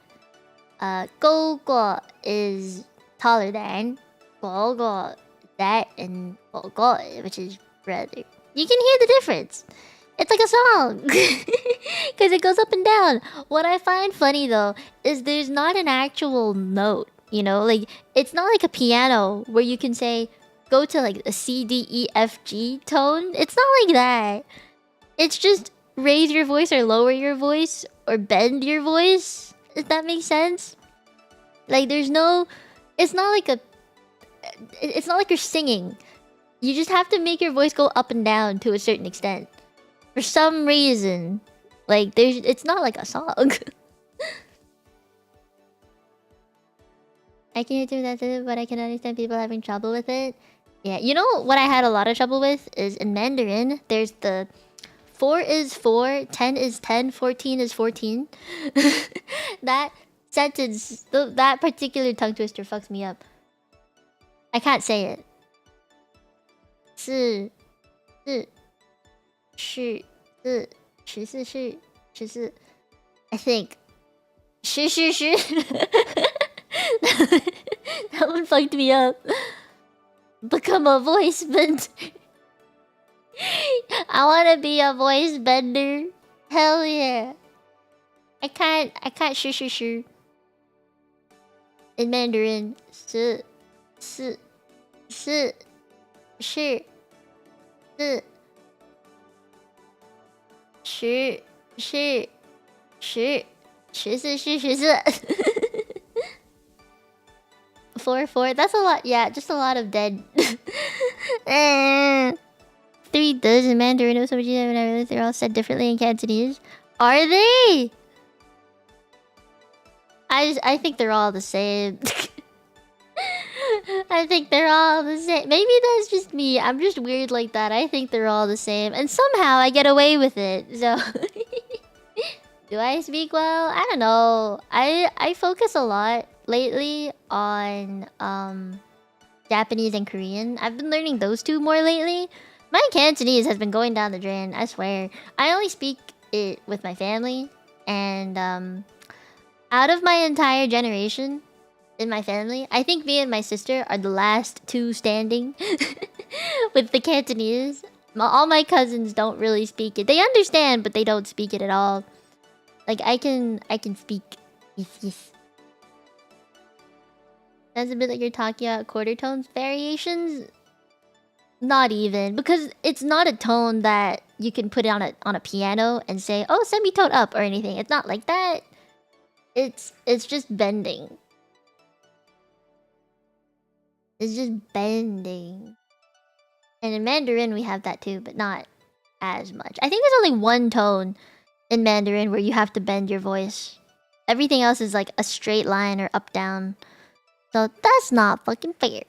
Go go is taller than. Go go that, and go go, which is brother. You can hear the difference. It's like a song. Because it goes up and down. What I find funny though is there's not an actual note. You know, like it's not like a piano where you can say go to like a C, D, E, F, G tone. It's not like that. It's just raise your voice or lower your voice or bend your voice. If that makes sense. Like there's no, it's not like you're singing. You just have to make your voice go up and down to a certain extent. For some reason. Like it's not like a song. I can hear that, but I can understand people having trouble with it. Yeah, you know what I had a lot of trouble with is in Mandarin, there's the 4 is 4, 10 is 10, 14 is 14. That sentence, that particular tongue twister fucks me up. I can't say it. 是 14 I think. 是 That one fucked me up. Become a voice bender. I wanna be a voice bender. Hell yeah. I can't shu. In Mandarin. 是 4. That's a lot. Yeah, just a lot of dead. 3 does in Mandarin. They're all said differently in Cantonese. Are they? I think they're all the same. I think they're all the same. Maybe that's just me. I'm just weird like that. I think they're all the same. And somehow I get away with it. So... Do I speak well? I don't know. I focus a lot lately on Japanese and Korean. I've been learning those two more lately. My Cantonese has been going down the drain, I swear. I only speak it with my family. And out of my entire generation in my family, I think me and my sister are the last two standing with the Cantonese. All my cousins don't really speak it. They understand, but they don't speak it at all. Like I can speak. Yes. That's a bit like you're talking about quarter tones variations. Not even, because it's not a tone that you can put it on a piano and say, "Oh, semitone up" or anything. It's not like that. It's just bending. It's just bending. And in Mandarin we have that too, but not as much. I think there's only one tone in Mandarin where you have to bend your voice. Everything else is like a straight line or up down. So that's not fucking fair.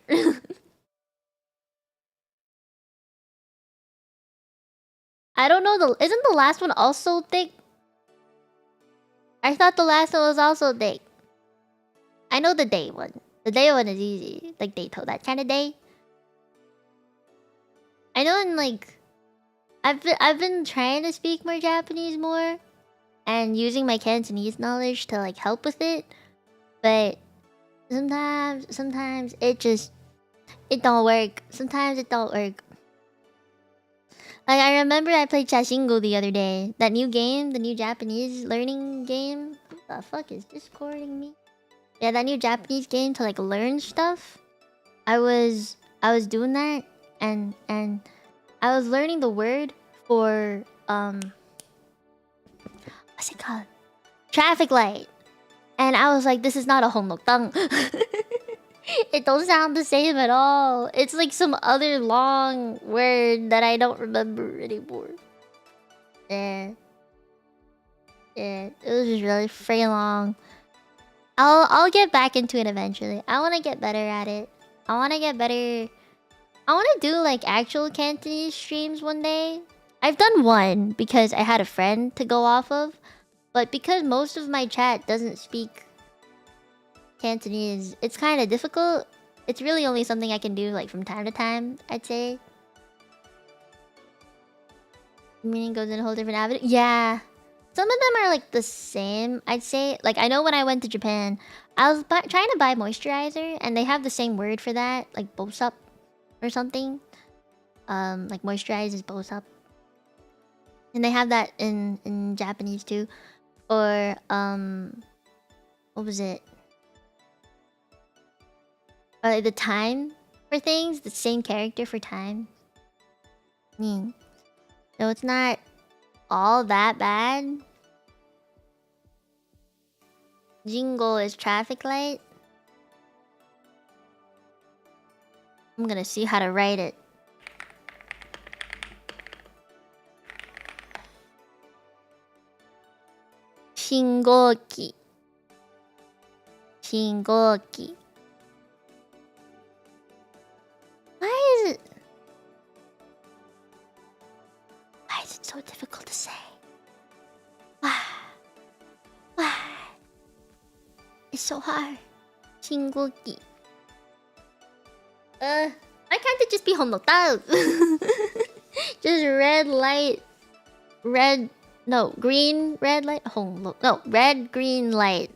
I don't know, isn't the last one also thick? I thought the last one was also thick. I know the day one. The day one is easy. Like Dato, that kind of day. I know in like I've been trying to speak more Japanese more and using my Cantonese knowledge to like help with it. But sometimes it don't work. Sometimes it don't work. Like I remember I played Chashingo the other day. That new game, the new Japanese learning game. What the fuck is Discording me? Yeah, that new Japanese game to like learn stuff. I was doing that and I was learning the word for what's it called? Traffic light. And I was like, this is not a honokdang. It don't sound the same at all. It's like some other long word that I don't remember anymore. Yeah. Yeah, it was just really freaking long. I'll get back into it eventually. I want to get better at it. I want to get better. I want to do like actual Cantonese streams one day. I've done one because I had a friend to go off of, but because most of my chat doesn't speak Cantonese, it's kind of difficult. It's really only something I can do like from time to time, I'd say. Meaning goes in a whole different avenue. Yeah. Some of them are like the same, I'd say. Like I know when I went to Japan, I was trying to buy moisturizer and they have the same word for that, like bosap or something. Like moisturize is bosap. And they have that in Japanese too. Or what was it? The time for things, the same character for time. So it's not all that bad. Jingle is traffic light. I'm gonna see how to write it. Shingoki. Shingoki. Why is it so difficult to say? Why? It's so hard. Shingoki. Why can't it just be honotao? Just red light. Red. No, green, red light. No, red, green light.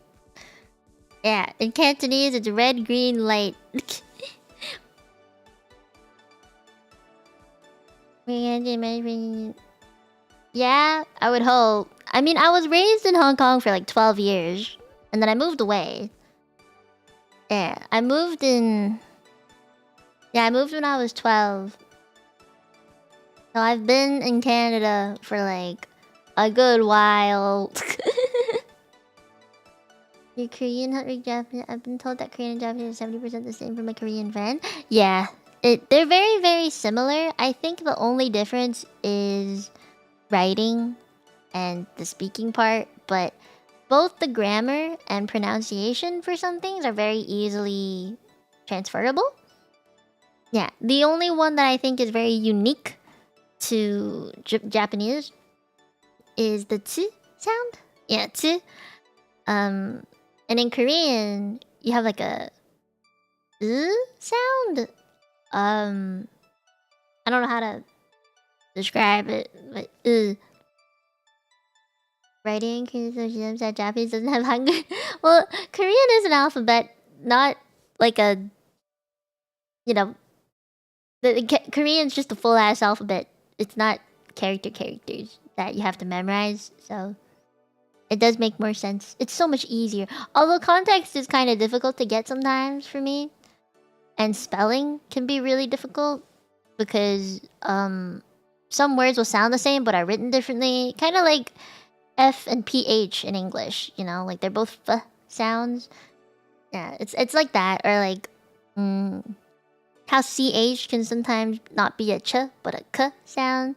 Yeah, in Cantonese it's red, green light. Yeah, I would hope. I mean, I was raised in Hong Kong for like 12 years. And then I moved away. Yeah, I moved in... Yeah, I moved when I was 12. So I've been in Canada for like a good while. Your Korean hot read Japanese. I've been told that Korean and Japanese are 70% the same from my Korean friend. Yeah, they're very, very similar. I think the only difference is writing and the speaking part, but both the grammar and pronunciation for some things are very easily transferable. Yeah, the only one that I think is very unique to Japanese is the tsu sound. Yeah, tsu. And in Korean, you have like a sound. I don't know how to describe it, but writing Korean that Japanese doesn't have hangul. Well, Korean is an alphabet, not like a, you know, Korean's just a full ass alphabet. It's not characters that you have to memorize, so it does make more sense. It's so much easier. Although context is kind of difficult to get sometimes for me, and spelling can be really difficult because some words will sound the same but are written differently. Kind of like F and PH in English, you know, like they're both f sounds. Yeah, it's like that, or like how CH can sometimes not be a ch but a k sound,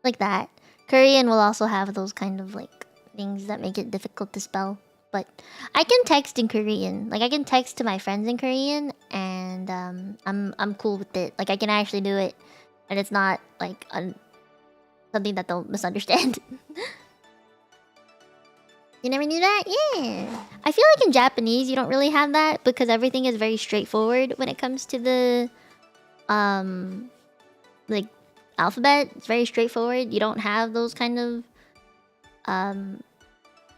like that. Korean will also have those kind of like things that make it difficult to spell. But I can text in Korean. Like I can text to my friends in Korean, and I'm cool with it. Like I can actually do it, and it's not like something that they'll misunderstand. You never knew that? Yeah. I feel like in Japanese you don't really have that because everything is very straightforward when it comes to the like alphabet. It's very straightforward. You don't have those kind of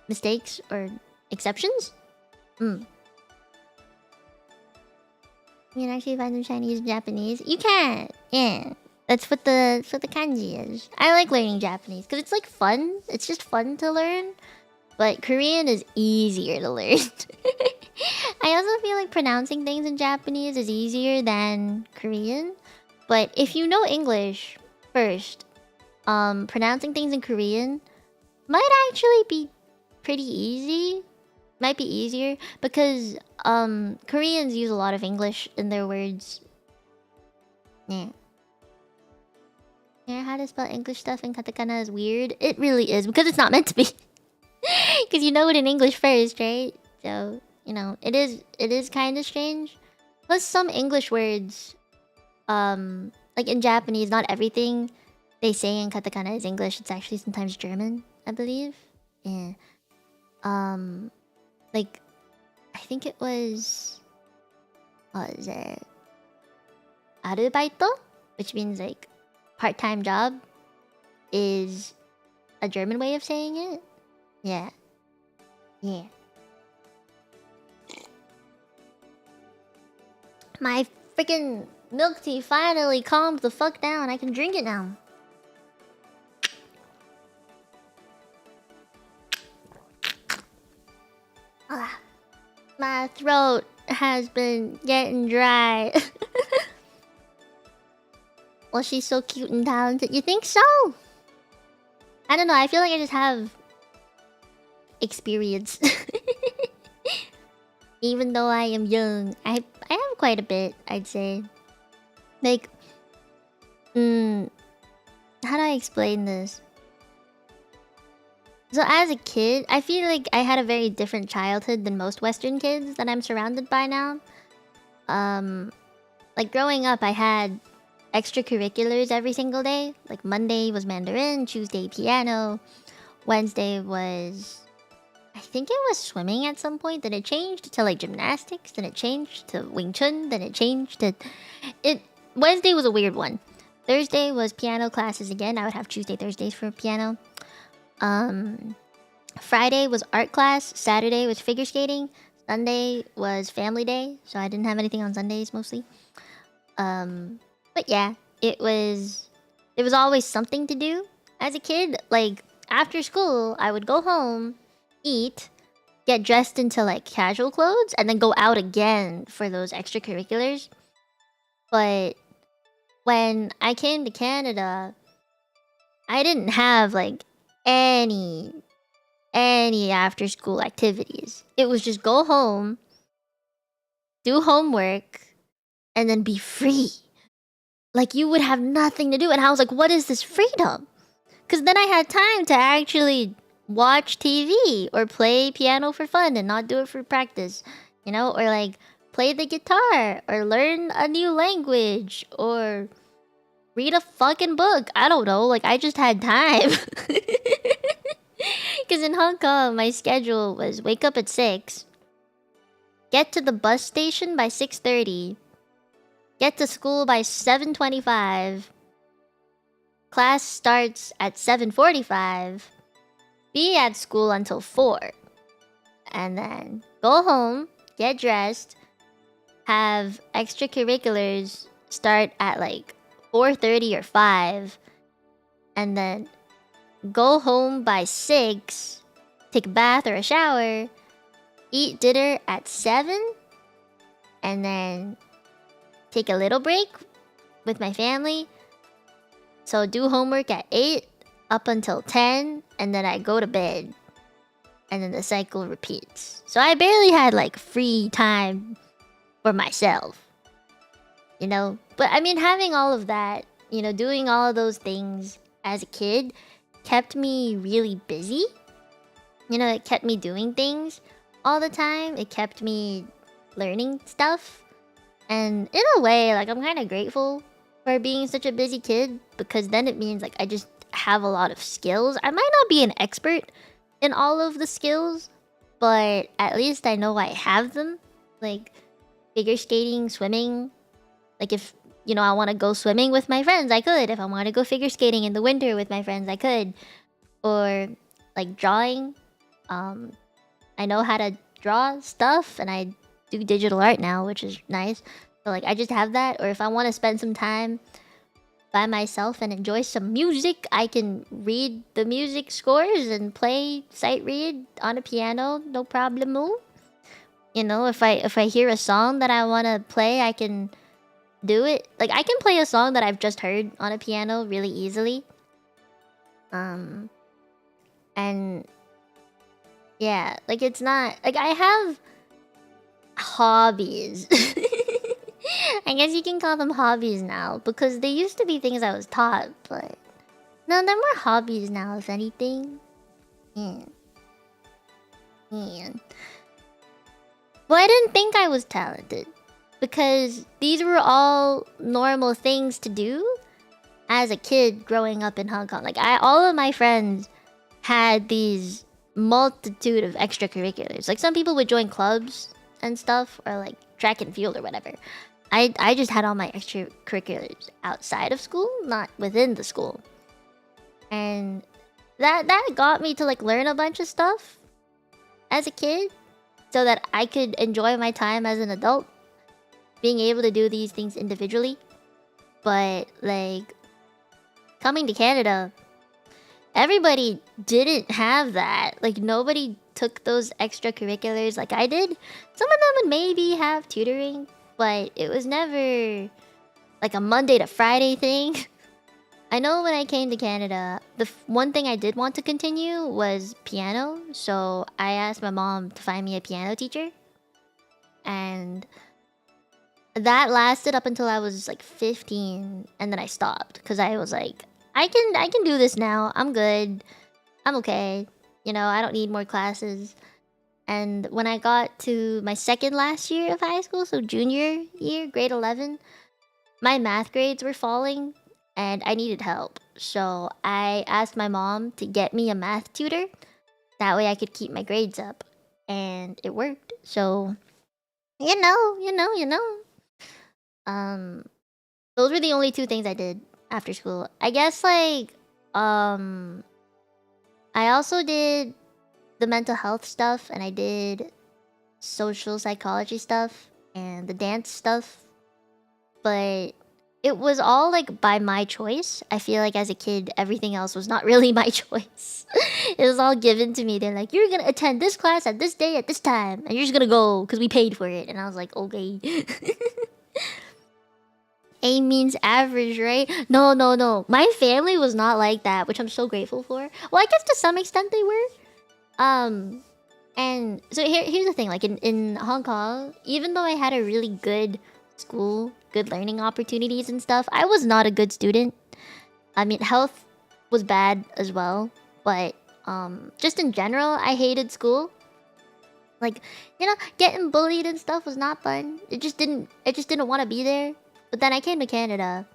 mistakes or exceptions. You can actually find them Chinese and Japanese. You can. Yeah. That's what the kanji is. I like learning Japanese because it's like fun. It's just fun to learn. But Korean is easier to learn. I also feel like pronouncing things in Japanese is easier than Korean. But if you know English first, pronouncing things in Korean might actually be pretty easy. Might be easier because Koreans use a lot of English in their words. Yeah. Yeah, how to spell English stuff in katakana is weird. It really is because it's not meant to be. Because you know it in English first, right? So, you know, it is kind of strange. Plus some English words, like in Japanese, not everything they say in katakana is English. It's actually sometimes German, I believe. Yeah. Like I think it was what is it? Arubaito, which means like part-time job, is a German way of saying it. Yeah. Yeah. My freaking milk tea finally calmed the fuck down. I can drink it now. Ah, my throat has been getting dry. Well, she's so cute and talented. You think so? I don't know. I feel like I just have experience. Even though I am young, I have quite a bit, I'd say. Like, how do I explain this? So as a kid, I feel like I had a very different childhood than most Western kids that I'm surrounded by now. Like growing up, I had extracurriculars every single day. Like Monday was Mandarin, Tuesday piano, Wednesday was, I think it was swimming at some point. Then it changed to like gymnastics. Then it changed to Wing Chun. Then it changed to Wednesday was a weird one. Thursday was piano classes again. I would have Tuesday, Thursdays for piano. Friday was art class. Saturday was figure skating. Sunday was family day, so I didn't have anything on Sundays mostly. But yeah, there was always something to do as a kid. Like after school, I would go home, eat, get dressed into like casual clothes, and then go out again for those extracurriculars. But when I came to Canada, I didn't have like any after school activities. It was just go home, do homework, and then be free. Like you would have nothing to do. And I was like, what is this freedom? Because then I had time to actually watch TV or play piano for fun and not do it for practice, you know, or like play the guitar or learn a new language or read a fucking book. I don't know. Like I just had time. Because in Hong Kong, my schedule was wake up at 6, get to the bus station by 6:30, get to school by 7:25, class starts at 7:45, be at school until 4, and then go home, get dressed, have extracurriculars start at like 4:30 or 5, and then go home by 6, take a bath or a shower, eat dinner at 7, and then take a little break with my family. So do homework at 8 up until 10, and then I go to bed. And then the cycle repeats. So I barely had like free time for myself. You know? But I mean, having all of that, you know, doing all of those things as a kid kept me really busy. You know, it kept me doing things all the time. It kept me learning stuff. And in a way, like, I'm kind of grateful for being such a busy kid, because then it means like I just have a lot of skills. I might not be an expert in all of the skills, but at least I know I have them. Like figure skating, swimming. Like if, you know, I want to go swimming with my friends, I could. If I want to go figure skating in the winter with my friends, I could. Or like drawing. I know how to draw stuff, and I do digital art now, which is nice. So like I just have that. Or if I want to spend some time by myself and enjoy some music, I can read the music scores and play sight read on a piano, no problemo. You know, if I hear a song that I want to play, I can do it. Like I can play a song that I've just heard on a piano really easily. And yeah, like it's not like I have hobbies. I guess you can call them hobbies now because they used to be things I was taught, but no, they're more hobbies now, if anything. Yeah. Yeah. Well, I didn't think I was talented because these were all normal things to do as a kid growing up in Hong Kong. Like all of my friends had these multitude of extracurriculars. Like some people would join clubs and stuff, or like track and field or whatever. I just had all my extracurriculars outside of school, not within the school. And that got me to like learn a bunch of stuff as a kid so that I could enjoy my time as an adult being able to do these things individually. But like coming to Canada, everybody didn't have that. Like nobody took those extracurriculars like I did. Some of them would maybe have tutoring, but it was never like a Monday to Friday thing. I know when I came to Canada, the one thing I did want to continue was piano. So I asked my mom to find me a piano teacher. And that lasted up until I was like 15, and then I stopped because I was like, I can do this now. I'm good. I'm okay. You know, I don't need more classes. And when I got to my second last year of high school, so junior year, grade 11, my math grades were falling and I needed help. So I asked my mom to get me a math tutor. That way I could keep my grades up. And it worked. So, you know. Those were the only two things I did after school. I guess like I also did the mental health stuff, and I did social psychology stuff and the dance stuff. But it was all like by my choice. I feel like as a kid, everything else was not really my choice. It was all given to me. They're like, you're gonna attend this class at this day at this time, and you're just gonna go because we paid for it. And I was like, okay. A means average, right? No. My family was not like that, which I'm so grateful for. Well, I guess to some extent they were. And so here's the thing. Like in Hong Kong, even though I had a really good school, good learning opportunities and stuff, I was not a good student. I mean, health was bad as well, but just in general, I hated school. Like, you know, getting bullied and stuff was not fun. I just didn't want to be there. But then I came to Canada,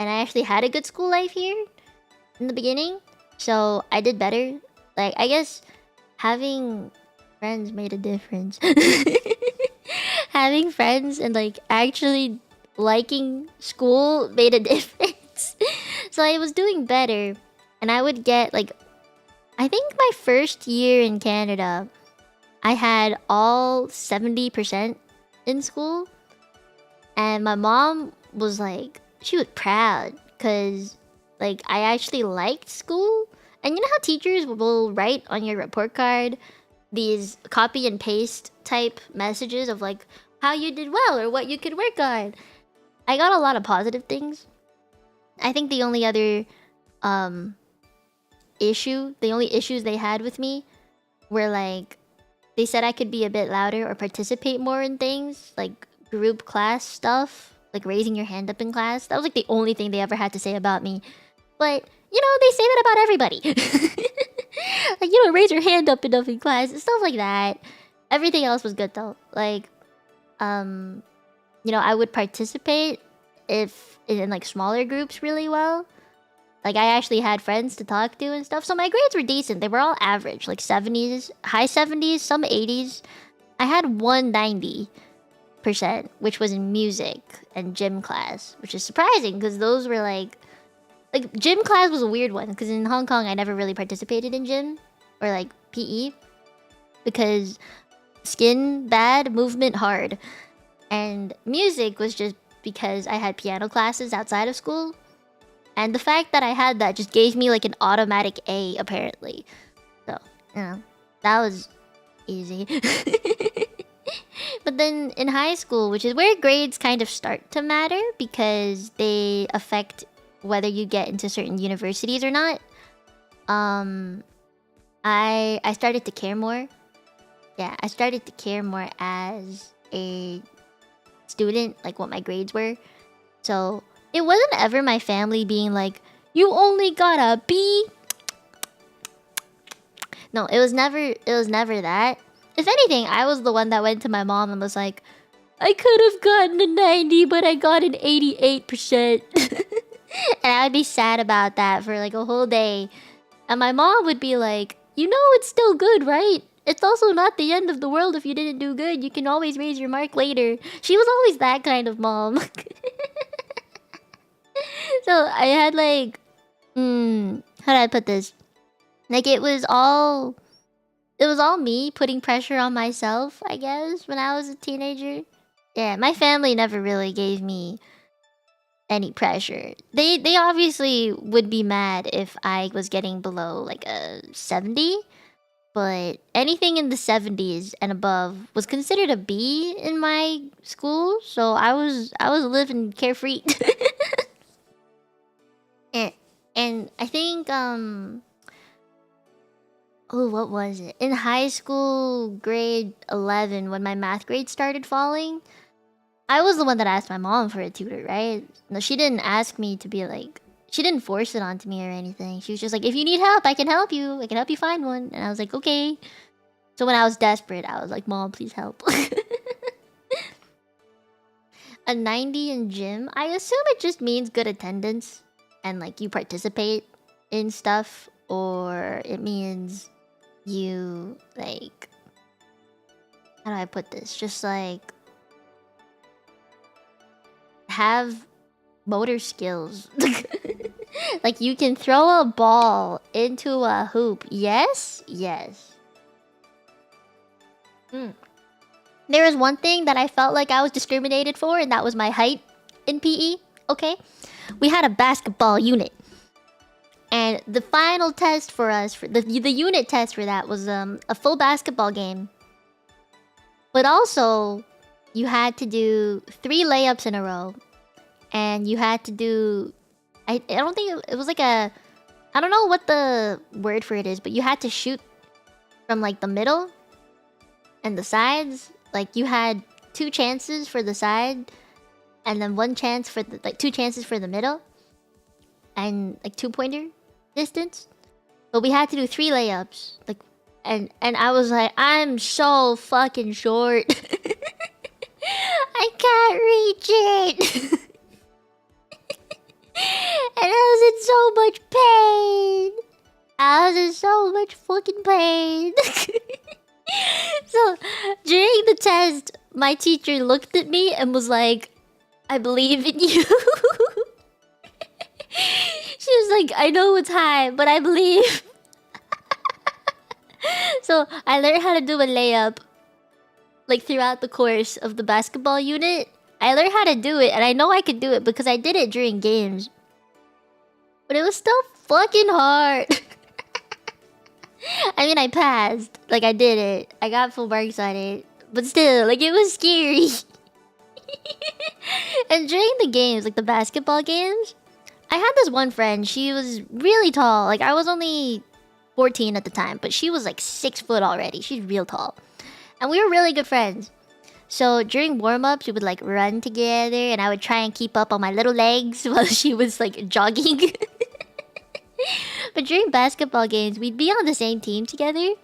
and I actually had a good school life here in the beginning, so I did better. Like, I guess having friends made a difference. Having friends and like actually liking school made a difference. So I was doing better, and I would get like, I think my first year in Canada, I had all 70% in school. And my mom was like, she was proud because like I actually liked school. And you know how teachers will write on your report card these copy and paste type messages of like how you did well or what you could work on. I got a lot of positive things. I think the only other the only issues they had with me were like, they said I could be a bit louder or participate more in things like group class stuff, like raising your hand up in class. That was like the only thing they ever had to say about me. But you know, they say that about everybody. Like, you don't raise your hand up enough in class, stuff like that. Everything else was good though. Like you know, I would participate if in like smaller groups really well. Like I actually had friends to talk to and stuff. So my grades were decent. They were all average, like 70s, high 70s, some 80s. I had 190%, which was in music and gym class, which is surprising because those were like gym class was a weird one because in Hong Kong I never really participated in gym or like PE because skin bad, movement hard. And music was just because I had piano classes outside of school. And the fact that I had that just gave me like an automatic A apparently. So, you know, that was easy. But then in high school, which is where grades kind of start to matter because they affect whether you get into certain universities or not. I started to care more. Yeah, I started to care more as a student, like what my grades were. So it wasn't ever my family being like, "You only got a B." No, it was never that. If anything, I was the one that went to my mom and was like, "I could have gotten a 90, but I got an 88%." And I would be sad about that for like a whole day. And my mom would be like, "You know it's still good, right? It's also not the end of the world if you didn't do good. You can always raise your mark later." She was always that kind of mom. So I had like, how do I put this? Like it was all me putting pressure on myself, I guess, when I was a teenager. Yeah, my family never really gave me any pressure. They obviously would be mad if I was getting below like a 70, but anything in the 70s and above was considered a B in my school, so I was living carefree. and I think oh, what was it? In high school, grade 11, when my math grade started falling, I was the one that asked my mom for a tutor, right? No, she didn't ask me to be like... She didn't force it onto me or anything. She was just like, "If you need help, I can help you. I can help you find one." And I was like, "Okay." So when I was desperate, I was like, "Mom, please help." A 90 in gym? I assume it just means good attendance. And like, you participate in stuff. Or it means... you like, how do I put this? Just like have motor skills. Like you can throw a ball into a hoop. Yes? Yes. There was one thing that I felt like I was discriminated for, and that was my height in PE. Okay? We had a basketball unit. And the final test for us, for the unit test for that was a full basketball game. But also, you had to do 3 layups in a row. And you had to do... I don't think it was like a... I don't know what the word for it is, but you had to shoot from like the middle and the sides. Like you had 2 chances for the side, and then 1 chance for the... like 2 chances for the middle. And like 2-pointer distance. But we had to do 3 layups. Like, and I was like, I'm so fucking short. I can't reach it. And I was in so much pain. I was in so much fucking pain. So during the test, my teacher looked at me and was like, "I believe in you." She was like, "I know it's high, but I believe." So I learned how to do a layup like throughout the course of the basketball unit. I learned how to do it, and I know I could do it because I did it during games. But it was still fucking hard. I mean, I passed. Like, I did it. I got full marks on it. But still, like, it was scary. And during the games, like the basketball games, I had this one friend. She was really tall. Like, I was only 14 at the time, but she was like 6 foot already. She's real tall. And we were really good friends. So during warm-ups, we would like run together, and I would try and keep up on my little legs while she was like jogging. But during basketball games, we'd be on the same team together,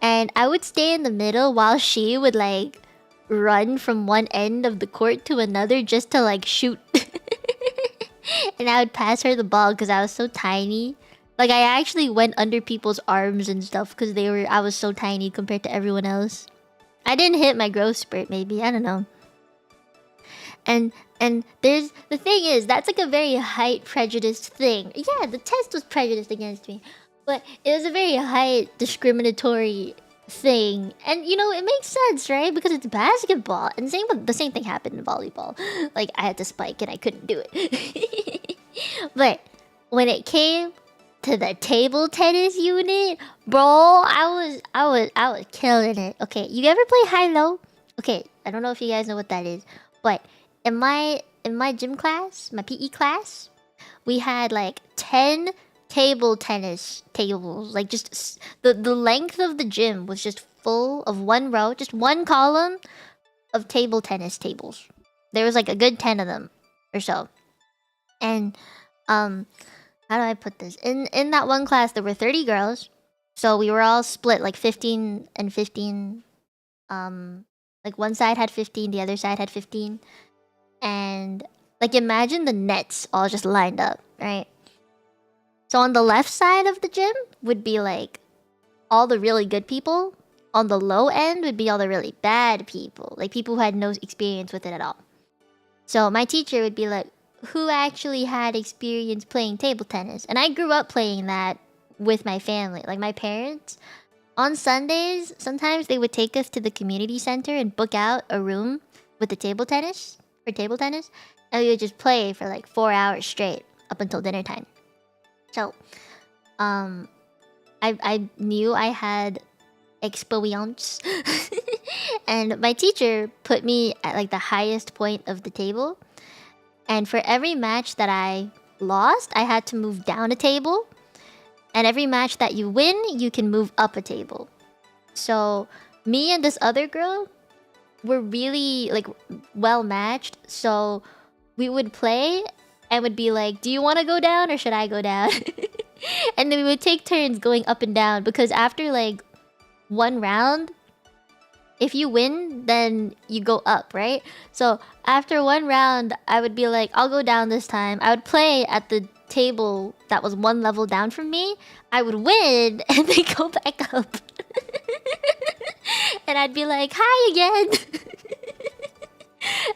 and I would stay in the middle while she would like run from one end of the court to another just to like shoot. And I would pass her the ball because I was so tiny. Like, I actually went under people's arms and stuff because I was so tiny compared to everyone else. I didn't hit my growth spurt, maybe. I don't know. And there's... the thing is, that's like a very height prejudiced thing. Yeah, the test was prejudiced against me. But it was a very height discriminatory thing. And, you know, it makes sense, right? Because it's basketball. And the same thing happened in volleyball. Like, I had to spike and I couldn't do it. But when it came to the table tennis unit, bro, I was killing it. Okay, you ever play high-low? Okay, I don't know if you guys know what that is, but in my gym class, my PE class, we had like 10 table tennis tables. Like just the length of the gym was just full of one row, just one column of table tennis tables. There was like a good 10 of them or so. And how do I put this? In that one class there were 30 girls. So we were all split like 15 and 15. Like one side had 15, the other side had 15. And like imagine the nets all just lined up, right? So on the left side of the gym would be like all the really good people. On the low end would be all the really bad people, like people who had no experience with it at all. So my teacher would be like, who actually had experience playing table tennis? And I grew up playing that with my family. Like my parents, on Sundays, sometimes they would take us to the community center and book out a room with the table tennis, and we would just play for like 4 hours straight up until dinner time. So, I knew I had experience, and my teacher put me at like the highest point of the table. And for every match that I lost, I had to move down a table. And every match that you win, you can move up a table. So me and this other girl were really like well matched. So we would play and would be like, do you want to go down or should I go down? And then we would take turns going up and down, because after like one round, if you win, then you go up, right? So after one round, I would be like, I'll go down this time. I would play at the table that was one level down from me. I would win and then go back up. And I'd be like, hi again.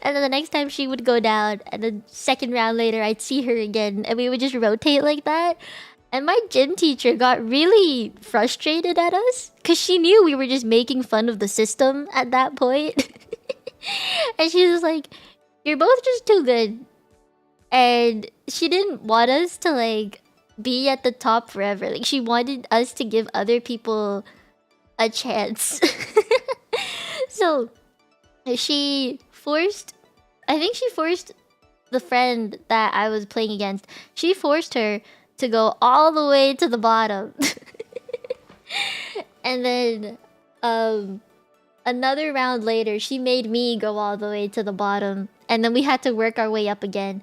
And then the next time she would go down, and the second round later I'd see her again, and we would just rotate like that. And my gym teacher got really frustrated at us because she knew we were just making fun of the system at that point. And she was like, you're both just too good. And she didn't want us to like be at the top forever. Like she wanted us to give other people a chance. So she forced, I think she forced the friend that I was playing against, she forced her to go all the way to the bottom. And then another round later, she made me go all the way to the bottom. And then we had to work our way up again.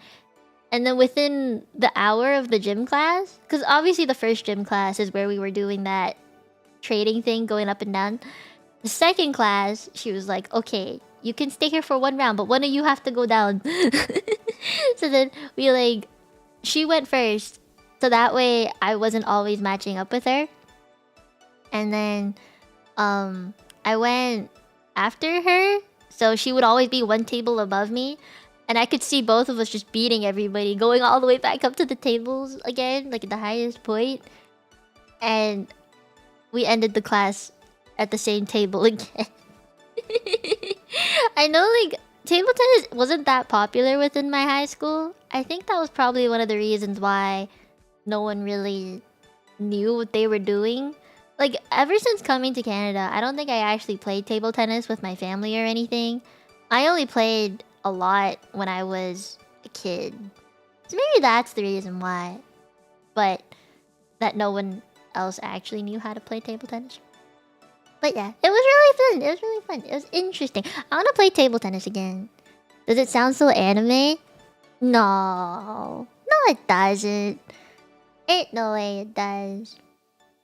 And then within the hour of the gym class, because obviously the first gym class is where we were doing that trading thing, going up and down. The second class, she was like, okay, you can stay here for one round, but one of you have to go down. So then we like, she went first. So that way I wasn't always matching up with her. And then I went after her. So she would always be one table above me. And I could see both of us just beating everybody, going all the way back up to the tables again, like at the highest point. And we ended the class at the same table again. I know like table tennis wasn't that popular within my high school. I think that was probably one of the reasons why no one really knew what they were doing. Like ever since coming to Canada, I don't think I actually played table tennis with my family or anything. I only played a lot when I was a kid. So maybe that's the reason why. But that no one else actually knew how to play table tennis. But yeah, it was really fun. It was really fun. It was interesting. I want to play table tennis again. Does it sound so anime? No. No, it doesn't. Ain't no way it does.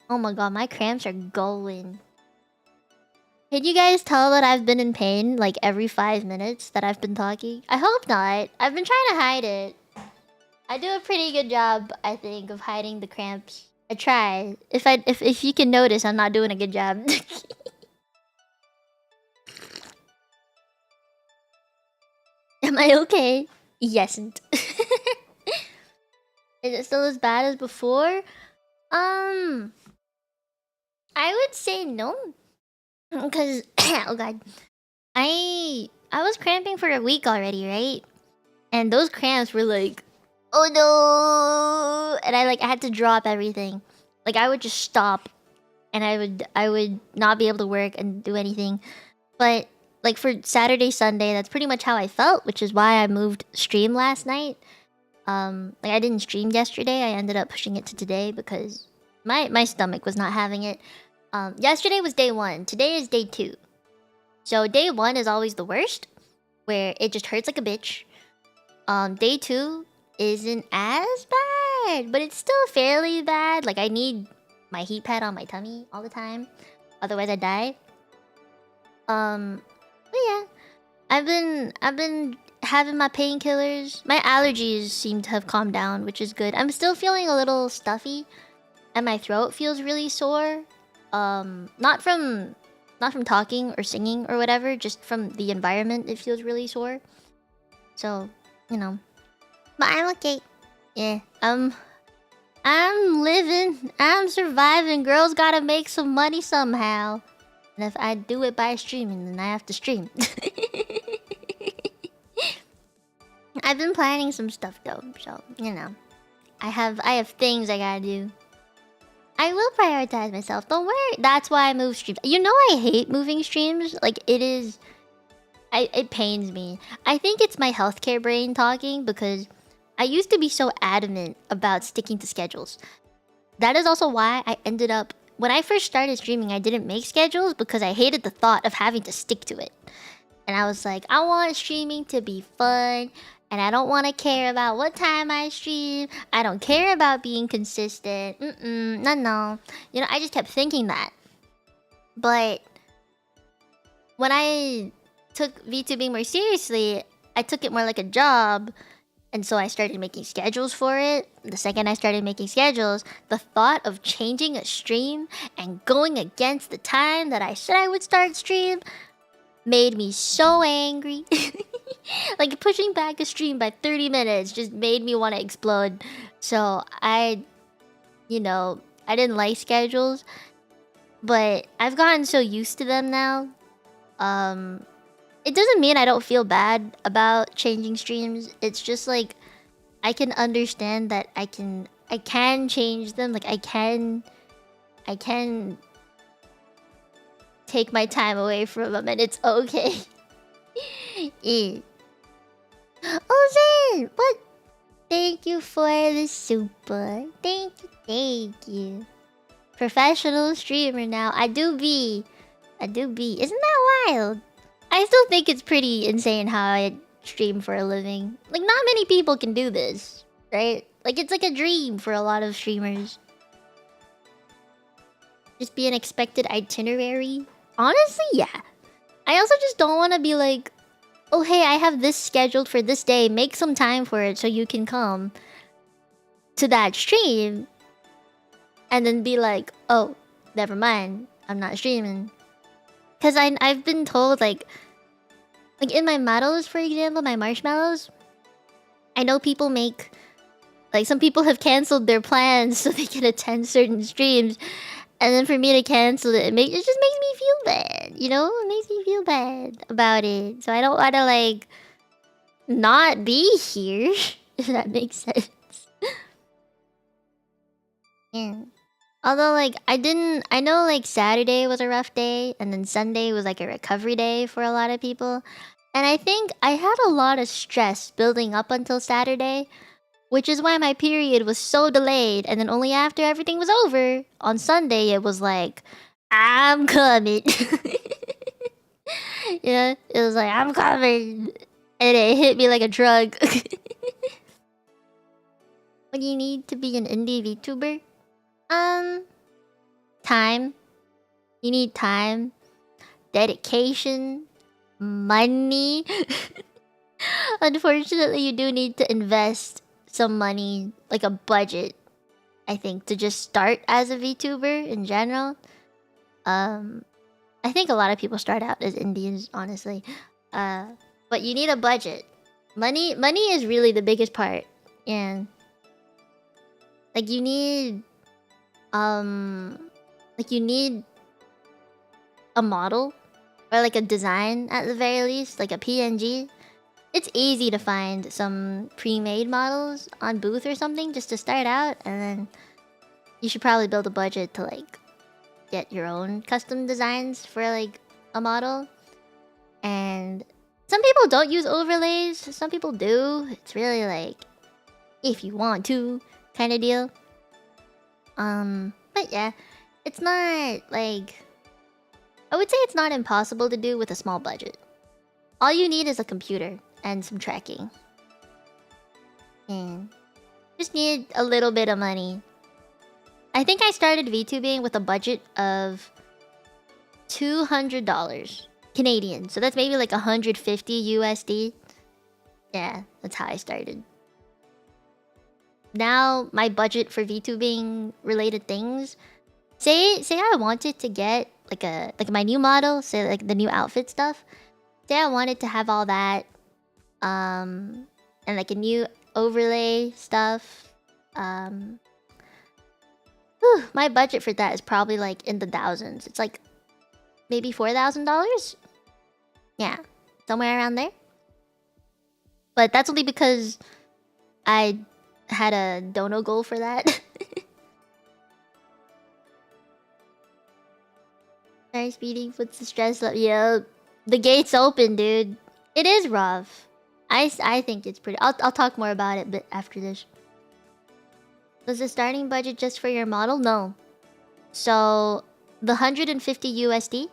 Oh my god, my cramps are going. Can you guys tell that I've been in pain like every 5 minutes that I've been talking? I hope not. I've been trying to hide it. I do a pretty good job, I think, of hiding the cramps. I try. If you can notice, I'm not doing a good job. Am I okay? Yesn't. Is it still as bad as before? I would say no. Because oh god. I was cramping for a week already, right? And those cramps were like, oh no, and I had to drop everything. Like I would just stop and I would not be able to work and do anything. But like for Saturday, Sunday, that's pretty much how I felt, which is why I moved stream last night. Like I didn't stream yesterday. I ended up pushing it to today because my stomach was not having it. Yesterday was day 1. Today is day 2. So day 1 is always the worst, where it just hurts like a bitch. Day 2 isn't as bad, but it's still fairly bad. Like I need my heat pad on my tummy all the time, otherwise I die. But yeah, I've been having my painkillers. My allergies seem to have calmed down, which is good. I'm still feeling a little stuffy, and my throat feels really sore. Not from talking or singing or whatever, just from the environment. It feels really sore. So, you know, but I'm okay. Yeah, I'm living. I'm surviving. Girls gotta make some money somehow. And if I do it by streaming, then I have to stream. I've been planning some stuff though, so you know, I have things I gotta do. I will prioritize myself. Don't worry. That's why I move streams. You know, I hate moving streams. Like it is. It pains me. I think it's my healthcare brain talking because I used to be so adamant about sticking to schedules. That is also why I ended up, when I first started streaming, I didn't make schedules because I hated the thought of having to stick to it. And I was like, I want streaming to be fun, and I don't want to care about what time I stream. I don't care about being consistent. No. You know, I just kept thinking that. But when I took VTubing more seriously, I took it more like a job. And so I started making schedules for it. The second I started making schedules, the thought of changing a stream and going against the time that I said I would start stream made me so angry. Like pushing back a stream by 30 minutes just made me want to explode. So I didn't like schedules, but I've gotten so used to them now. It doesn't mean I don't feel bad about changing streams. It's just like I can understand that I can change them. Like I can take my time away from them and it's okay. Yeah. Oh Zen! What? Thank you for the super. Thank you. Professional streamer now. I do be. Isn't that wild? I still think it's pretty insane how I stream for a living. Like, not many people can do this, right? Like, it's like a dream for a lot of streamers. Just be an expected itinerary. Honestly, yeah. I also just don't want to be like, oh, hey, I have this scheduled for this day. Make some time for it so you can come to that stream. And then be like, oh, never mind. I'm not streaming. Because I've been told, like in my models, for example, my marshmallows, I know people make... Like, some people have canceled their plans so they can attend certain streams. And then for me to cancel it, it just makes me feel bad, you know? It makes me feel bad about it. So I don't want to, like, not be here, if that makes sense. Yeah. Although, like, I know, like, Saturday was a rough day, and then Sunday was, like, a recovery day for a lot of people. And I think I had a lot of stress building up until Saturday, which is why my period was so delayed. And then only after everything was over, on Sunday, it was like, I'm coming. Yeah, it was like, I'm coming. And it hit me like a drug. What do you need to be an indie VTuber? Time. You need time, dedication, money. Unfortunately, you do need to invest some money, like a budget, I think, to just start as a VTuber in general. I think a lot of people start out as indies, honestly. But you need a budget. Money is really the biggest part. And like you need you need a model or like a design at the very least, like a PNG. It's easy to find some pre-made models on Booth or something just to start out, and then you should probably build a budget to like get your own custom designs for like a model. And some people don't use overlays, some people do. It's really like if you want to kind of deal. But yeah, it's not like, I would say it's not impossible to do with a small budget. All you need is a computer and some tracking. And just need a little bit of money. I think I started VTubing with a budget of $200 Canadian. So that's maybe like 150 USD. Yeah, that's how I started. Now my budget for VTubing related things, say I wanted to get like my new model, say like the new outfit stuff. Say I wanted to have all that, and like a new overlay stuff. My budget for that is probably like in the thousands. It's like maybe $4,000. Yeah, somewhere around there. But that's only because I had a dono goal for that. Nice speeding puts the stress up. Yeah, the gate's open, dude. It is rough. I think it's pretty. I'll talk more about it, but after this. Was the starting budget just for your model? No. So the 150 USD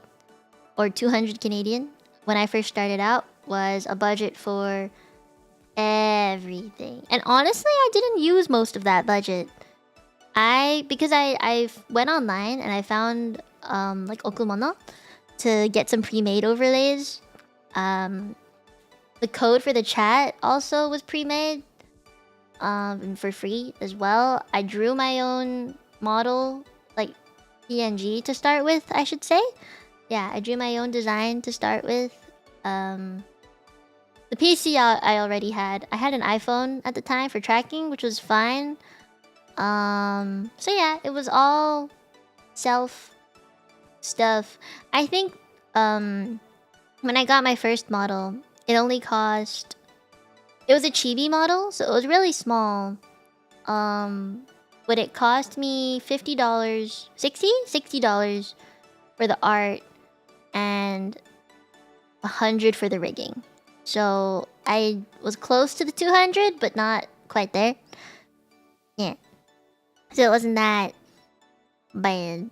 or 200 Canadian when I first started out was a budget for everything. And honestly, I didn't use most of that budget. Because I went online and I found like Okumono to get some pre-made overlays. The code for the chat also was pre-made and for free as well. I drew my own model, like PNG to start with, I should say. Yeah, I drew my own design to start with. The PC I already had. I had an iPhone at the time for tracking, which was fine. So yeah, it was all self stuff. I think when I got my first model, it only cost, it was a chibi model, so it was really small. But it cost me $50, $60 for the art and 100 for the rigging. So I was close to the 200, but not quite there. Yeah. So it wasn't that bad.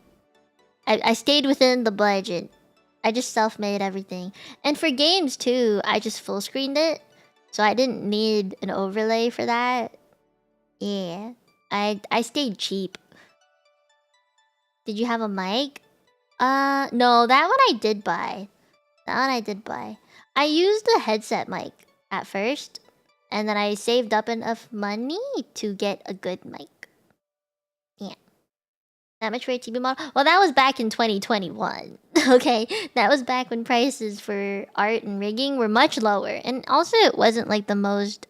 I stayed within the budget. I just self-made everything. And for games too, I just full screened it. So I didn't need an overlay for that. Yeah. I stayed cheap. Did you have a mic? No, that one I did buy. That one I did buy. I used the headset mic at first, and then I saved up enough money to get a good mic. Yeah. That much for a TV model? Well, that was back in 2021. Okay, that was back when prices for art and rigging were much lower. And also, it wasn't like the most,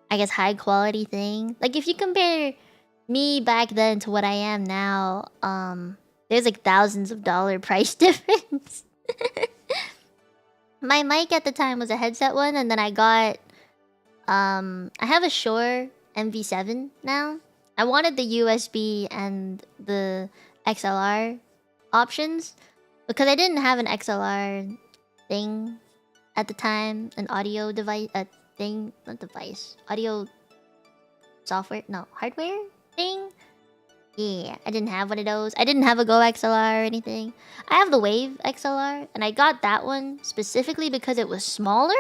I guess, high quality thing. Like, if you compare me back then to what I am now, there's like thousands of dollar price difference. My mic at the time was a headset one, and then I got I have a Shure MV7 now. I wanted the USB and the XLR options because I didn't have an XLR thing at the time, an audio device, thing, not device, audio software, no, hardware thing. Yeah, I didn't have one of those. I didn't have a Go XLR or anything. I have the Wave XLR, and I got that one specifically because it was smaller.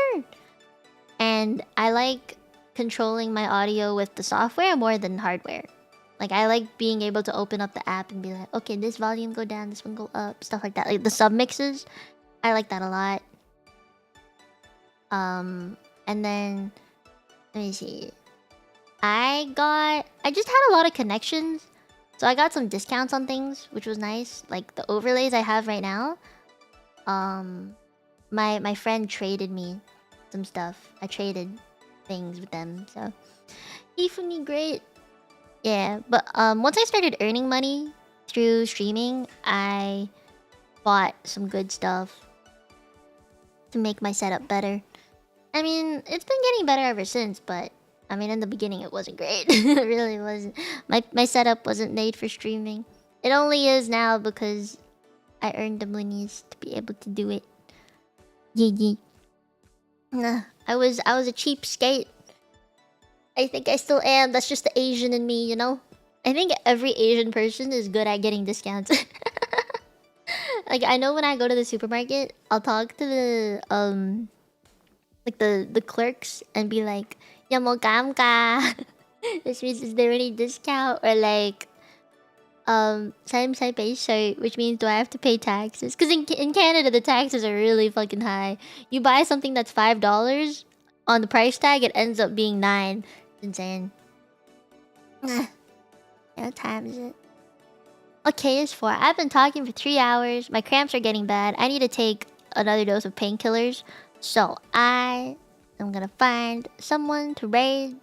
And I like controlling my audio with the software more than hardware. Like, I like being able to open up the app and be like, okay, this volume go down, this one go up, stuff like that. Like, the submixes, I like that a lot. And then, let me see. I just had a lot of connections. So I got some discounts on things, which was nice. Like the overlays I have right now. My friend traded me some stuff. I traded things with them, so definitely great. Yeah, but once I started earning money through streaming, I bought some good stuff to make my setup better. I mean, it's been getting better ever since, but I mean, in the beginning, it wasn't great. It really wasn't. My setup wasn't made for streaming. It only is now because I earned the monies to be able to do it. Yeah. Nah, I was a cheapskate. I think I still am. That's just the Asian in me, you know? I think every Asian person is good at getting discounts. Like, I know when I go to the supermarket, I'll talk to the like the clerks and be like, "Ya mo cam ka?" This means, is there any discount? Or like, same pay shirt, which means do I have to pay taxes? Because in Canada the taxes are really fucking high. You buy something that's $5 on the price tag, it ends up being 9. It's insane. What time is it? Okay, it's 4. I've been talking for 3 hours. My cramps are getting bad. I need to take another dose of painkillers. So I am gonna find someone to raid.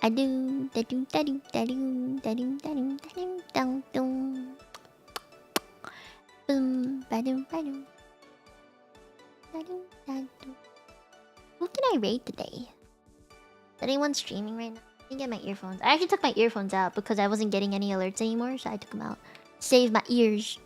I do da do da do da do da do da do da do dum dum. Boom ba do ba do. Da do da do. Who can I raid today? Is anyone streaming right now? Let me get my earphones. I actually took my earphones out because I wasn't getting any alerts anymore, so I took them out. Save my ears.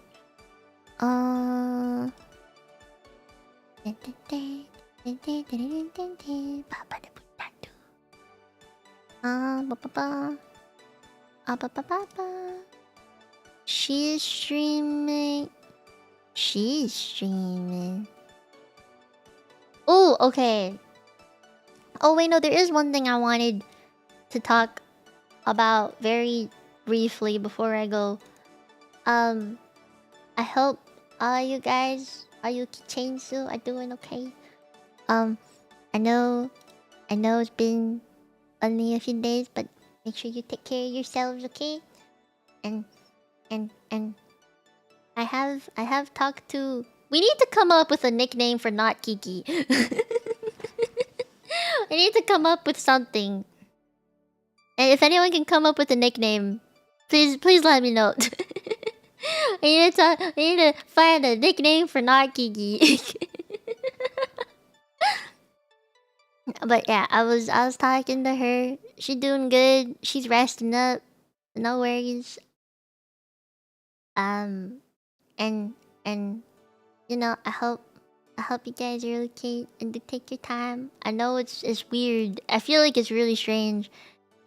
She is streaming. She is streaming. Oh, okay. Oh wait, no, there is one thing I wanted to talk about very briefly before I go. I hope all you guys, all you chainsaw are doing okay. I know it's been only a few days, but make sure you take care of yourselves, okay? And I have talked to. We need to come up with a nickname for not Kiki. I need to come up with something. And if anyone can come up with a nickname, please let me know. I need to find a nickname for not Kiki. But yeah, I was talking to her. She's doing good. She's resting up. No worries. And you know, I hope you guys are okay and to take your time. I know it's weird. I feel like it's really strange.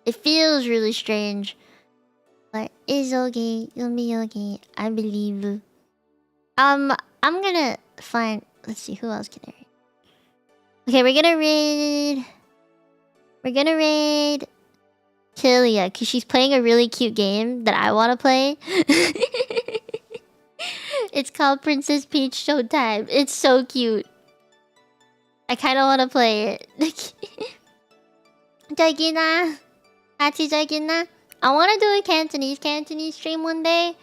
It feels really strange. But it's okay. You'll be okay. I believe. I'm gonna find. Let's see, who else can I read? Okay, we're gonna raid. Tilia, because she's playing a really cute game that I want to play. It's called Princess Peach Showtime. It's so cute. I kind of want to play it. 저기 나. 같이 저기 나. I want to do a Cantonese stream one day.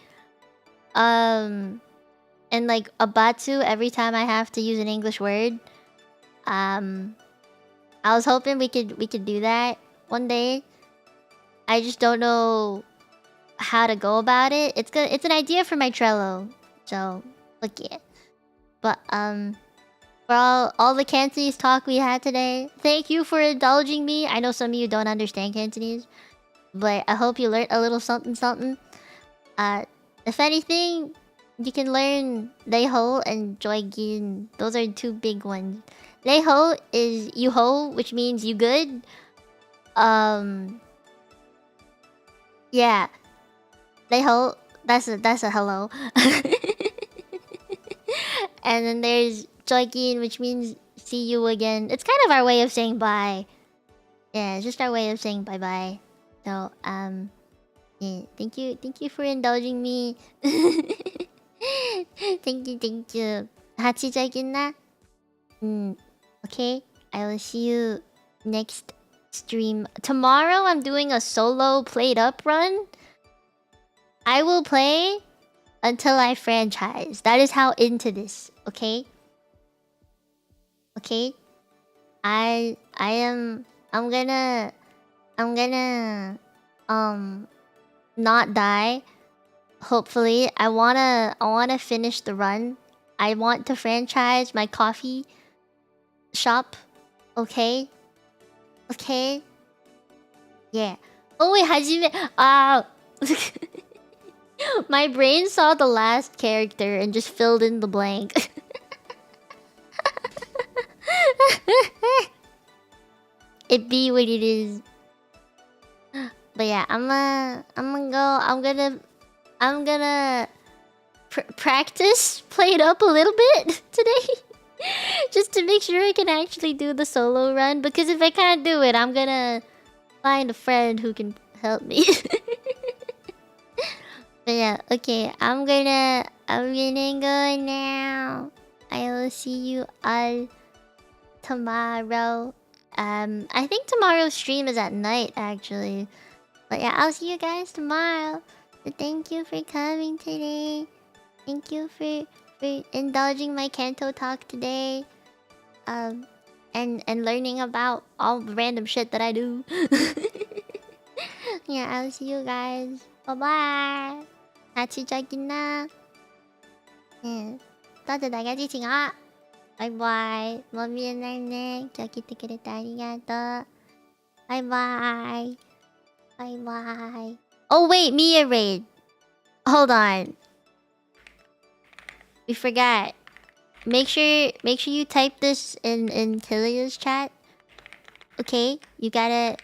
And like a batu every time I have to use an English word. I was hoping we could do that one day. I just don't know how to go about it. It's good. It's an idea for my Trello. So look it. But for all the Cantonese talk we had today, thank you for indulging me. I know some of you don't understand Cantonese, but I hope you learned a little something. If anything, you can learn Leiho and Joygin. Those are 2 big ones. Leiho is you ho, which means you good. Yeah. Leiho, that's a hello. And then there's Joygin, which means see you again. It's kind of our way of saying bye. Yeah, it's just our way of saying bye-bye. So, yeah, thank you for indulging me. Thank you. 같이 자겠나? Okay, I will see you next stream. Tomorrow I'm doing a solo played up run. I will play until I franchise. That is how into this, okay? Okay? I'm gonna not die. Hopefully. I wanna finish the run. I want to franchise my coffee shop. Okay? Okay? Yeah. Oh wait, Hajime. My brain saw the last character and just filled in the blank. it be what it is. But yeah, I'm gonna go. I'm gonna practice, play it up a little bit today, just to make sure I can actually do the solo run. Because if I can't do it, I'm gonna find a friend who can help me. But yeah, okay, I'm gonna go now. I will see you all tomorrow. I think tomorrow's stream is at night actually. But yeah, I'll see you guys tomorrow. But thank you for coming today. Thank you for indulging my Kanto talk today. And learning about all the random shit that I do. Yeah, I'll see you guys. Bye bye. 下次再見啦。多謝大家支持我。バイバイ。もう見えないね。今日来てくれてありがとう。バイバイ。バイバイ。Oh wait, Mia raid. Hold on. We forgot. Make sure you type this in Kilia's chat. Okay? You gotta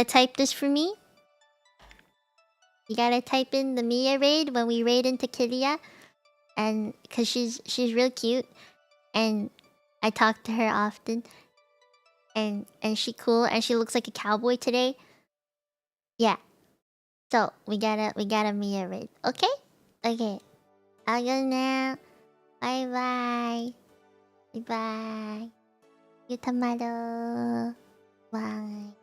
type this for me. You gotta type in the Mia raid when we raid into Kilia. And cause she's real cute. And I talk to her often. And she cool and she looks like a cowboy today. Yeah. So we gotta Mia raid. Okay? Okay. I'll go now. Bye bye. Bye bye. See you tomorrow. Bye.